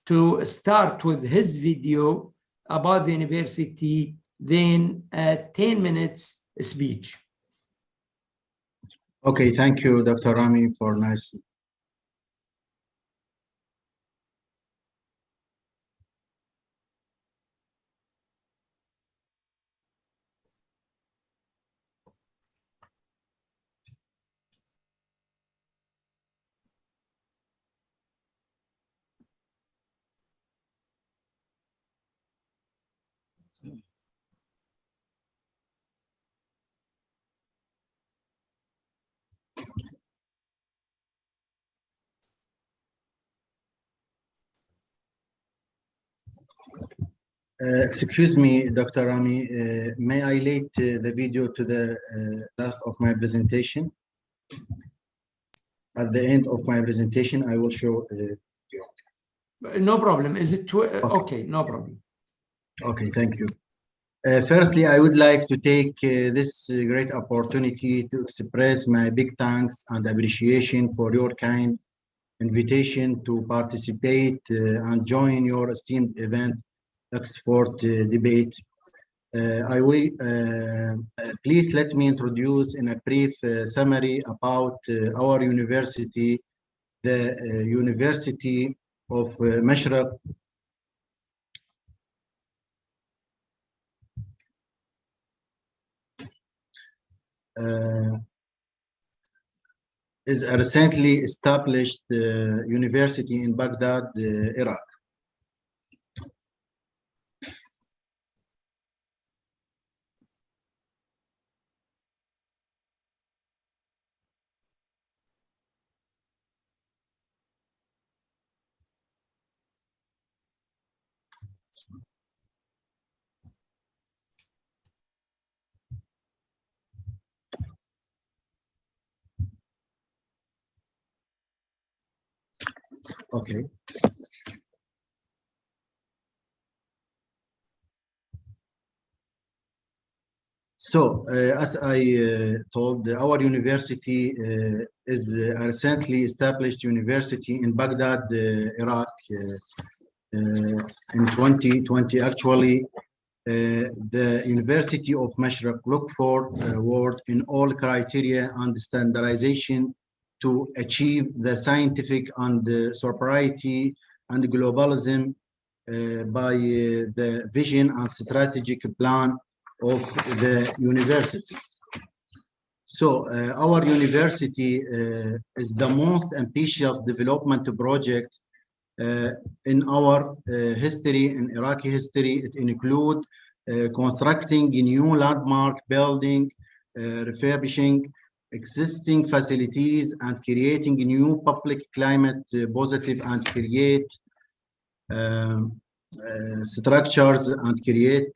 to start with his video about the university, then a 10 minutes speech. Okay, thank you, Dr. Rami, for nice. Excuse me, Dr. Rami, may I late the video to the last of my presentation? At the end of my presentation, I will show the video. No problem. Is it okay? No problem. Okay, thank you. Firstly, I would like to take this great opportunity to express my big thanks and appreciation for your kind invitation to participate and join your esteemed event, Oxford Debate. Please let me introduce in a brief summary about our university, the University of Mashriq. Is a recently established university in Baghdad, Iraq. Okay. So, as I told, our university is a recently established university in Baghdad, Iraq. In 2020, actually, the University of Mashriq looked for award in all criteria and standardization to achieve the scientific and sobriety and globalism by the vision and strategic plan of the university. So our university is the most ambitious development project in our history, in Iraqi history. It includes constructing a new landmark building, refurbishing existing facilities, and creating new public climate positive and create structures and create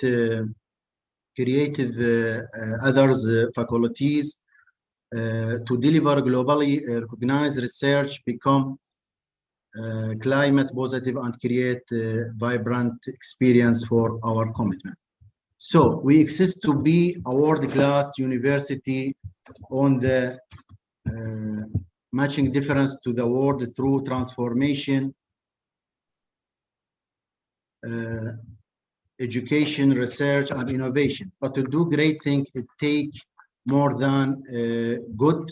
creative others faculties to deliver globally recognized research, become climate positive, and create vibrant experience for our commitment. So we exist to be a world-class university on the matching difference to the world through transformation, education, research, and innovation. But to do great things, it takes more than good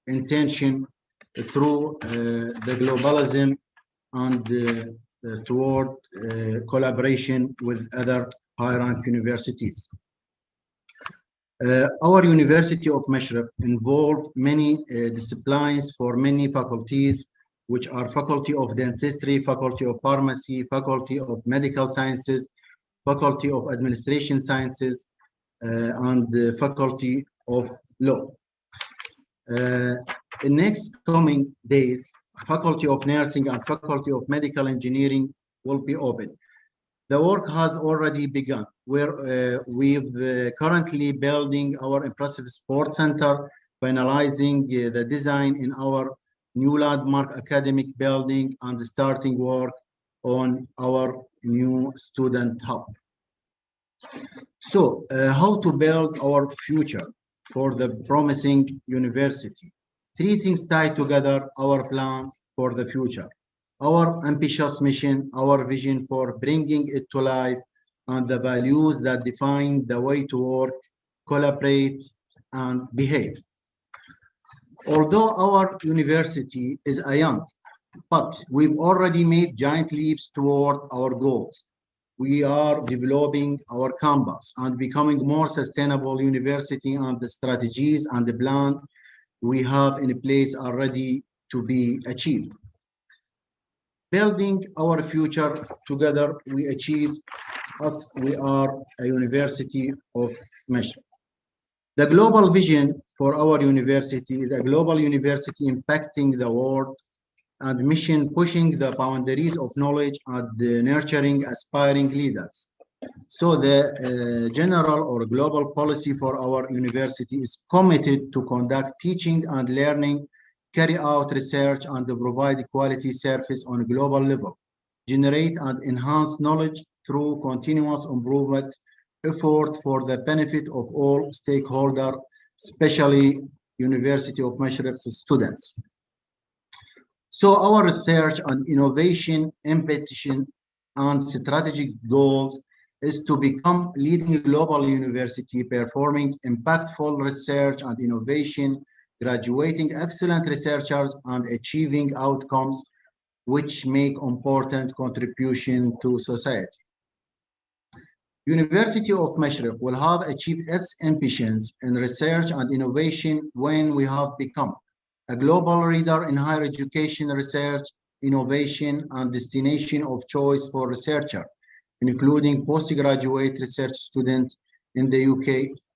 intention through the globalism and toward collaboration with other high-rank universities. Our University of Mashrek involves many disciplines for many faculties, which are Faculty of Dentistry, Faculty of Pharmacy, Faculty of Medical Sciences, Faculty of Administration Sciences, and the Faculty of Law. In next coming days, Faculty of Nursing and Faculty of Medical Engineering will be open. The work has already begun. We're currently building our impressive sports center, finalizing the design in our new landmark academic building, and starting work on our new student hub. So, how to build our future for the promising university? Three things tie together our plan for the future: our ambitious mission, our vision for bringing it to life, and the values that define the way to work, collaborate, and behave. Although our university is a young, but we've already made giant leaps toward our goals. We are developing our campus and becoming more sustainable university, and the strategies and the plan we have in place are ready to be achieved. Building our future together, we achieve as we are a University of Mashrek. The global vision for our university is a global university impacting the world, and mission pushing the boundaries of knowledge and nurturing aspiring leaders. So the general or global policy for our university is committed to conduct teaching and learning, carry out research, and provide quality service on a global level, generate and enhance knowledge through continuous improvement effort for the benefit of all stakeholders, especially University of Mashrek's students. So our research and innovation, ambition, and strategic goals is to become leading global university performing impactful research and innovation, graduating excellent researchers, and achieving outcomes which make important contribution to society. University of Mashrek will have achieved its ambitions in research and innovation when we have become a global leader in higher education research, innovation, and destination of choice for researchers, including postgraduate research students in the UK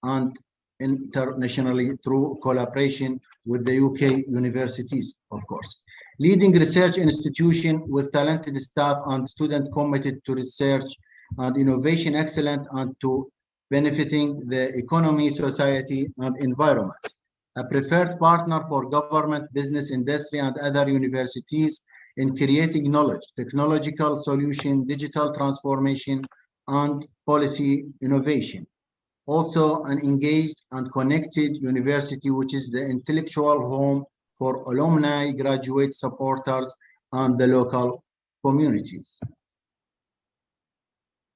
and internationally through collaboration with the UK universities, of course. Leading research institution with talented staff and students committed to research and innovation excellent and to benefiting the economy, society, and environment. A preferred partner for government, business, industry, and other universities in creating knowledge, technological solution, digital transformation, and policy innovation. Also an engaged and connected university, which is the intellectual home for alumni, graduate supporters, and the local communities.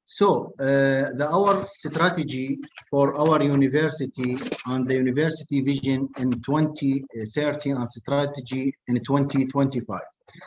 So our strategy for our university and the university vision in 2030 and strategy in 2025.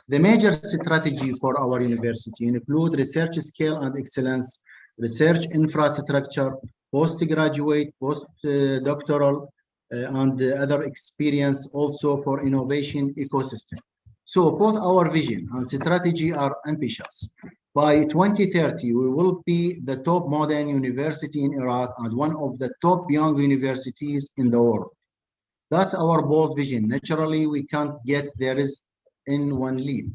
The major strategy for our university include research scale and excellence, research infrastructure, postgraduate, postdoctoral, and other experience also for innovation ecosystem. So both our vision and strategy are ambitious. By 2030, we will be the top modern university in Iraq and one of the top young universities in the world. That's our bold vision. Naturally, we can't get there in one leap.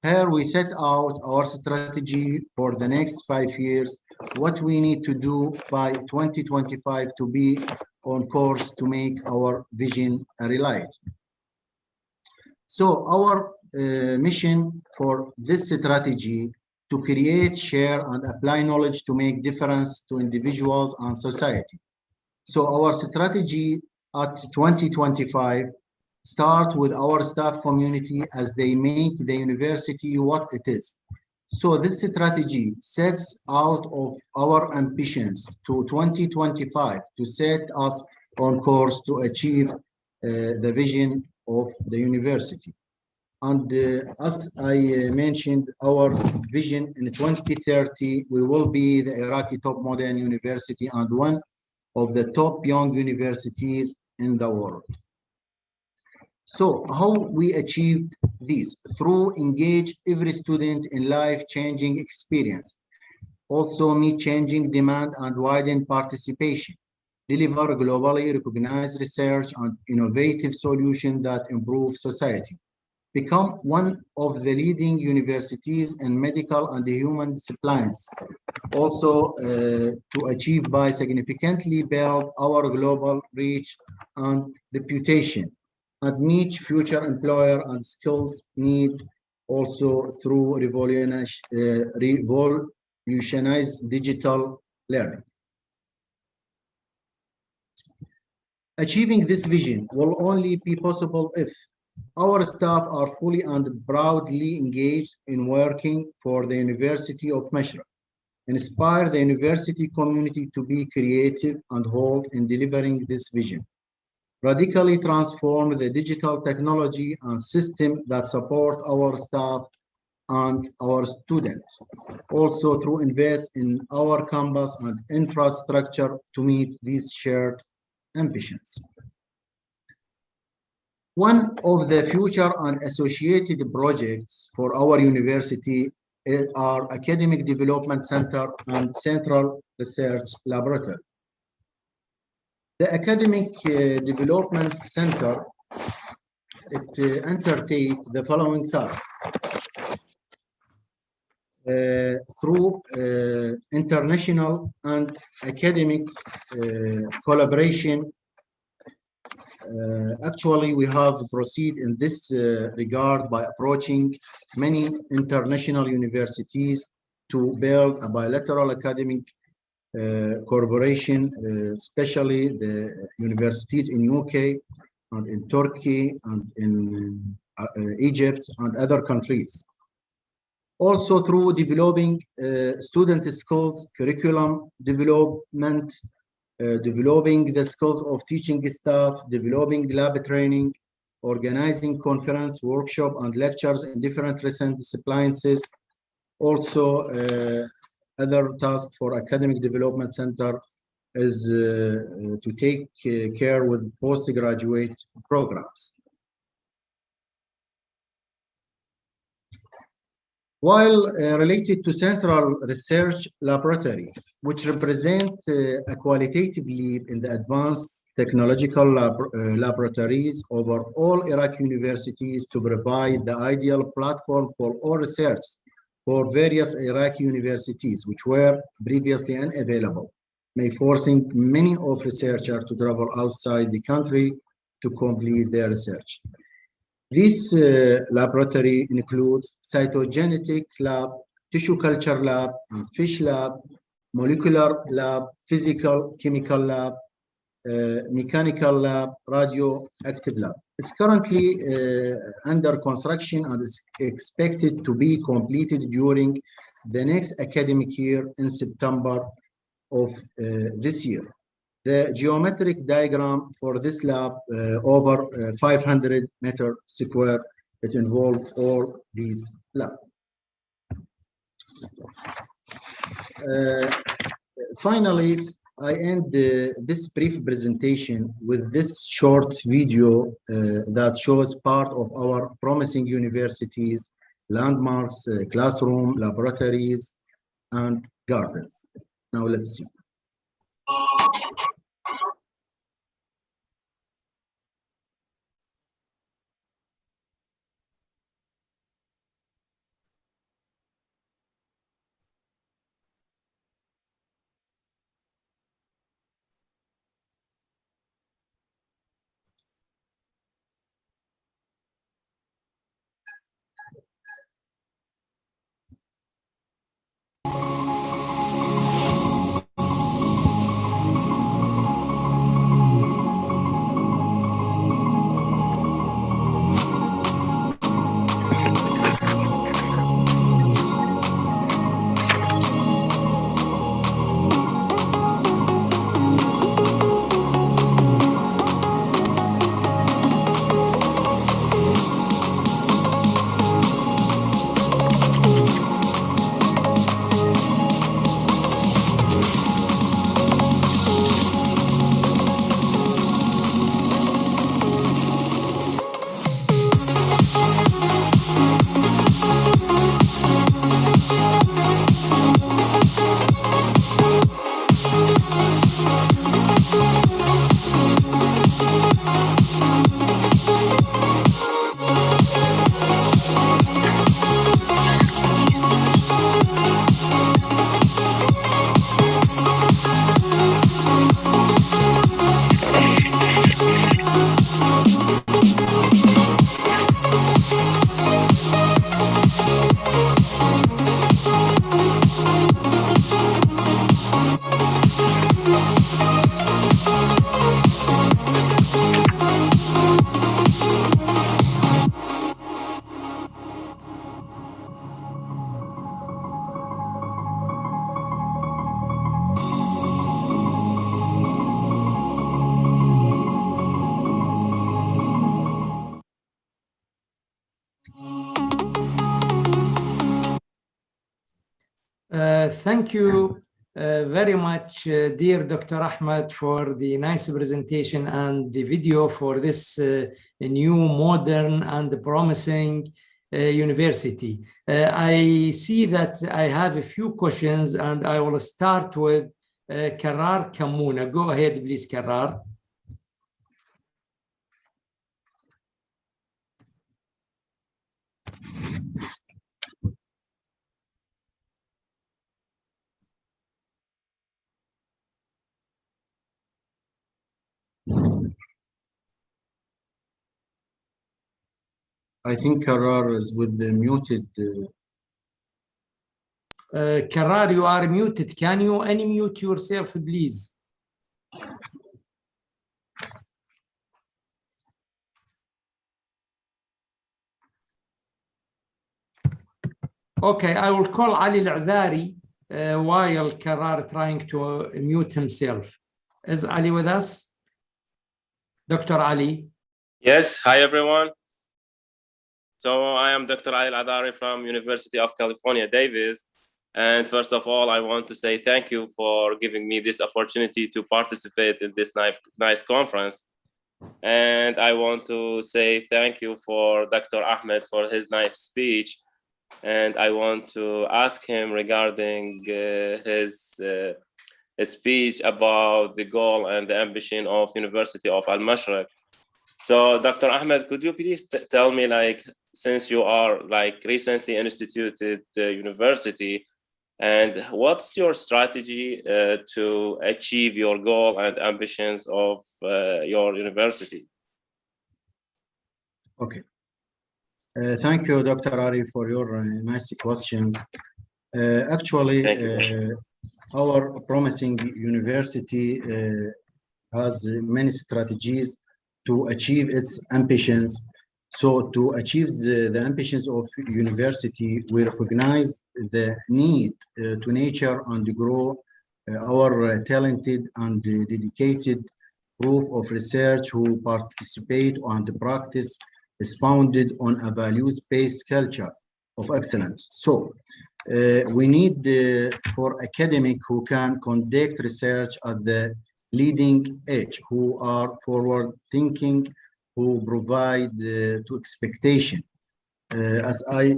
Here we set out our strategy for the next 5 years, what we need to do by 2025 to be on course to make our vision a reality. So our mission for this strategy to create, share, and apply knowledge to make difference to individuals and society. So our strategy at 2025 start with our staff community as they make the university what it is. So this strategy sets out of our ambitions to 2025 to set us on course to achieve the vision of the university. And as I mentioned, our vision in 2030, we will be the Iraqi top modern university and one of the top young universities in the world. So how we achieved this? Through engage every student in life-changing experience, also meet changing demand and widen participation, deliver globally recognized research and innovative solutions that improve society, become one of the leading universities in medical and human disciplines, also to achieve by significantly build our global reach and reputation, and meet future employer and skills need also through revolutionize digital learning. Achieving this vision will only be possible if our staff are fully and proudly engaged in working for the University of Mashra, inspire the university community to be creative and hold in delivering this vision, radically transform the digital technology and system that support our staff and our students, also through invest in our campus and infrastructure to meet these shared ambitions. One of the future and associated projects for our university are Academic Development Center and Central Research Laboratory. The Academic Development Center, it undertakes the following tasks. Through international and academic collaboration, actually, we have proceeded in this regard by approaching many international universities to build a bilateral academic cooperation, especially the universities in UK and in Turkey and in Egypt and other countries. Also through developing student skills, curriculum development, developing the skills of teaching staff, developing lab training, organizing conference, workshop, and lectures in different recent disciplines. Also, other task for Academic Development Center is to take care with postgraduate programs. While related to Central Research Laboratory, which represent a qualitative leap in the advanced technological laboratories over all Iraqi universities to provide the ideal platform for all research for various Iraqi universities, which were previously unavailable, may forcing many of researchers to travel outside the country to complete their research. This laboratory includes cytogenetic lab, tissue culture lab, and fish lab, molecular lab, physical, chemical lab, mechanical lab, radioactive lab. It's currently under construction and is expected to be completed during the next academic year in September of this year. The geometric diagram for this lab, over 500 meters square, it involves all these labs. Finally, I end this brief presentation with this short video that shows part of our promising universities, landmarks, classroom, laboratories, and gardens. Now let's see. Thank you very much, dear Dr. Ahmed, for the nice presentation and the video for this new, modern, and promising university. I see that I have a few questions, and I will start with Karar Kamuna. Go ahead, please, Karar. I think Karar is with the muted. Karar, you are muted. Can you unmute yourself, please? Okay, I will call Ali Al-Adhari while Karar trying to mute himself. Is Ali with us? Dr. Ali? Yes, hi everyone. So I am Dr. Ali Al-Adhari from University of California, Davis. And first of all, I want to say thank you for giving me this opportunity to participate in this nice conference. And I want to say thank you for Dr. Ahmed for his nice speech. And I want to ask him regarding his speech about the goal and the ambition of University of Al-Mashriq. So Dr. Ahmed, could you please tell me, like, since you are like recently instituted university, and what's your strategy to achieve your goal and ambitions of your university? Okay. Thank you, Dr. Ari, for your nice questions. Actually, our promising university has many strategies to achieve its ambitions. So to achieve the ambitions of university, we recognize the need to nurture and grow our talented and dedicated proof of research who participate and practice is founded on a values-based culture of excellence. So we need for academic who can conduct research at the leading edge, who are forward-thinking, who provide to expectation. As I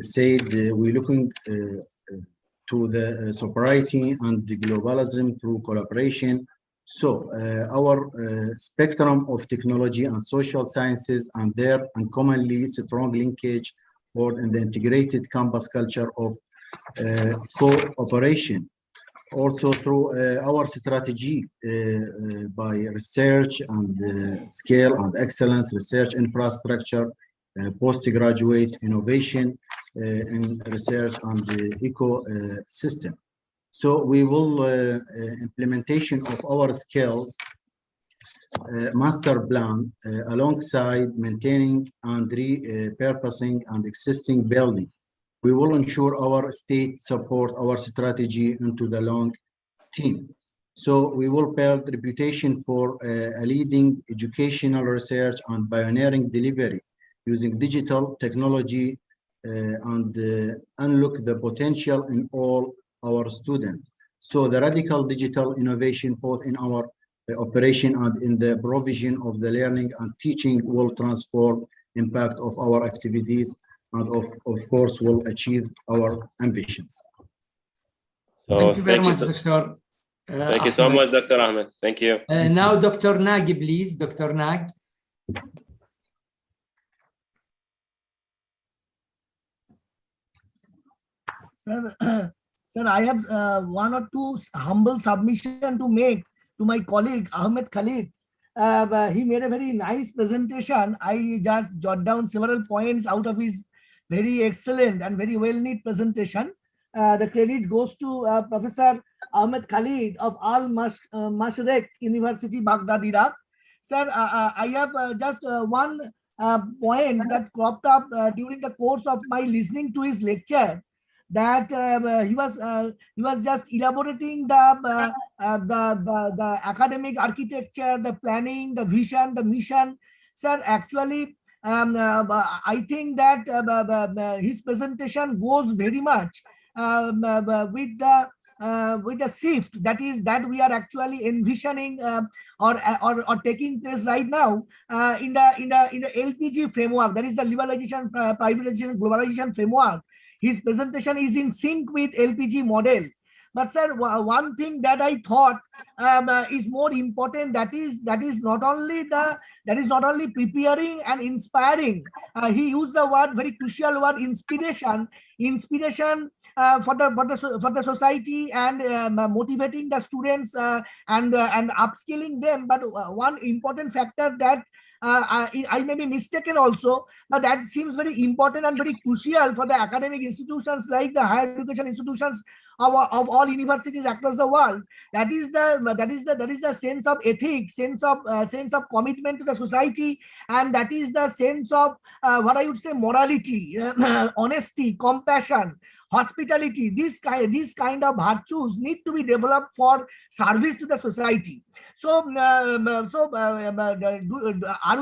said, we're looking to the sobriety and the globalism through collaboration. So our spectrum of technology and social sciences and their uncommonly strong linkage in the integrated campus culture of cooperation. Also through our strategy by research and scale and excellence, research infrastructure, postgraduate innovation in research and the ecosystem. So we will implementation of our skills master plan alongside maintaining and repurposing and existing building. We will ensure our state support our strategy into the long term. So we will build reputation for a leading educational research and pioneering delivery using digital technology and unlock the potential in all our students. So the radical digital innovation both in our operation and in the provision of the learning and teaching will transform impact of our activities and of course will achieve our ambitions. Thank you very much, Dr. Thank you so much, Dr. Ahmed. Thank you. Now, Dr. Nag, please. Dr. Nag. Sir, I have one or two humble submission to make to my colleague Ahmed Khalid. He made a very nice presentation. I just jot down several points out of his very excellent and very well neat presentation. The credit goes to Professor Ahmed Khalid of Al-Mashriq University, Baghdad, Iraq. Sir, I have just one point that cropped up during the course of my listening to his lecture, that he was just elaborating the academic architecture, the planning, the vision, the mission. Sir, actually, I think that his presentation goes very much with the shift that we are actually envisioning or taking place right now in the LPG framework, that is the liberalization, privatization, globalization framework. His presentation is in sync with LPG model. But sir, one thing that I thought is more important, that is not only preparing and inspiring. He used the word, very crucial word, inspiration for the society, and motivating the students and upskilling them. But one important factor that I may be mistaken also, but that seems very important and very crucial for the academic institutions like the higher education institutions of all universities across the world. That is the sense of ethics, sense of commitment to the society, and that is the sense of what I would say morality, honesty, compassion, hospitality. These kind of virtues need to be developed for service to the society. So, are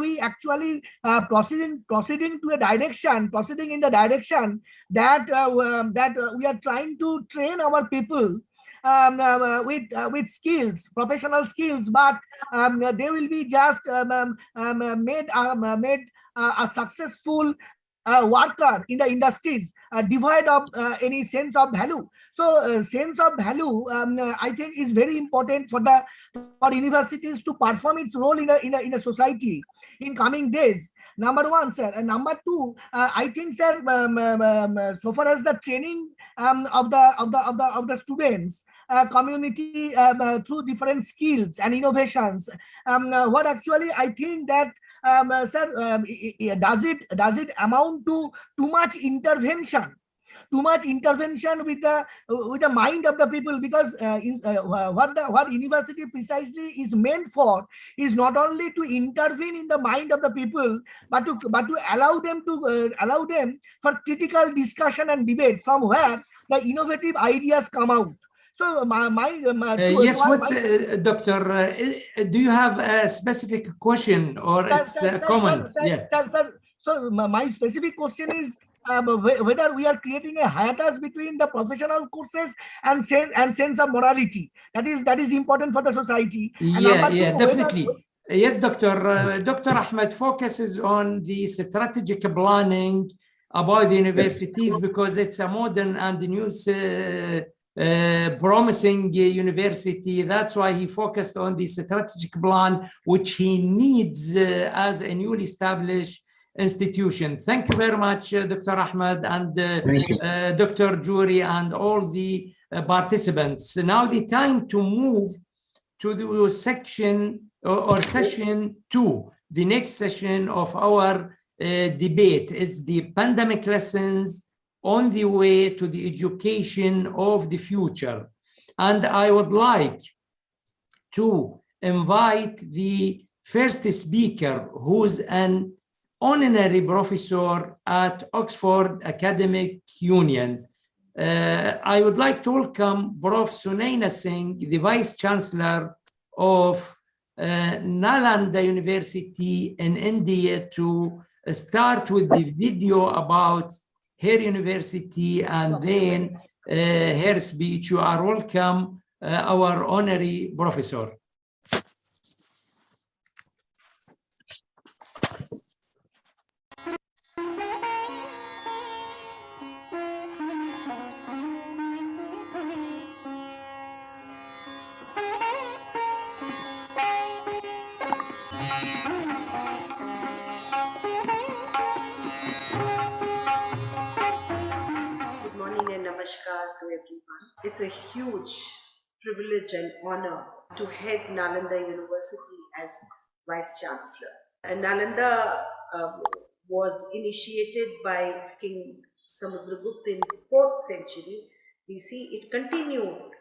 we actually proceeding in the direction that we are trying to train our people with skills, professional skills, but they will be just made a successful worker in the industries, devoid of any sense of value. So sense of value, I think, is very important for universities to perform its role in the society in coming days. Number one, sir. And number two, I think, sir, so far as the training of the students community through different skills and innovations, what actually I think that sir, does it amount to too much intervention with the mind of the people? Because what university precisely is meant for is not only to intervene in the mind of the people, but to allow them for critical discussion and debate, from where the innovative ideas come out. So yes, Doctor, do you have a specific question, or it's common? Sir, so my specific question is whether we are creating a hiatus between the professional courses and sense of morality. That is important for the society. Yeah, definitely. Yes, Doctor. Dr. Ahmed focuses on the strategic planning about the universities, because it's a modern and new promising university. That's why he focused on the strategic plan, which he needs as a newly established institution. Thank you very much, Dr. Ahmed, and Dr. Jury, and all the participants. Now the time to move to the section or session 2. The next session of our debate is the pandemic lessons on the way to the education of the future. And I would like to invite the first speaker, who's an honorary professor at Oxford Academic Union. I would like to welcome Prof. Sunaina Singh, the Vice Chancellor of Nalanda University in India, to start with the video about her university and then her speech. You are welcome, our honorary professor. Namaskar to everyone. It's a huge privilege and honor to head Nalanda University as Vice Chancellor. And Nalanda was initiated by King Samudragupta in 4th century BC. It continued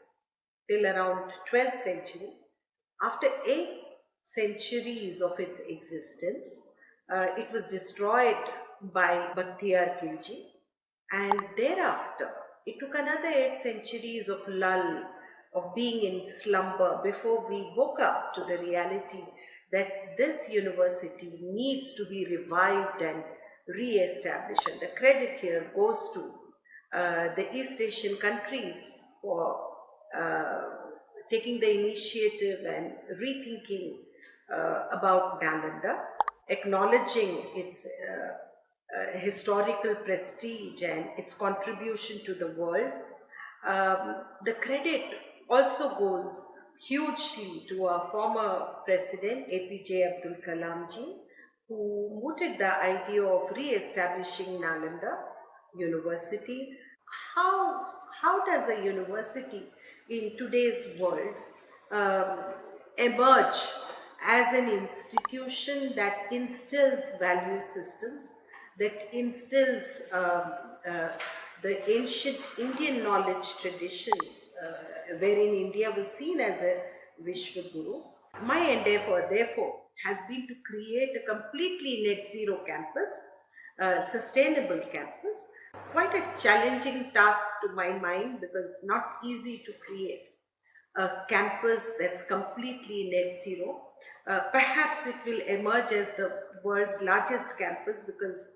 till around 12th century. After 8 centuries of its existence, it was destroyed by Bakhtiyar Khilji, and thereafter it took another 8 centuries of lull, of being in slumber, before we woke up to the reality that this university needs to be revived and re-established. And the credit here goes to the East Asian countries for taking the initiative and rethinking about Nalanda, acknowledging its historical prestige and its contribution to the world. The credit also goes hugely to our former president, APJ Abdul Kalam ji, who mooted the idea of re-establishing Nalanda University. How does a university in today's world emerge as an institution that instills value systems, that instills the ancient Indian knowledge tradition, wherein India was seen as a Vishwaguru? My endeavor, therefore, has been to create a completely net zero campus, sustainable campus. Quite a challenging task to my mind, because it's not easy to create a campus that's completely net zero. Perhaps it will emerge as the world's largest campus, because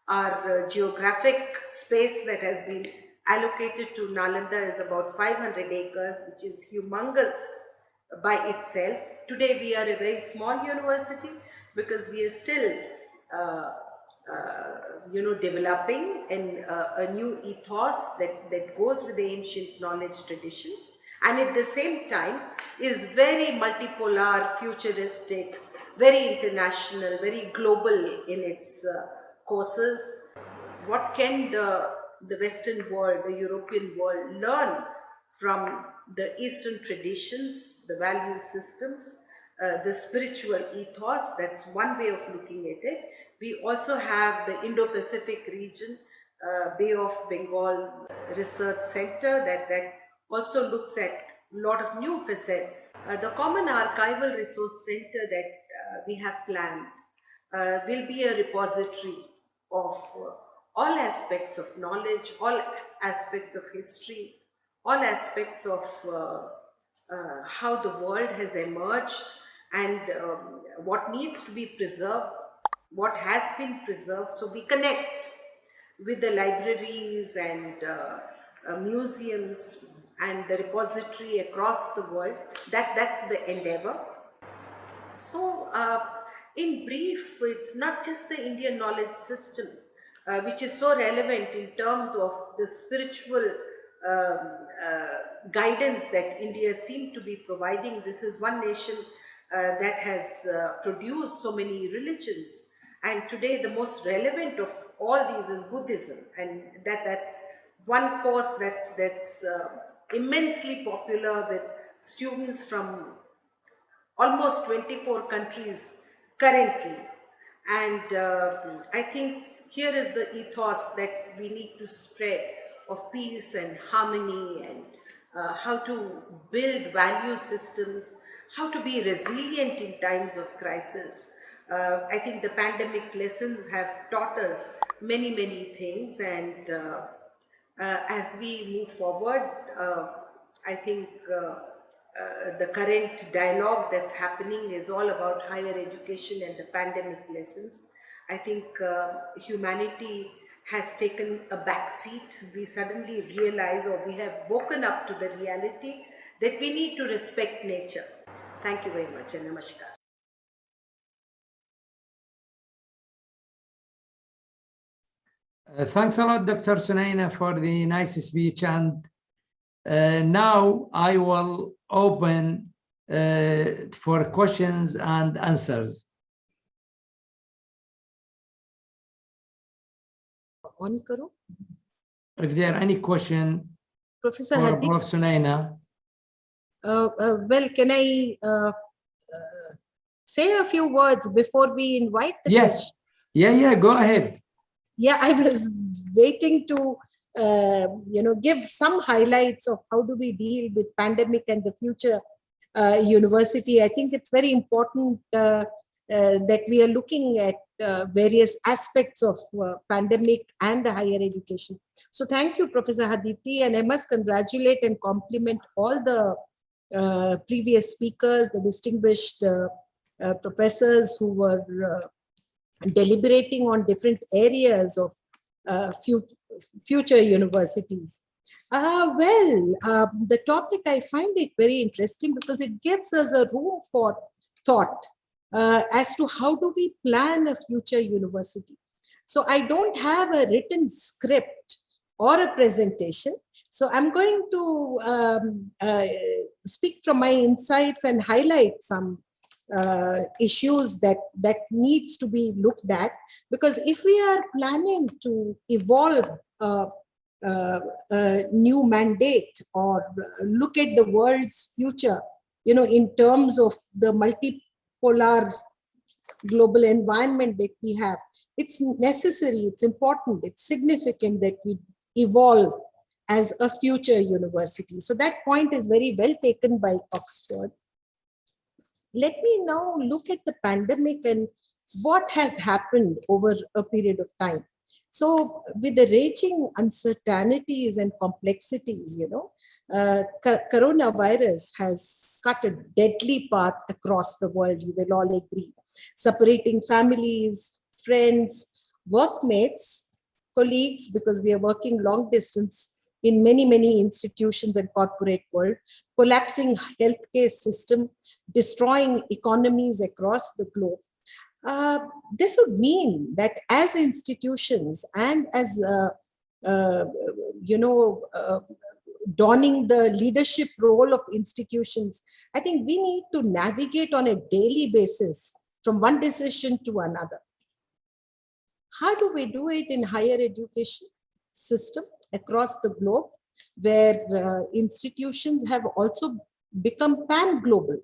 our geographic space that has been allocated to Nalanda is about 500 acres, which is humongous by itself. Today we are a very small university because we are still developing a new ethos that goes with the ancient knowledge tradition, and at the same time is very multipolar, futuristic, very international, very global in its courses. What can the Western world, the European world, learn from the Eastern traditions, the value systems, the spiritual ethos? That's one way of looking at it. We also have the Indo-Pacific region, Bay of Bengal's research center that also looks at a lot of new facets. The Common Archival Resource Center that we have planned will be a repository of all aspects of knowledge, all aspects of history, all aspects of how the world has emerged and what needs to be preserved, what has been preserved. So we connect with the libraries and museums and the repository across the world. That's the endeavor. So in brief, it's not just the Indian knowledge system which is so relevant in terms of the spiritual guidance that India seemed to be providing. This is one nation that has produced so many religions, and today the most relevant of all these is Buddhism, and that's one course that's immensely popular with students from almost 24 countries currently. And I think here is the ethos that we need to spread of peace and harmony, and how to build value systems, how to be resilient in times of crisis. I think the pandemic lessons have taught us many, many things, and as we move forward, I think the current dialogue that's happening is all about higher education and the pandemic lessons. I think humanity has taken a back seat. We suddenly realize, or we have woken up to the reality that we need to respect nature. Thank you very much, and namaskar. Thanks a lot, Dr. Sunaina, for the nice speech. And now I will open for questions and answers. On karo. If there are any question Professor for Hadi, Prof. Sunaina. well, can I say a few words before we invite the Yes. Yeah, go ahead. Yeah, I was waiting to give some highlights of how do we deal with pandemic and the future university. I think it's very important that we are looking at various aspects of pandemic and the higher education. So thank you, Professor Haditi, and I must congratulate and compliment all the previous speakers, the distinguished professors who were deliberating on different areas of future universities? The topic, I find it very interesting because it gives us a room for thought as to how do we plan a future university. So I don't have a written script or a presentation. So I'm going to speak from my insights and highlight some issues that needs to be looked at, because if we are planning to evolve a new mandate or look at the world's future, in terms of the multipolar global environment that we have, it's necessary, it's important, it's significant that we evolve as a future university. So that point is very well taken by Oxford. Let me now look at the pandemic and what has happened over a period of time. So with the raging uncertainties and complexities, coronavirus has cut a deadly path across the world, you will all agree, separating families, friends, workmates, colleagues, because we are working long distance in many, many institutions and corporate world, collapsing healthcare system, destroying economies across the globe. This would mean that as institutions and as, donning the leadership role of institutions, I think we need to navigate on a daily basis from one decision to another. How do we do it in higher education system across the globe, where institutions have also become pan-global?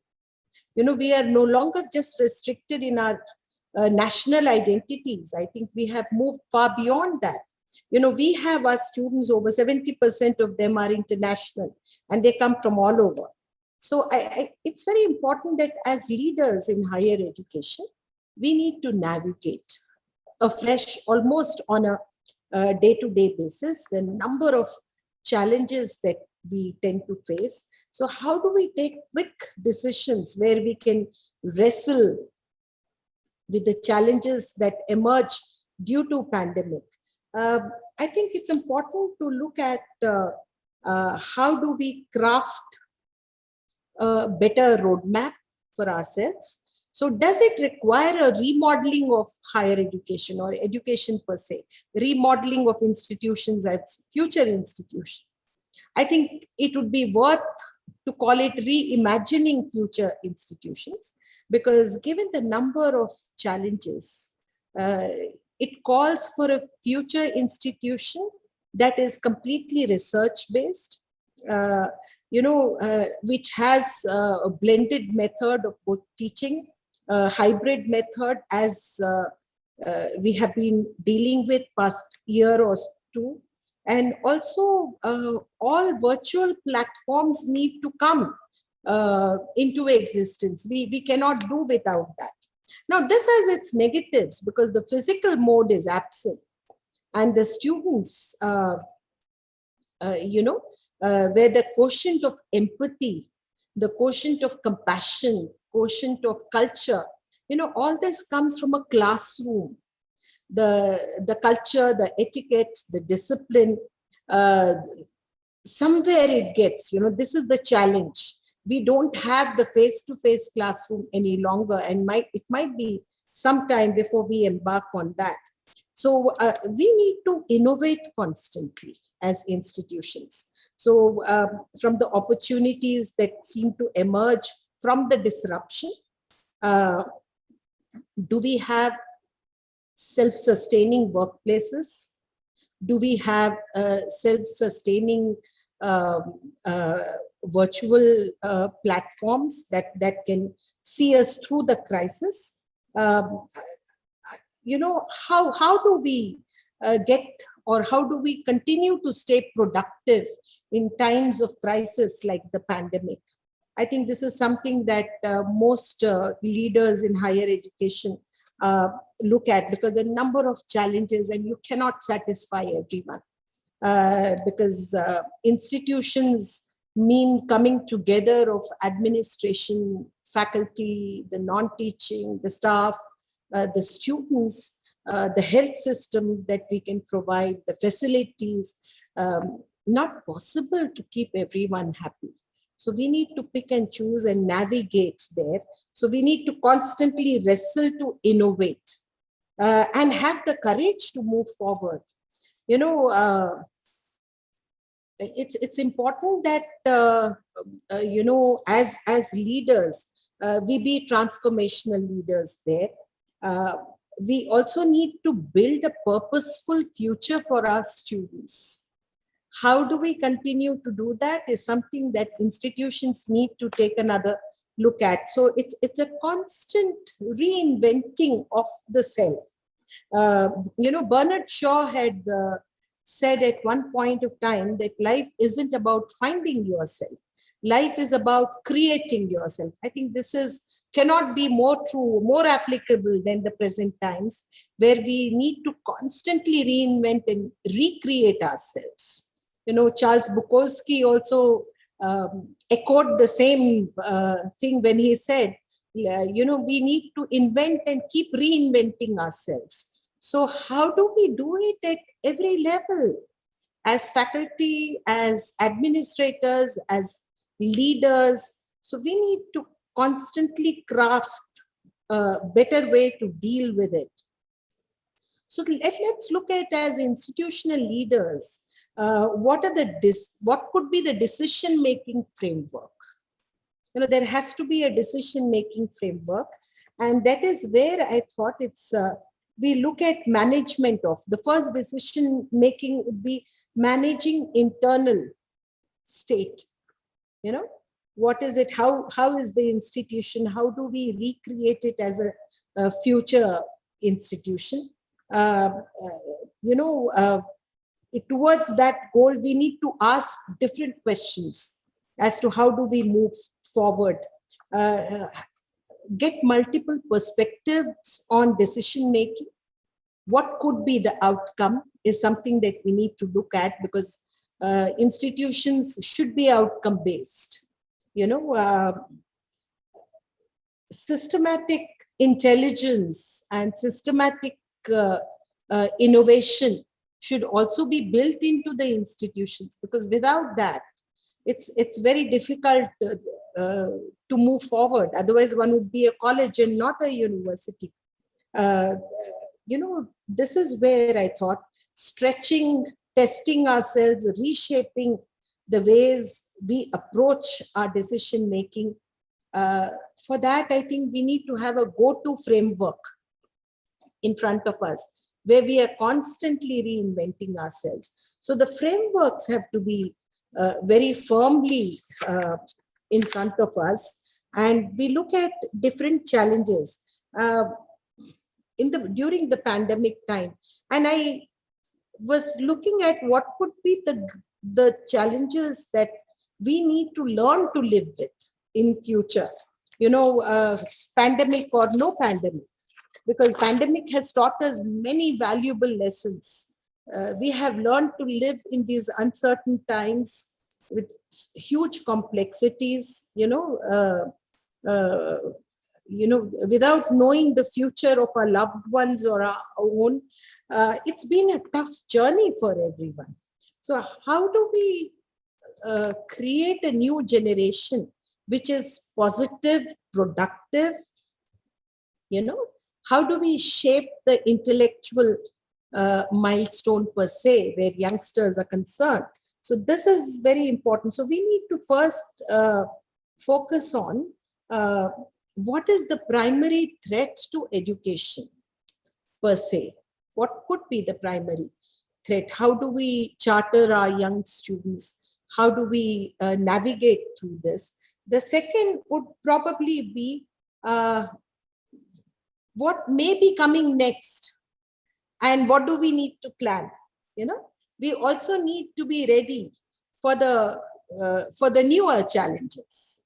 We are no longer just restricted in our national identities. I think we have moved far beyond that. We have our students, over 70% of them are international, and they come from all over. So it's very important that as leaders in higher education, we need to navigate afresh, almost on a day-to-day basis, the number of challenges that we tend to face. So how do we take quick decisions where we can wrestle with the challenges that emerge due to pandemic? I think it's important to look at how do we craft a better roadmap for ourselves. So does it require a remodeling of higher education or education per se, remodeling of institutions as future institutions? I think it would be worth to call it reimagining future institutions, because given the number of challenges, it calls for a future institution that is completely research-based, which has a blended method of both teaching, hybrid method, as we have been dealing with past year or two. And also all virtual platforms need to come into existence. We cannot do without that. Now, this has its negatives because the physical mode is absent, and the students, where the quotient of empathy, the quotient of compassion, quotient of culture, all this comes from a classroom. The culture, the etiquette, the discipline, somewhere it gets, this is the challenge. We don't have the face-to-face classroom any longer, and it might be some time before we embark on that. So we need to innovate constantly as institutions. So from the opportunities that seem to emerge from the disruption, do we have self-sustaining workplaces? Do we have self-sustaining virtual platforms that can see us through the crisis? How do we get, or how do we continue to stay productive in times of crisis like the pandemic? I think this is something that most leaders in higher education look at, because the number of challenges, and you cannot satisfy everyone, because institutions mean coming together of administration, faculty, the non-teaching, the staff, the students, the health system that we can provide, the facilities, not possible to keep everyone happy. So we need to pick and choose and navigate there. So we need to constantly wrestle to innovate and have the courage to move forward. You know, it's important that, you know, as leaders, we be transformational leaders there. We also need to build a purposeful future for our students. How do we continue to do that is something that institutions need to take another look at. So it's a constant reinventing of the self. You know, Bernard Shaw had said at one point of time that life isn't about finding yourself. Life is about creating yourself. I think this cannot be more true, more applicable than the present times, where we need to constantly reinvent and recreate ourselves. You know, Charles Bukowski also echoed the same thing when he said, you know, we need to invent and keep reinventing ourselves. So how do we do it at every level? As faculty, as administrators, as leaders. So we need to constantly craft a better way to deal with it. So let's look at, as institutional leaders, what could be the decision-making framework? You know, there has to be a decision-making framework, and that is where I thought it's. We look at management of the first decision-making would be managing internal state. You know, what is it? How is the institution? How do we recreate it as a future institution? You know. Towards that goal, we need to ask different questions as to how do we move forward, get multiple perspectives on decision making. What could be the outcome is something that we need to look at, because institutions should be outcome based. You know, systematic intelligence and systematic innovation should also be built into the institutions, because without that, it's very difficult to move forward. Otherwise, one would be a college and not a university. You know, this is where I thought stretching, testing ourselves, reshaping the ways we approach our decision making. For that, I think we need to have a go-to framework in front of us, where we are constantly reinventing ourselves. So the frameworks have to be very firmly in front of us, and we look at different challenges during the pandemic time. And I was looking at what could be the challenges that we need to learn to live with in future. You know, pandemic or no pandemic. Because pandemic has taught us many valuable lessons. We have learned to live in these uncertain times with huge complexities, you know, without knowing the future of our loved ones or our own. It's been a tough journey for everyone. So how do we create a new generation which is positive, productive, you know? How do we shape the intellectual milestone per se, where youngsters are concerned? So this is very important. So we need to first focus on what is the primary threat to education per se? What could be the primary threat? How do we charter our young students? How do we navigate through this? The second would probably be what may be coming next, and what do we need to plan? You know, we also need to be ready for the newer challenges.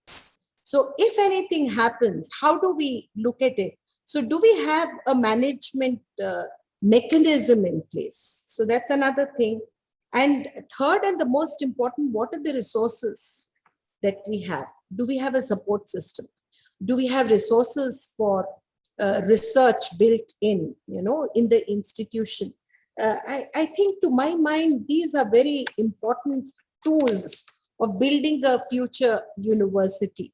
So if anything happens, how do we look at it? So do we have a management mechanism in place? So that's another thing. And third, and the most important, what are the resources that we have? Do we have a support system? Do we have resources for research built in, in the institution. I think, to my mind, these are very important tools of building a future university.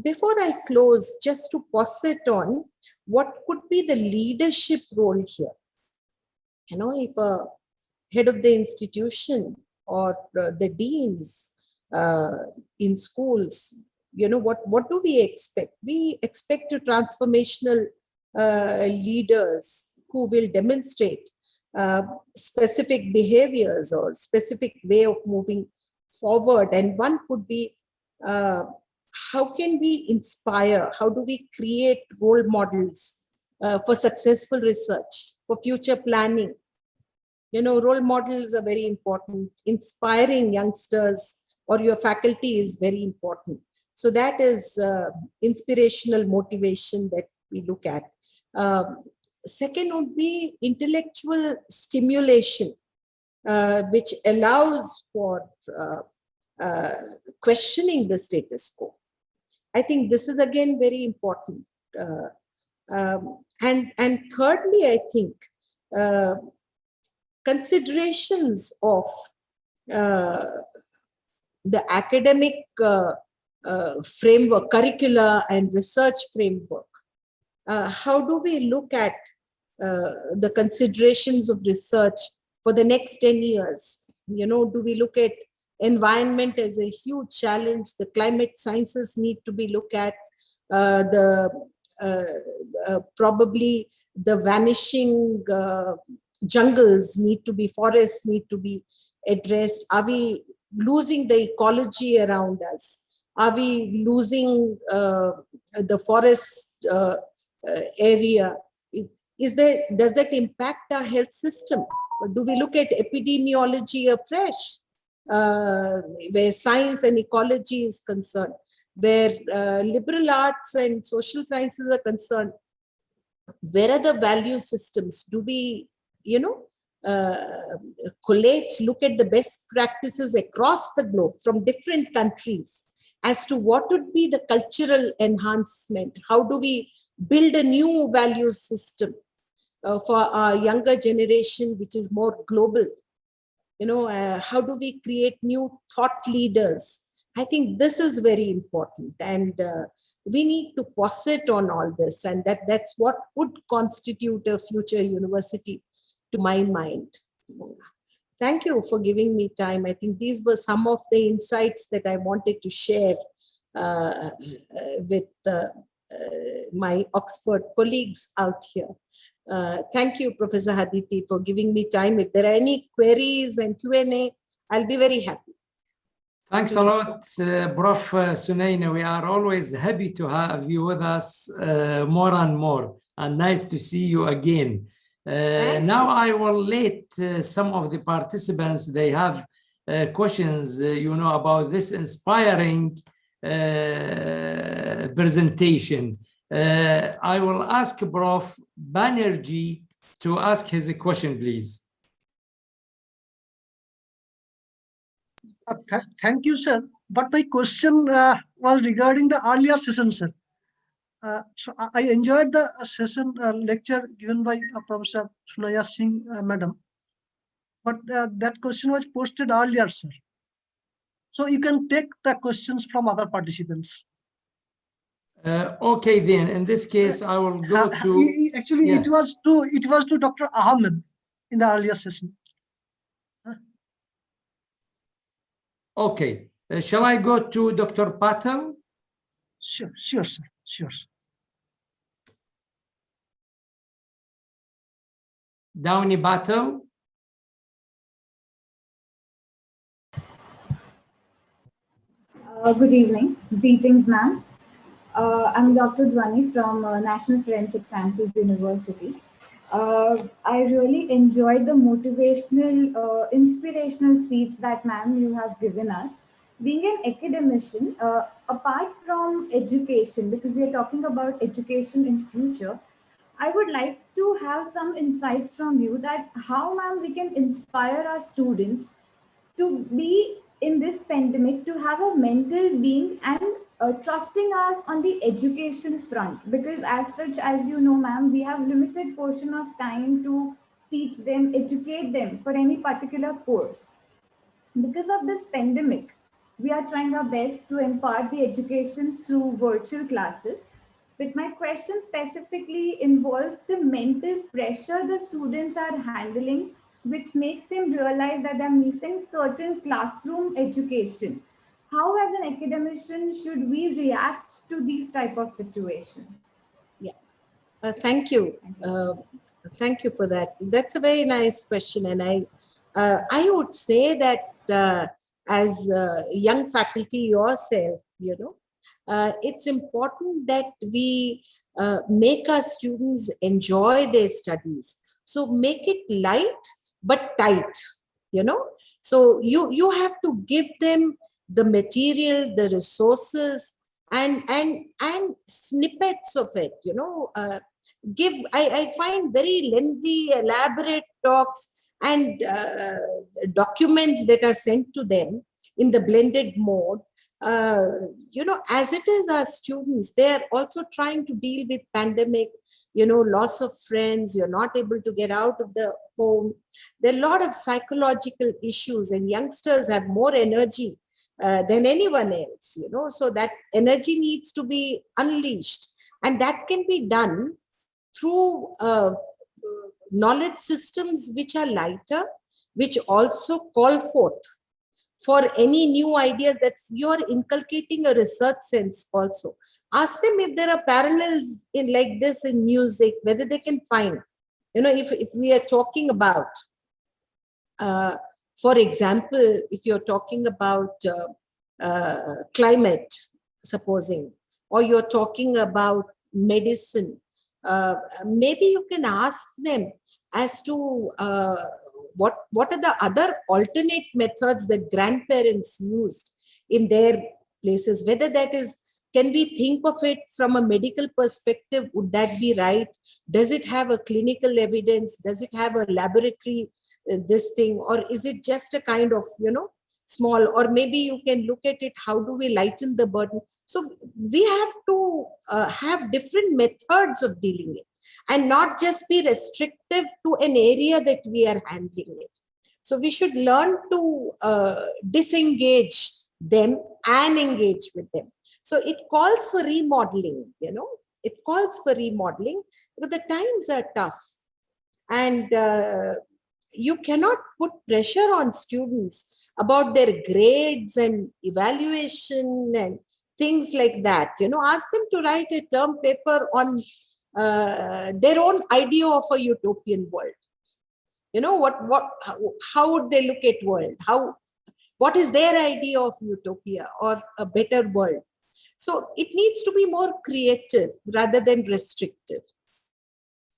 Before I close, just to posit on what could be the leadership role here. If a head of the institution or the deans in schools, what do we expect? We expect a transformational leaders who will demonstrate specific behaviors or specific way of moving forward. And one could be, how can we inspire? How do we create role models for successful research, for future planning? Role models are very important. Inspiring youngsters or your faculty is very important. So that is inspirational motivation that we look at. Second would be intellectual stimulation, which allows for questioning the status quo. I think this is again very important. And thirdly, I think considerations of the academic framework, curricula and research framework. How do we look at the considerations of research for the next 10 years? Do we look at environment as a huge challenge? The climate sciences need to be looked at. Probably the vanishing jungles need to be, forests need to be addressed. Are we losing the ecology around us? Are we losing the forest area? Does that impact our health system? Or do we look at epidemiology afresh, where science and ecology is concerned, where liberal arts and social sciences are concerned? Where are the value systems? Do we, collate, look at the best practices across the globe from different countries as to what would be the cultural enhancement? How do we build a new value system for our younger generation, which is more global? How do we create new thought leaders? I think this is very important, and we need to posit on all this, and that's what would constitute a future university, to my mind. Thank you for giving me time. I think these were some of the insights that I wanted to share with my Oxford colleagues out here. Thank you, Professor Haditi, for giving me time. If there are any queries and Q&A, I'll be very happy. Thanks a lot, Prof. Sunaina. We are always happy to have you with us more and more, and nice to see you again. Now I will let some of the participants, they have questions, about this inspiring presentation. I will ask Prof. Banerjee to ask his question, please. Thank you, sir. But my question was regarding the earlier session, sir. So I enjoyed the session lecture given by Professor Sunaya Singh, madam. But that question was posted earlier, sir. So you can take the questions from other participants. Okay, then in this case, I will go to. Actually, yeah. It was to Dr. Ahmed in the earlier session. Okay, shall I go to Dr. Patel? Sure, sir. Sure. Downey Patel. Good evening. Greetings, ma'am. I'm Dr. Dwani from National Forensic Sciences University. I really enjoyed the motivational, inspirational speech that, ma'am, you have given us. Being an academician, apart from education, because we are talking about education in future, I would like to have some insights from you that how, ma'am, we can inspire our students to be in this pandemic, to have a mental being and trusting us on the education front, because as such, as you know, ma'am, we have limited portion of time to teach them, educate them for any particular course. Because of this pandemic, we are trying our best to impart the education through virtual classes. But my question specifically involves the mental pressure the students are handling, which makes them realize that they're missing certain classroom education. How, as an academician, should we react to these type of situations? Yeah, thank you. Thank you for that. That's a very nice question, and I would say that as young faculty yourself, you know, it's important that we make our students enjoy their studies. So make it light but tight, you know. So you have to give them the material, the resources, and snippets of it, you know. I find very lengthy, elaborate talks and documents that are sent to them in the blended mode. You know, as it is, our students, they are also trying to deal with pandemic, you know, loss of friends, you're not able to get out of the home. There are a lot of psychological issues, and youngsters have more energy than anyone else, you know, so that energy needs to be unleashed, and that can be done through knowledge systems which are lighter, which also call forth for any new ideas. That you're inculcating a research sense also. Ask them if there are parallels in like this in music, whether they can find, you know, if we are talking about, for example, if you're talking about climate, supposing, or you're talking about medicine, maybe you can ask them as to what are the other alternate methods that grandparents used in their places, whether that is, can we think of it from a medical perspective? Would that be right? Does it have a clinical evidence? Does it have a laboratory, this thing? Or is it just a kind of, you know, small? Or maybe you can look at it, how do we lighten the burden? So we have to have different methods of dealing it, and not just be restrictive to an area that we are handling it. So we should learn to disengage them and engage with them. So it calls for remodeling, you know, it calls for remodeling, but the times are tough, and you cannot put pressure on students about their grades and evaluation and things like that. You know, ask them to write a term paper on their own idea of a utopian world. You know, how would they look at world? What is their idea of utopia or a better world? So it needs to be more creative rather than restrictive,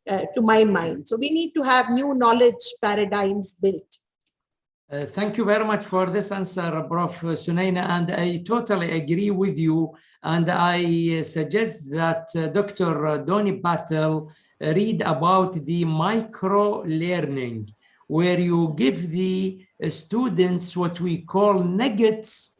to my mind. So we need to have new knowledge paradigms built. Thank you very much for this answer, Prof. Sunaina, and I totally agree with you. And I suggest that Dr. Doni Patel read about the micro-learning, where you give the students what we call nuggets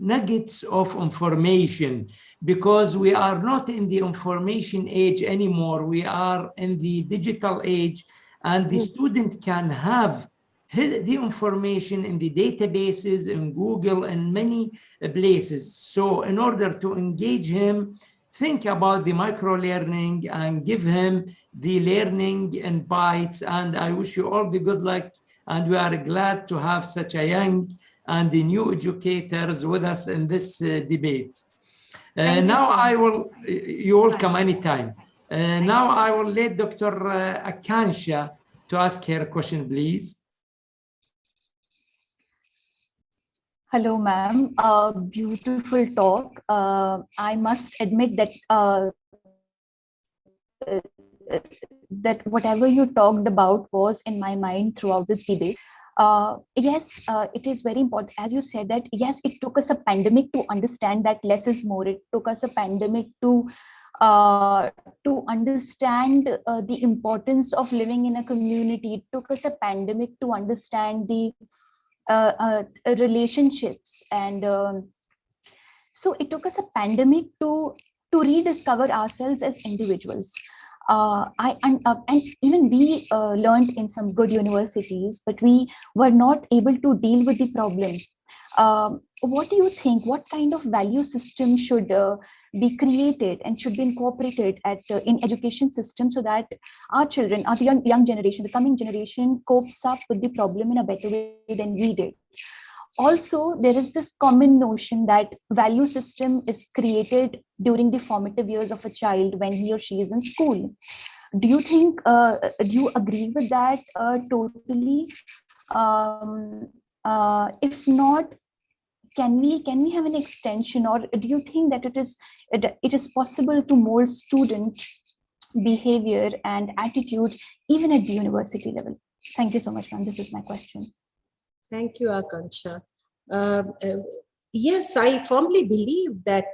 of information, because we are not in the information age anymore. We are in the digital age, and the student can have the information in the databases, in Google, and many places. So in order to engage him, think about the micro-learning and give him the learning in bites. And I wish you all the good luck. And we are glad to have such a young and the new educators with us in this debate. Now you will come anytime. Now I will let Dr. Akansha to ask her question, please. Hello, ma'am. Beautiful talk. I must admit that that whatever you talked about was in my mind throughout this debate. Yes, it is very important, as you said, that yes, it took us a pandemic to understand that less is more. It took us a pandemic to understand the importance of living in a community. It took us a pandemic to understand the relationships, and So it took us a pandemic to rediscover ourselves as individuals. And even we learned in some good universities, but we were not able to deal with the problem. What do you think? What kind of value system should be created and should be incorporated in education system so that our children, our young generation, the coming generation, copes up with the problem in a better way than we did? Also, there is this common notion that value system is created during the formative years of a child when he or she is in school. Do you think, do you agree with that totally? If not, can we have an extension, or do you think that it is possible to mold student behavior and attitude even at the university level? Thank you so much, ma'am. This is my question. Thank you, Akansha. Yes, I firmly believe that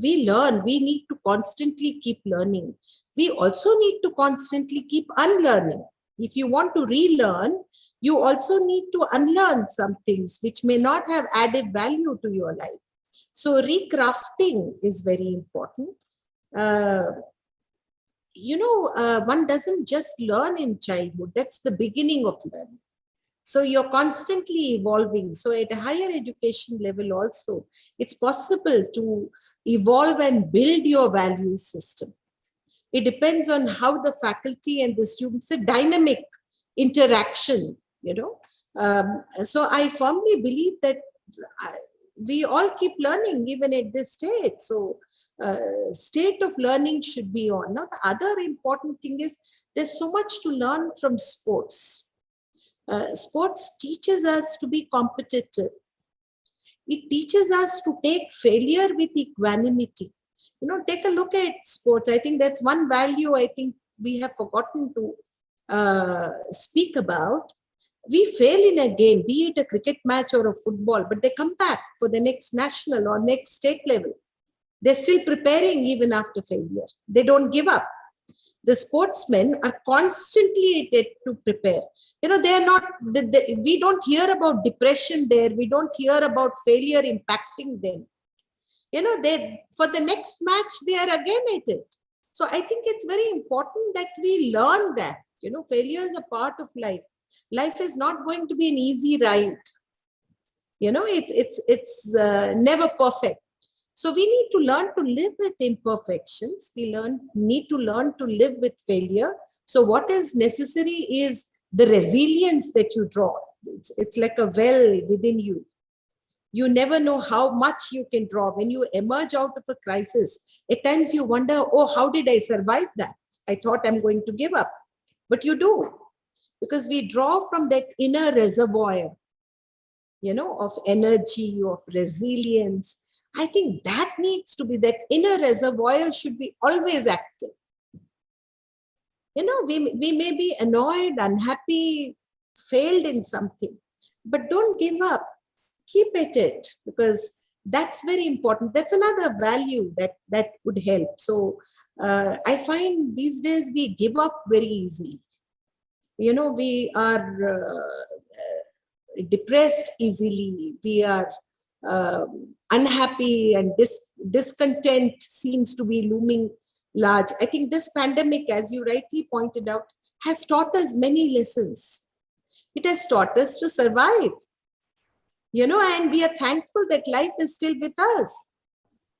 we learn. We need to constantly keep learning. We also need to constantly keep unlearning. If you want to relearn, you also need to unlearn some things which may not have added value to your life. So recrafting is very important. One doesn't just learn in childhood. That's the beginning of learning. So you're constantly evolving. So at a higher education level also, it's possible to evolve and build your value system. It depends on how the faculty and the students, a dynamic interaction, So I firmly believe that we all keep learning even at this stage. So state of learning should be on. Now, the other important thing is there's so much to learn from sports. Sports teaches us to be competitive. It teaches us to take failure with equanimity. Take a look at sports. I think that's one value I think we have forgotten to speak about. We fail in a game, be it a cricket match or a football, but they come back for the next national or next state level. They're still preparing even after failure. They don't give up. The sportsmen are constantly to prepare. They are not, we don't hear about depression there. We don't hear about failure impacting them. For the next match, they are again at it. So I think it's very important that we learn that, failure is a part of life. Life is not going to be an easy ride. It's never perfect. So we need to learn to live with imperfections. We need to learn to live with failure. So what is necessary is the resilience that you draw. It's like a well within you. You never know how much you can draw. When you emerge out of a crisis, at times you wonder, oh, how did I survive that? I thought I'm going to give up. But you do. Because we draw from that inner reservoir, of energy, of resilience. I think that needs to be, that inner reservoir should be always active. We may be annoyed, unhappy, failed in something, but don't give up. Keep at it, because that's very important. That's another value that would help. So I find these days we give up very easily. We are depressed easily. We are unhappy, and discontent seems to be looming large. I think this pandemic, as you rightly pointed out, has taught us many lessons. It has taught us to survive, and we are thankful that life is still with us,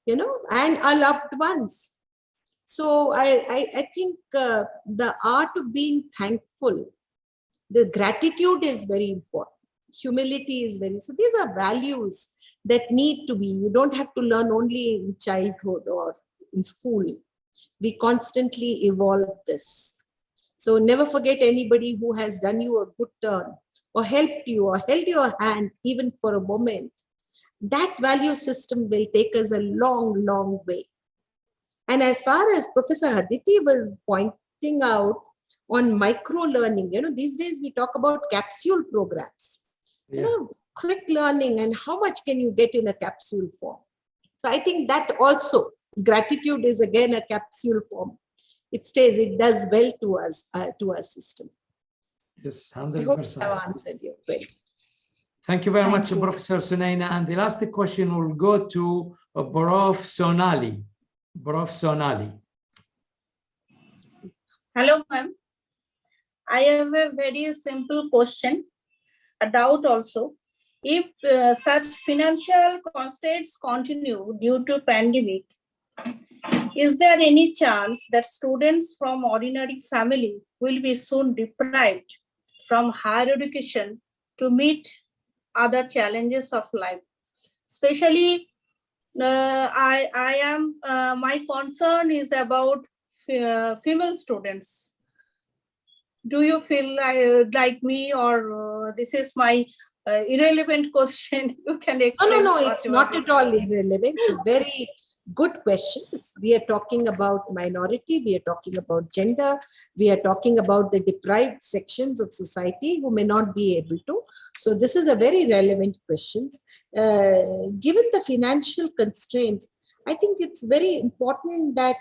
and our loved ones. So I think the art of being thankful, the gratitude is very important. Humility is so these are values that need to be, you don't have to learn only in childhood or in school. We constantly evolve this. So never forget anybody who has done you a good turn or helped you or held your hand even for a moment. That value system will take us a long, long way. And as far as Professor Aditi was pointing out on micro-learning, these days we talk about capsule programs. Quick learning, and how much can you get in a capsule form? So I think that also, gratitude is again a capsule form. It stays, it does well to us, to our system. Yes, I hope I have answered your question. Thank you very Thank much, you. Professor Sunaina. And the last question will go to Prof. Sonali. Prof. Sonali. Hello, ma'am. I have a very simple question, a doubt also. If such financial constraints continue due to pandemic, is there any chance that students from ordinary family will be soon deprived from higher education to meet other challenges of life? Especially, my concern is about female students. Do you feel like me, or this is my irrelevant question? You can explain. No, it's not at all irrelevant. It's a very good question. We are talking about minority, we are talking about gender, we are talking about the deprived sections of society who may not be able to. So this is a very relevant question. Given the financial constraints, I think it's very important that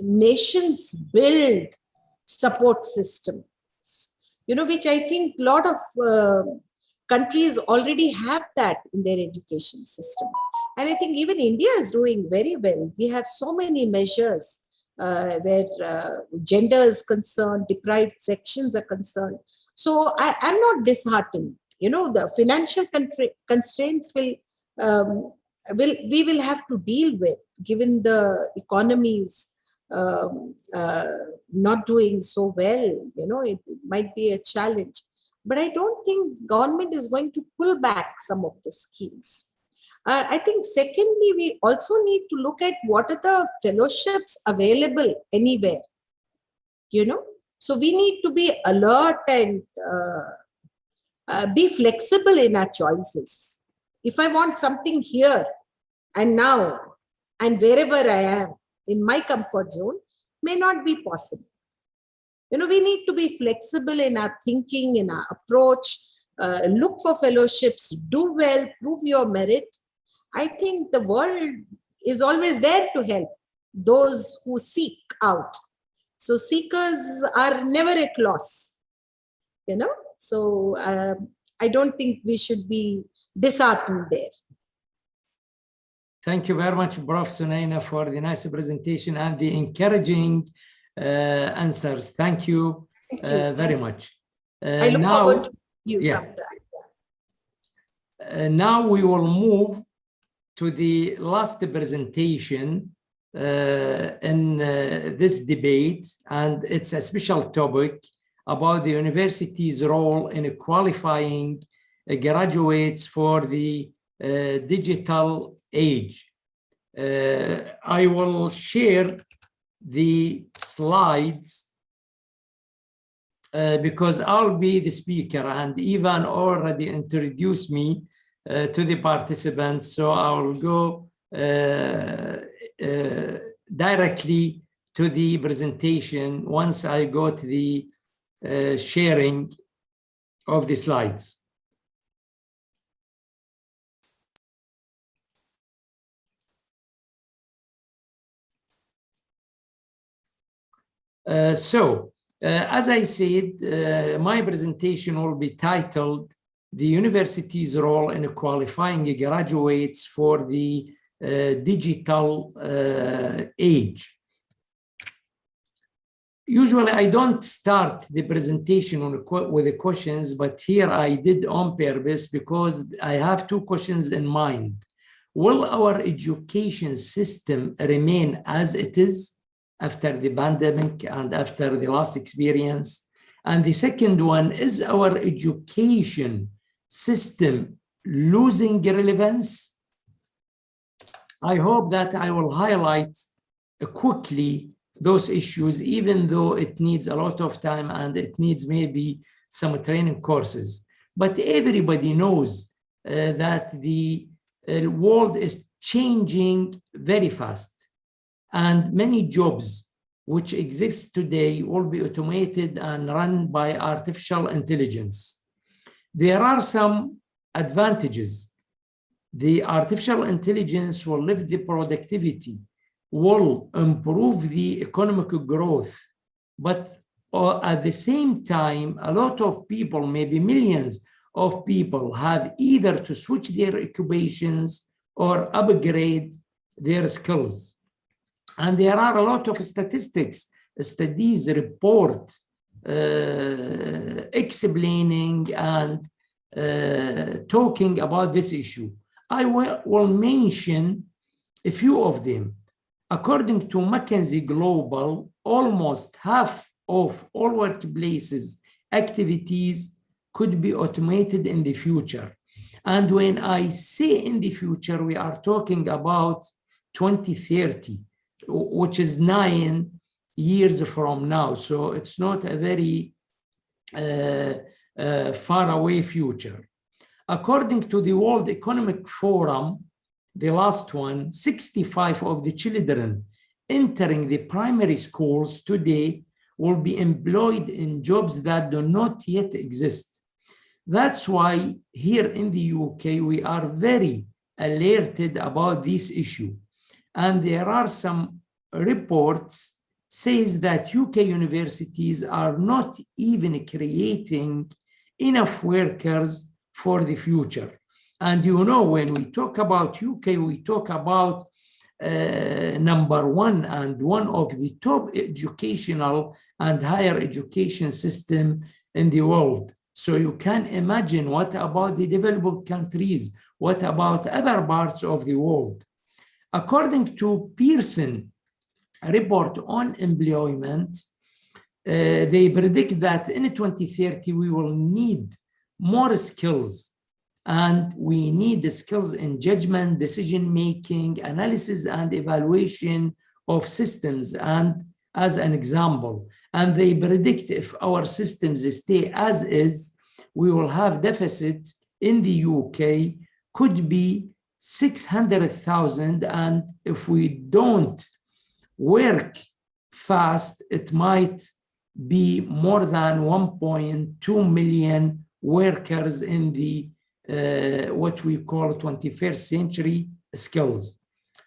nations build support systems, which I think a lot of countries already have that in their education system. And I think even India is doing very well. We have so many measures where gender is concerned, deprived sections are concerned. So I'm not disheartened. The financial constraints we will have to deal with, given the economies not doing so well. It might be a challenge. But I don't think government is going to pull back some of the schemes. I think secondly, we also need to look at what are the fellowships available anywhere, So we need to be alert and be flexible in our choices. If I want something here and now and wherever I am in my comfort zone, may not be possible. We need to be flexible in our thinking, in our approach, look for fellowships, do well, prove your merit. I think the world is always there to help those who seek out. So seekers are never at loss, So I don't think we should be disheartened there. Thank you very much, Prof. Sunaina, for the nice presentation and the encouraging answers. Thank you, very much. I look forward to you sometime. Now we will move to the last presentation in this debate, and it's a special topic about the university's role in qualifying graduates for the digital age. I will share the slides because I'll be the speaker, and Ivan already introduced me to the participants, so I will go directly to the presentation once I go to the sharing of the slides. As I said, my presentation will be titled "The University's Role in Qualifying Graduates for the Digital Age." Usually, I don't start the presentation with the questions, but here I did on purpose because I have two questions in mind. Will our education system remain as it is after the pandemic and after the last experience? And the second one, is our education system losing relevance? I hope that I will highlight quickly those issues, even though it needs a lot of time and it needs maybe some training courses. But everybody knows that the world is changing very fast, and many jobs which exist today will be automated and run by artificial intelligence. There are some advantages. The artificial intelligence will lift the productivity, will improve the economic growth, but or at the same time, a lot of people, maybe millions of people, have either to switch their occupations or upgrade their skills. And there are a lot of statistics, studies report explaining and talking about this issue. I will mention a few of them. According to McKinsey Global, almost half of all workplaces activities could be automated in the future. And when I say in the future, we are talking about 2030, which is 9 years from now. So it's not a very far away future. According to the World Economic Forum, the last one, 65 of the children entering the primary schools today will be employed in jobs that do not yet exist. That's why here in the UK, we are very alerted about this issue. And there are some reports says that UK universities are not even creating enough workers for the future. And you know, when we talk about UK, we talk about number one and one of the top educational and higher education system in the world. So you can imagine what about the developed countries? What about other parts of the world? According to Pearson report on employment, they predict that in 2030, we will need more skills. And we need the skills in judgment, decision-making, analysis, and evaluation of systems. And as an example, and they predict if our systems stay as is, we will have deficit in the UK could be 600,000. And if we don't work fast, it might be more than 1.2 million workers in the what we call 21st century skills.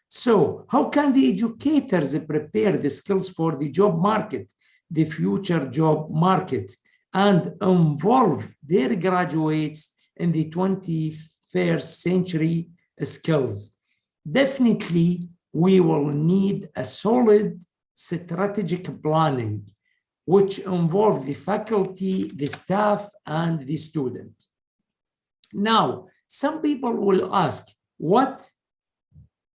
So how can the educators prepare the skills for the job market, the future job market, and involve their graduates in the 21st century skills? Definitely, we will need a solid strategic planning, which involves the faculty, the staff, and the student. Now, some people will ask, what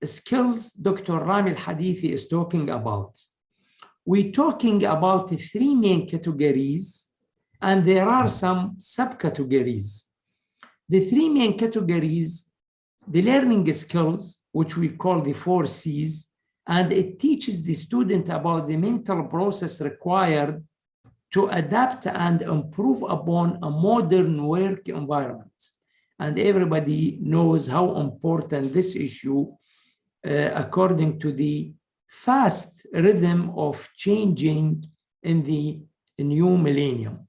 skills Dr. Rami Al-Hadithi is talking about? We're talking about the three main categories, and there are some subcategories. The three main categories, the learning skills, which we call the 4 C's, and it teaches the student about the mental process required to adapt and improve upon a modern work environment. And everybody knows how important this issue, according to the fast rhythm of changing in the new millennium.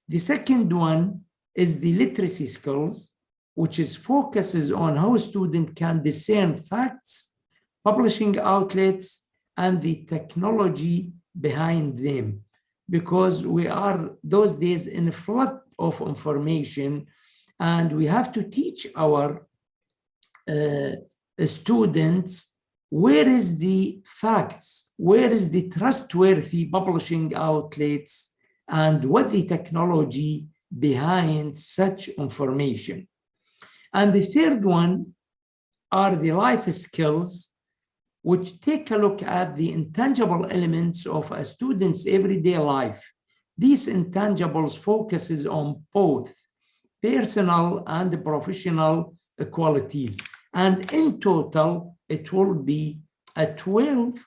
The second one is the literacy skills, which focuses on how a student can discern facts, publishing outlets, and the technology behind them. Because we are those days in a flood of information, and we have to teach our students where is the facts, where is the trustworthy publishing outlets, and what the technology behind such information. And the third one are the life skills, which take a look at the intangible elements of a student's everyday life. These intangibles focuses on both personal and professional qualities. And in total, it will be 12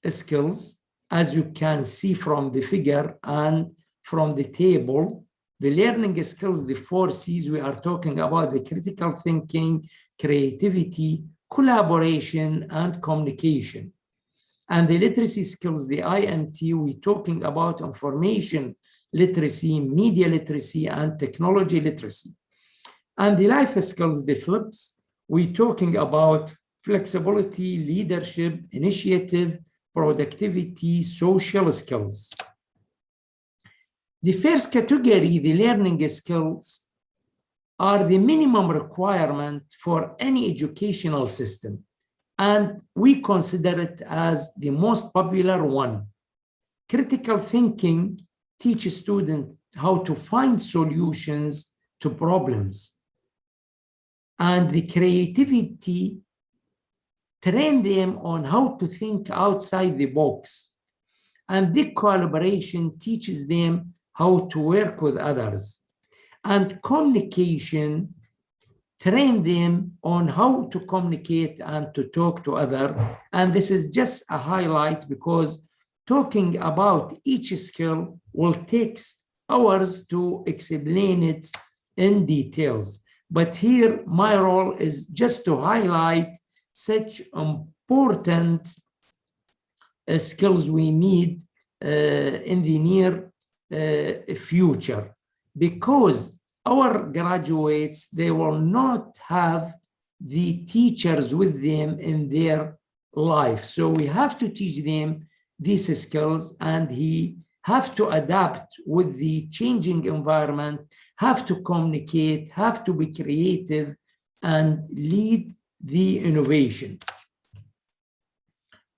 skills, as you can see from the figure and from the table. The learning skills, the 4 C's, we are talking about the critical thinking, creativity, collaboration, and communication. And the literacy skills, the IMT, we're talking about information literacy, media literacy, and technology literacy. And the life skills, the flips, we're talking about flexibility, leadership, initiative, productivity, social skills. The first category, the learning skills, are the minimum requirement for any educational system. And we consider it as the most popular one. Critical thinking teaches students how to find solutions to problems. And the creativity train them on how to think outside the box. And the collaboration teaches them how to work with others. And communication train them on how to communicate and to talk to others. And this is just a highlight because talking about each skill will take hours to explain it in details. But here, my role is just to highlight such important skills we need in the near future, because our graduates, they will not have the teachers with them in their life. So we have to teach them these skills, and he have to adapt with the changing environment, have to communicate, have to be creative, and lead the innovation.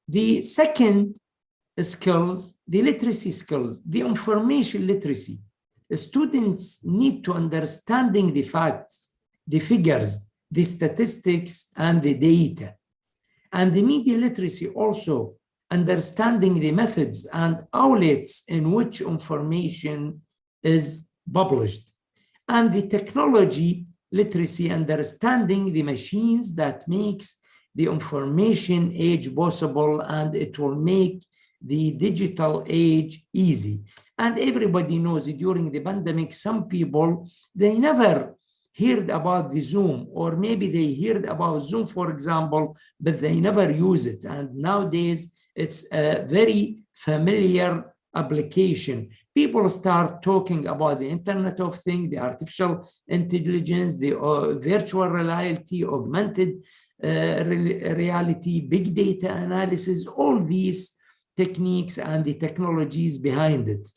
The second skills, the literacy skills, the information literacy. The students need to understanding the facts, the figures, the statistics, and the data. And the media literacy also, understanding the methods and outlets in which information is published. And the technology literacy, understanding the machines that makes the information age possible, and it will make the digital age easy. And everybody knows during the pandemic, some people, they never heard about the Zoom, or maybe they heard about Zoom, for example, but they never use it. And nowadays, it's a very familiar application. People start talking about the Internet of Things, the artificial intelligence, the virtual reality, augmented reality, big data analysis, all these techniques and the technologies behind it.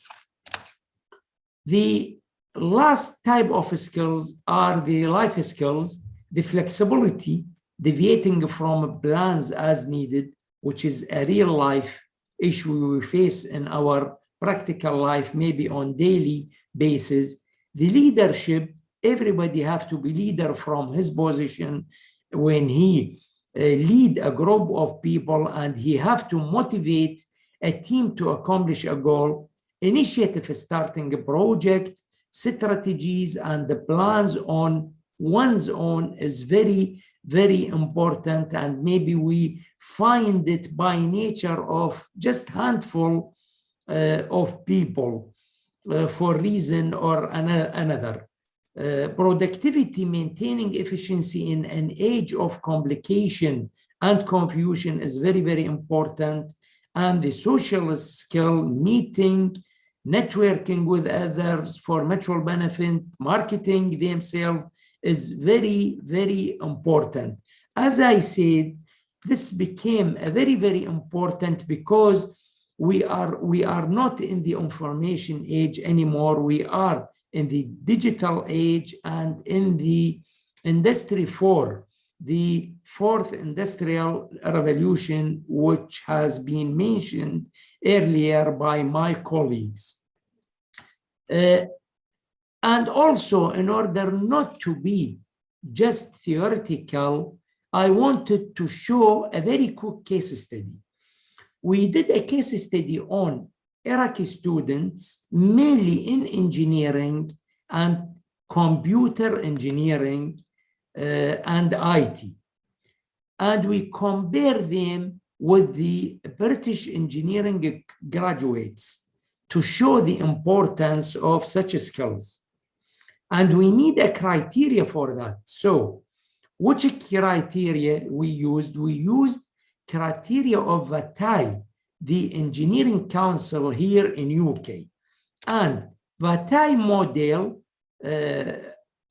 The last type of skills are the life skills, the flexibility, deviating from plans as needed, which is a real life issue we face in our practical life, maybe on daily basis. The leadership, everybody have to be leader from his position when he lead a group of people, and he have to motivate a team to accomplish a goal. Initiative starting a project, strategies, and the plans on one's own is very, very important. And maybe we find it by nature of just handful of people for reason or another. Productivity, maintaining efficiency in an age of complication and confusion is very, very important. And the social skill, meeting, networking with others for mutual benefit, marketing themselves is very, very important. As I said, this became a very, very important because we are not in the information age anymore. We are in the digital age and in the Industry 4, the fourth industrial revolution, which has been mentioned earlier by my colleagues. And also, in order not to be just theoretical, I wanted to show a very quick case study. We did a case study on Iraqi students, mainly in engineering and computer engineering and IT. And we compare them with the British engineering graduates to show the importance of such skills. And we need a criteria for that. So which criteria we used? We used criteria of VATAI, the Engineering Council here in UK. And VATAI model,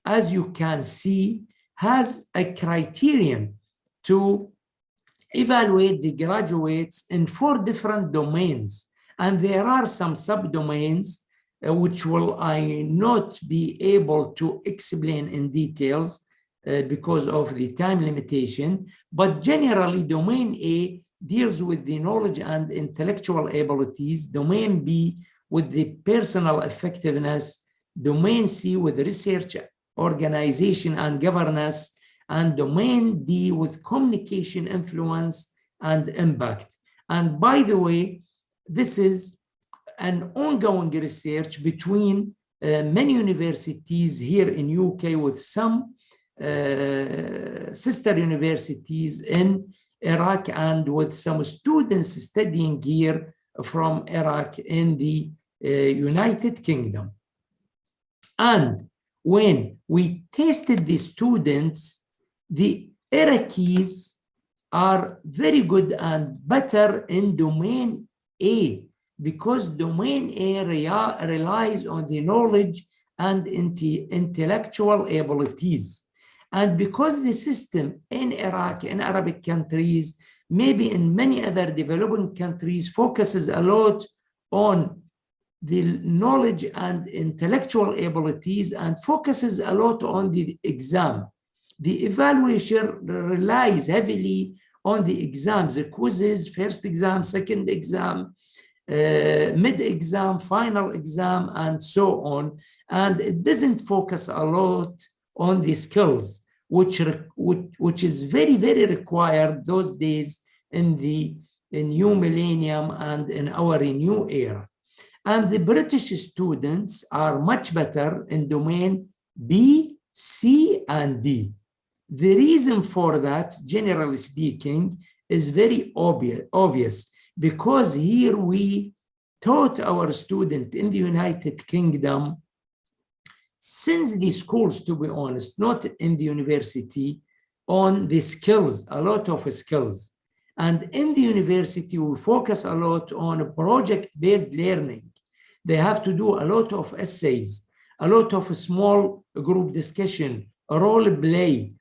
as you can see, has a criterion to evaluate the graduates in 4 different domains. And there are some subdomains which will I not be able to explain in details because of the time limitation. But generally, domain A deals with the knowledge and intellectual abilities, domain B with the personal effectiveness, domain C with research, organization, and governance, and domain D with communication, influence, and impact. And by the way, this is an ongoing research between many universities here in UK with some sister universities in Iraq and with some students studying here from Iraq in the United Kingdom. And when we tested the students, the Iraqis are very good and better in domain A, because domain A relies on the knowledge and intellectual abilities. And because the system in Iraq, in Arabic countries, maybe in many other developing countries, focuses a lot on the knowledge and intellectual abilities and focuses a lot on the exam. The evaluation relies heavily on the exams, the quizzes, first exam, second exam, mid-exam, final exam, and so on. And it doesn't focus a lot on the skills, which is very, very required those days in the new millennium and in our new era. And the British students are much better in domain B, C, and D. The reason for that, generally speaking, is very obvious, because here we taught our students in the United Kingdom, since the schools, to be honest, not in the university, on the skills, a lot of skills. And in the university, we focus a lot on project-based learning. They have to do a lot of essays, a lot of small group discussion, role play,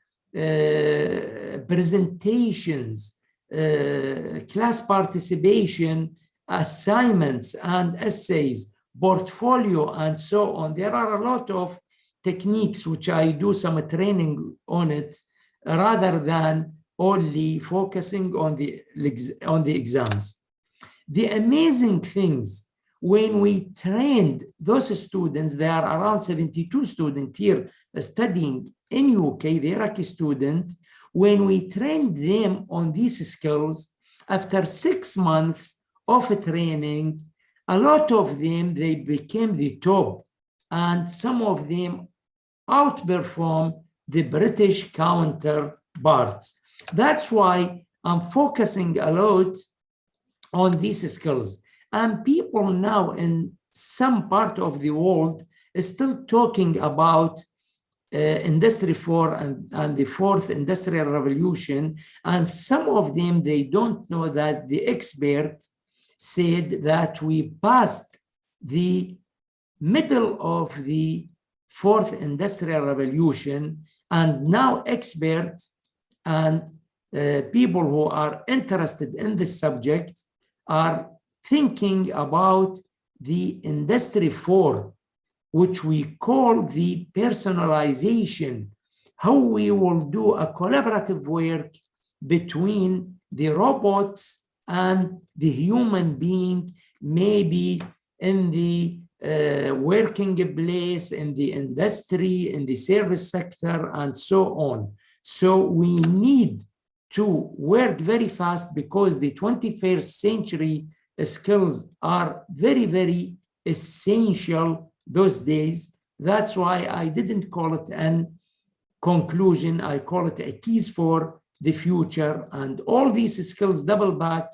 presentations, class participation, assignments and essays, portfolio, and so on. There are a lot of techniques which I do some training on it, rather than only focusing on the exams. The amazing things, when we trained those students, there are around 72 students here studying in UK, the Iraqi students, when we trained them on these skills, after 6 months of training, a lot of them, they became the top, and some of them outperform the British counterparts. That's why I'm focusing a lot on these skills. And people now in some part of the world is still talking about Industry 4 and the fourth industrial revolution. And some of them, they don't know that the expert said that we passed the middle of the fourth industrial revolution, and now experts and people who are interested in this subject are thinking about the Industry 4, which we call the personalization, how we will do a collaborative work between the robots and the human being, maybe in the working place, in the industry, in the service sector, and so on. So we need to work very fast, because the 21st century skills are very, very essential those days. That's why I didn't call it an conclusion. I call it a keys for the future. And all these skills double back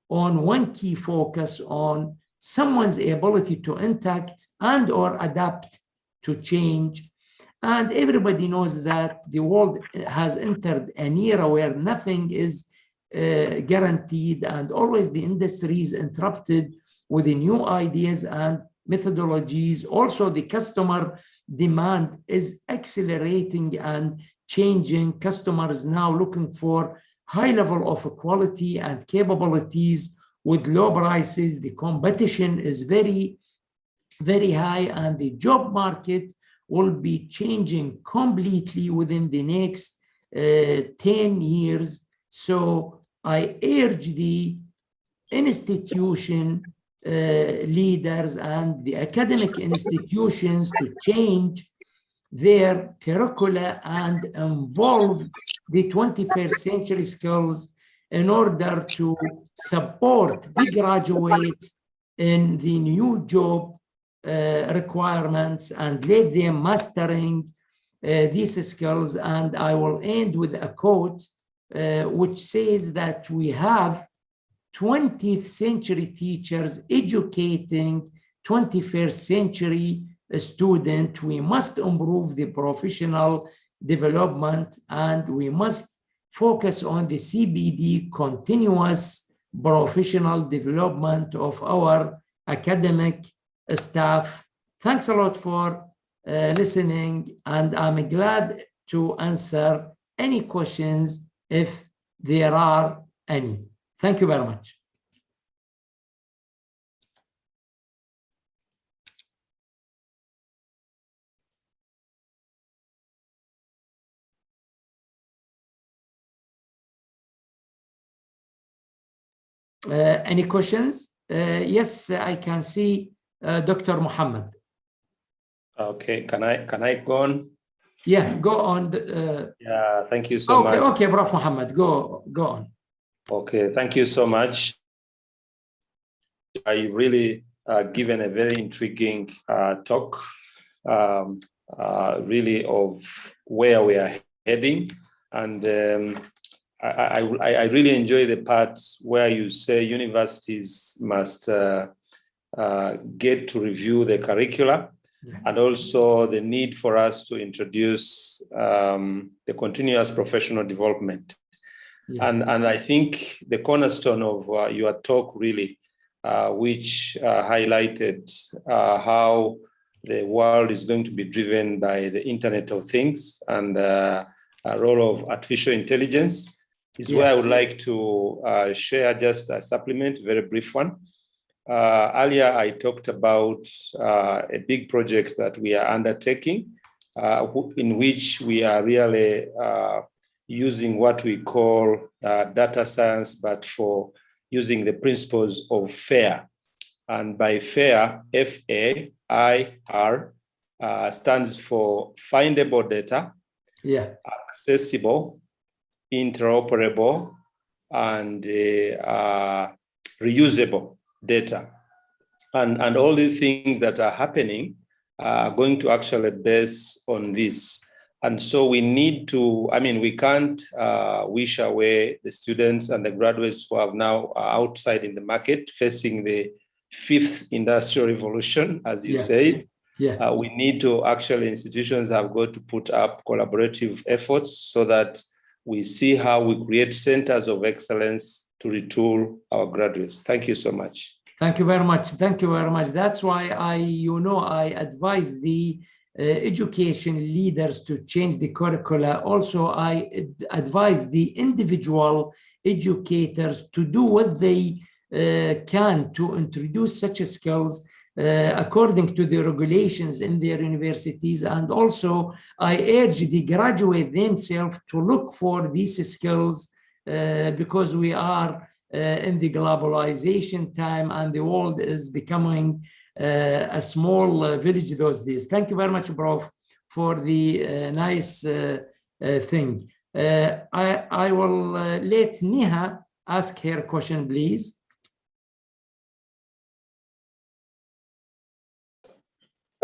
on one key focus on someone's ability to interact and or adapt to change. And everybody knows that the world has entered an era where nothing is guaranteed, and always the industry is interrupted with the new ideas and methodologies. Also, the customer demand is accelerating and changing. Customers now looking for high level of quality and capabilities with low prices. The competition is very very high, and the job market will be changing completely within the next 10 years. So I urge the institution leaders and the academic institutions to change their curricula and involve the 21st century skills in order to support the graduates in the new job requirements and let them mastering these skills. And I will end with a quote which says that we have 20th century teachers educating 21st century student. We must improve the professional development, and we must focus on the CPD, continuous professional development of our academic staff. Thanks a lot for listening, and I'm glad to answer any questions if there are any. Thank you very much. Any questions? Yes, I can see Dr. Muhammad. Okay, can I go on? Yeah, go on. Yeah, thank you so much. Okay, Prof. Muhammad, go on. Okay, thank you so much. I really given a very intriguing talk, really of where we are heading, and I really enjoy the parts where you say universities must get to review the curricula, and also the need for us to introduce the continuous professional development. Yeah. And I think the cornerstone of your talk really, which highlighted how the world is going to be driven by the Internet of Things and a role of artificial intelligence, is where I would like to share just a supplement, very brief one. Earlier, I talked about a big project that we are undertaking, in which we are really using what we call data science, but for using the principles of FAIR. And by FAIR, F-A-I-R, stands for findable data, accessible, interoperable, and reusable data. And all the things that are happening are going to actually base on this. And so we need to, we can't wish away the students and the graduates who are now outside in the market facing the 5th industrial revolution, as you said. We need to actually, institutions have got to put up collaborative efforts so that we see how we create centers of excellence to retool our graduates. Thank you so much. Thank you very much. Thank you very much. That's why I advise the education leaders to change the curricula. Also, I advise the individual educators to do what they can to introduce such skills according to the regulations in their universities. And also, I urge the graduates themselves to look for these skills because we are in the globalization time and the world is becoming a small village those days. Thank you very much, Prof, for the nice thing. I will let Neha ask her question, please.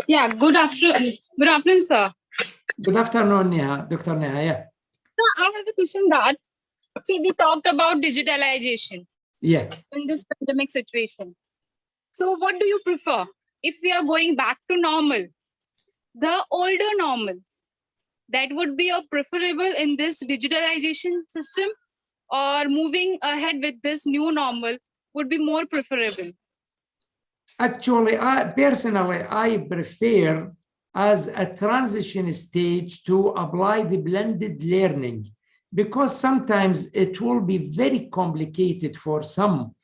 Yeah, good afternoon, sir. Good afternoon, Neha, Dr. Neha. Yeah. So I have a question that, see, we talked about digitalization in this pandemic situation. So what do you prefer? If we are going back to normal, the older normal, that would be a preferable in this digitalization system, or moving ahead with this new normal would be more preferable? Actually, personally, I prefer as a transition stage to apply the blended learning, because sometimes it will be very complicated for some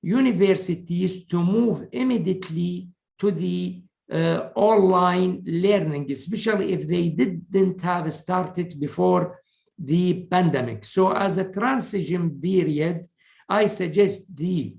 universities to move immediately to the online learning, especially if they didn't have started before the pandemic. So as a transition period, I suggest the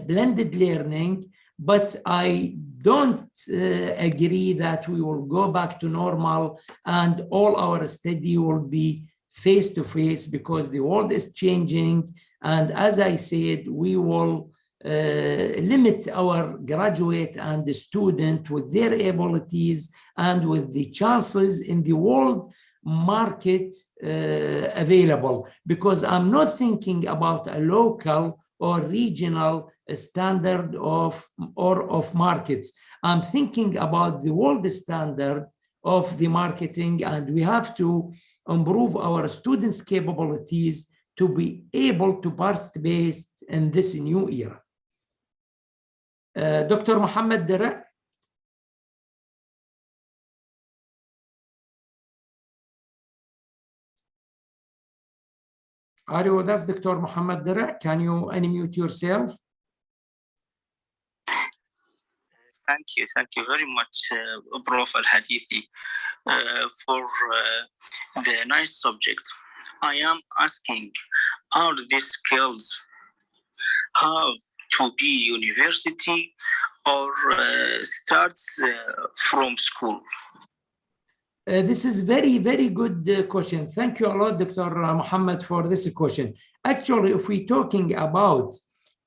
blended learning, but I don't agree that we will go back to normal and all our study will be face-to-face, because the world is changing. And as I said, we will limit our graduate and the student with their abilities and with the chances in the world market available, because I'm not thinking about a local or regional standard of markets. I'm thinking about the world standard of the marketing, and we have to improve our students' capabilities to be able to participate in this new era. Dr. Mohammed Dara. Are you with us, Dr. Mohammed Dara? Can you unmute yourself? Thank you very much, Prof. Al-Hadithi, for the nice subject. I am asking, are these skills have to be university or starts from school? This is very, very good question. Thank you a lot, Dr. Mohammed, for this question. Actually, if we're talking about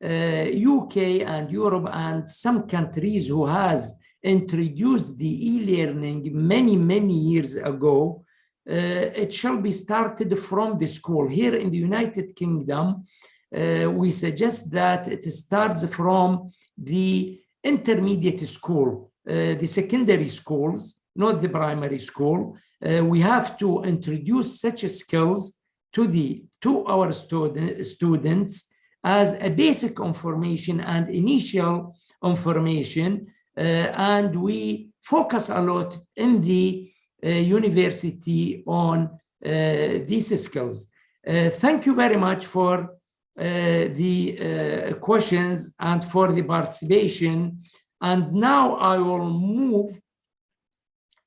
UK and Europe and some countries who has introduced the e-learning many years ago, it shall be started from the school. Here in the United Kingdom, we suggest that it starts from the intermediate school, the secondary schools, not the primary school. We have to introduce such skills to our students as a basic information and initial information, and we focus a lot in the university on these skills. Thank you very much for the questions and for the participation. And now I will move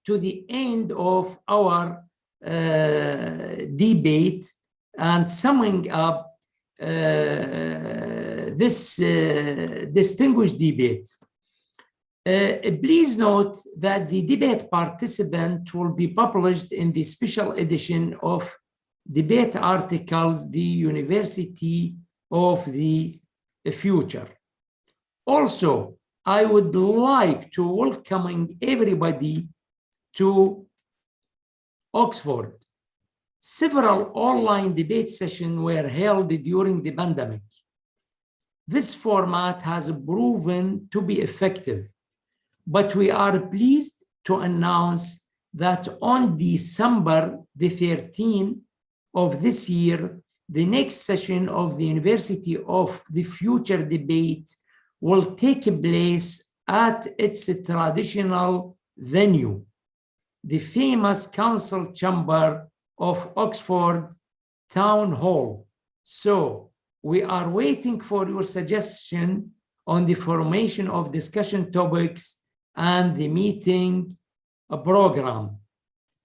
to the end of our debate and summing up this distinguished debate. Please note that the debate participant will be published in the special edition of debate articles, the University of the Future. Also, I would like to welcome everybody to Oxford. Several online debate sessions were held during the pandemic. This format has proven to be effective, but we are pleased to announce that on December the 13th of this year, the next session of the University of the Future debate will take place at its traditional venue, the famous council chamber of Oxford Town Hall. So we are waiting for your suggestion on the formation of discussion topics and the meeting program.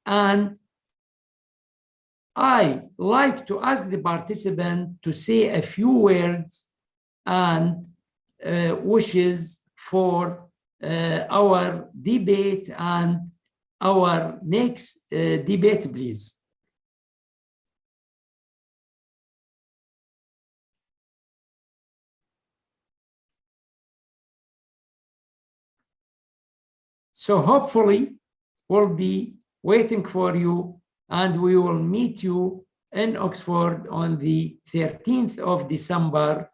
And I like to ask the participant to say a few words and wishes for our debate and our next debate, please. So hopefully we'll be waiting for you, and we will meet you in Oxford on the 13th of December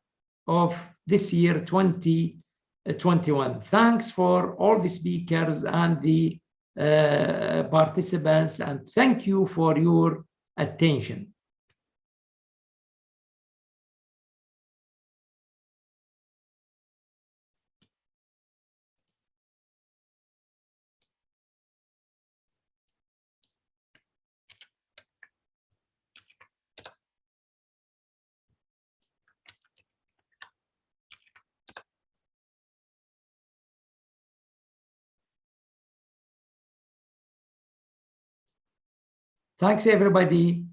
of this year, 2021. Thanks for all the speakers and the participants, and thank you for your attention. Thanks, everybody.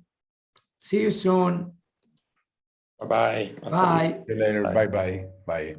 See you soon. Bye-bye. Bye. See you later. Bye. Bye-bye. Bye.